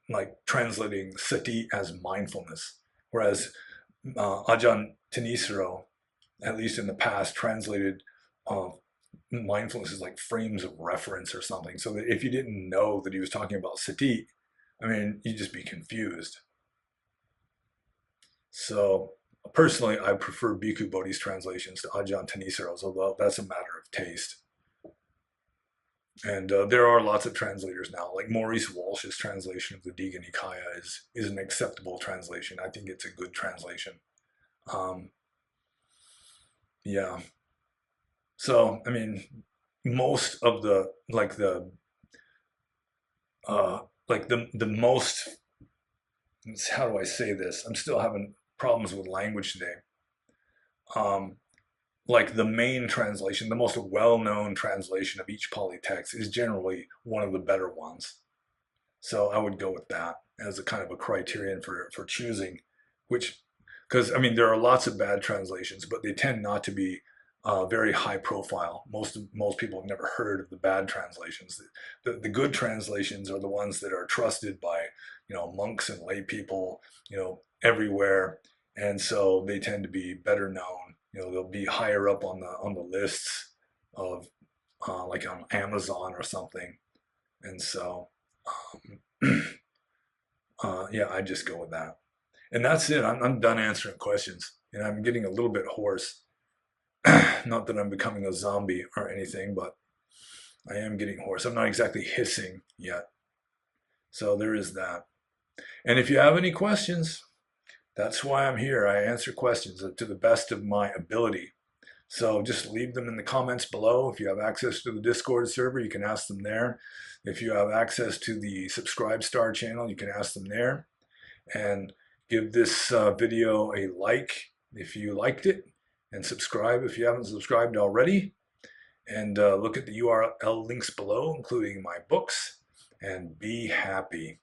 S1: like translating sati as mindfulness. Whereas Ajahn Thanisaro, at least in the past, translated mindfulness as like frames of reference or something. So that if you didn't know that he was talking about sati, I mean, you'd just be confused. So personally, I prefer Bhikkhu Bodhi's translations to Ajahn Thanisaro's, although that's a matter of taste. And there are lots of translators now, like Maurice Walsh's translation of the Digha Nikaya is an acceptable translation. I think it's a good translation. Yeah. So, I mean, most of the most, how do I say this? I'm still having problems with language today. Like the main translation, the most well-known translation of each Pali text is generally one of the better ones. So I would go with that as a kind of a criterion for choosing which, because I mean, there are lots of bad translations, but they tend not to be very high profile. Most people have never heard of the bad translations. The good translations are the ones that are trusted by, monks and lay people, everywhere, and so they tend to be better known. They'll be higher up on the lists of like on Amazon or something. And so yeah, I just go with that. And that's it. I'm done answering questions. And I'm getting a little bit hoarse. Not that I'm becoming a zombie or anything, but I am getting hoarse. I'm not exactly hissing yet. So there is that. And if you have any questions, that's why I'm here. I answer questions to the best of my ability. So just leave them in the comments below. If you have access to the Discord server, you can ask them there. If you have access to the Subscribe Star channel, you can ask them there. And give this video a like if you liked it, and subscribe if you haven't subscribed already. And look at the URL links below, including my books, and be happy.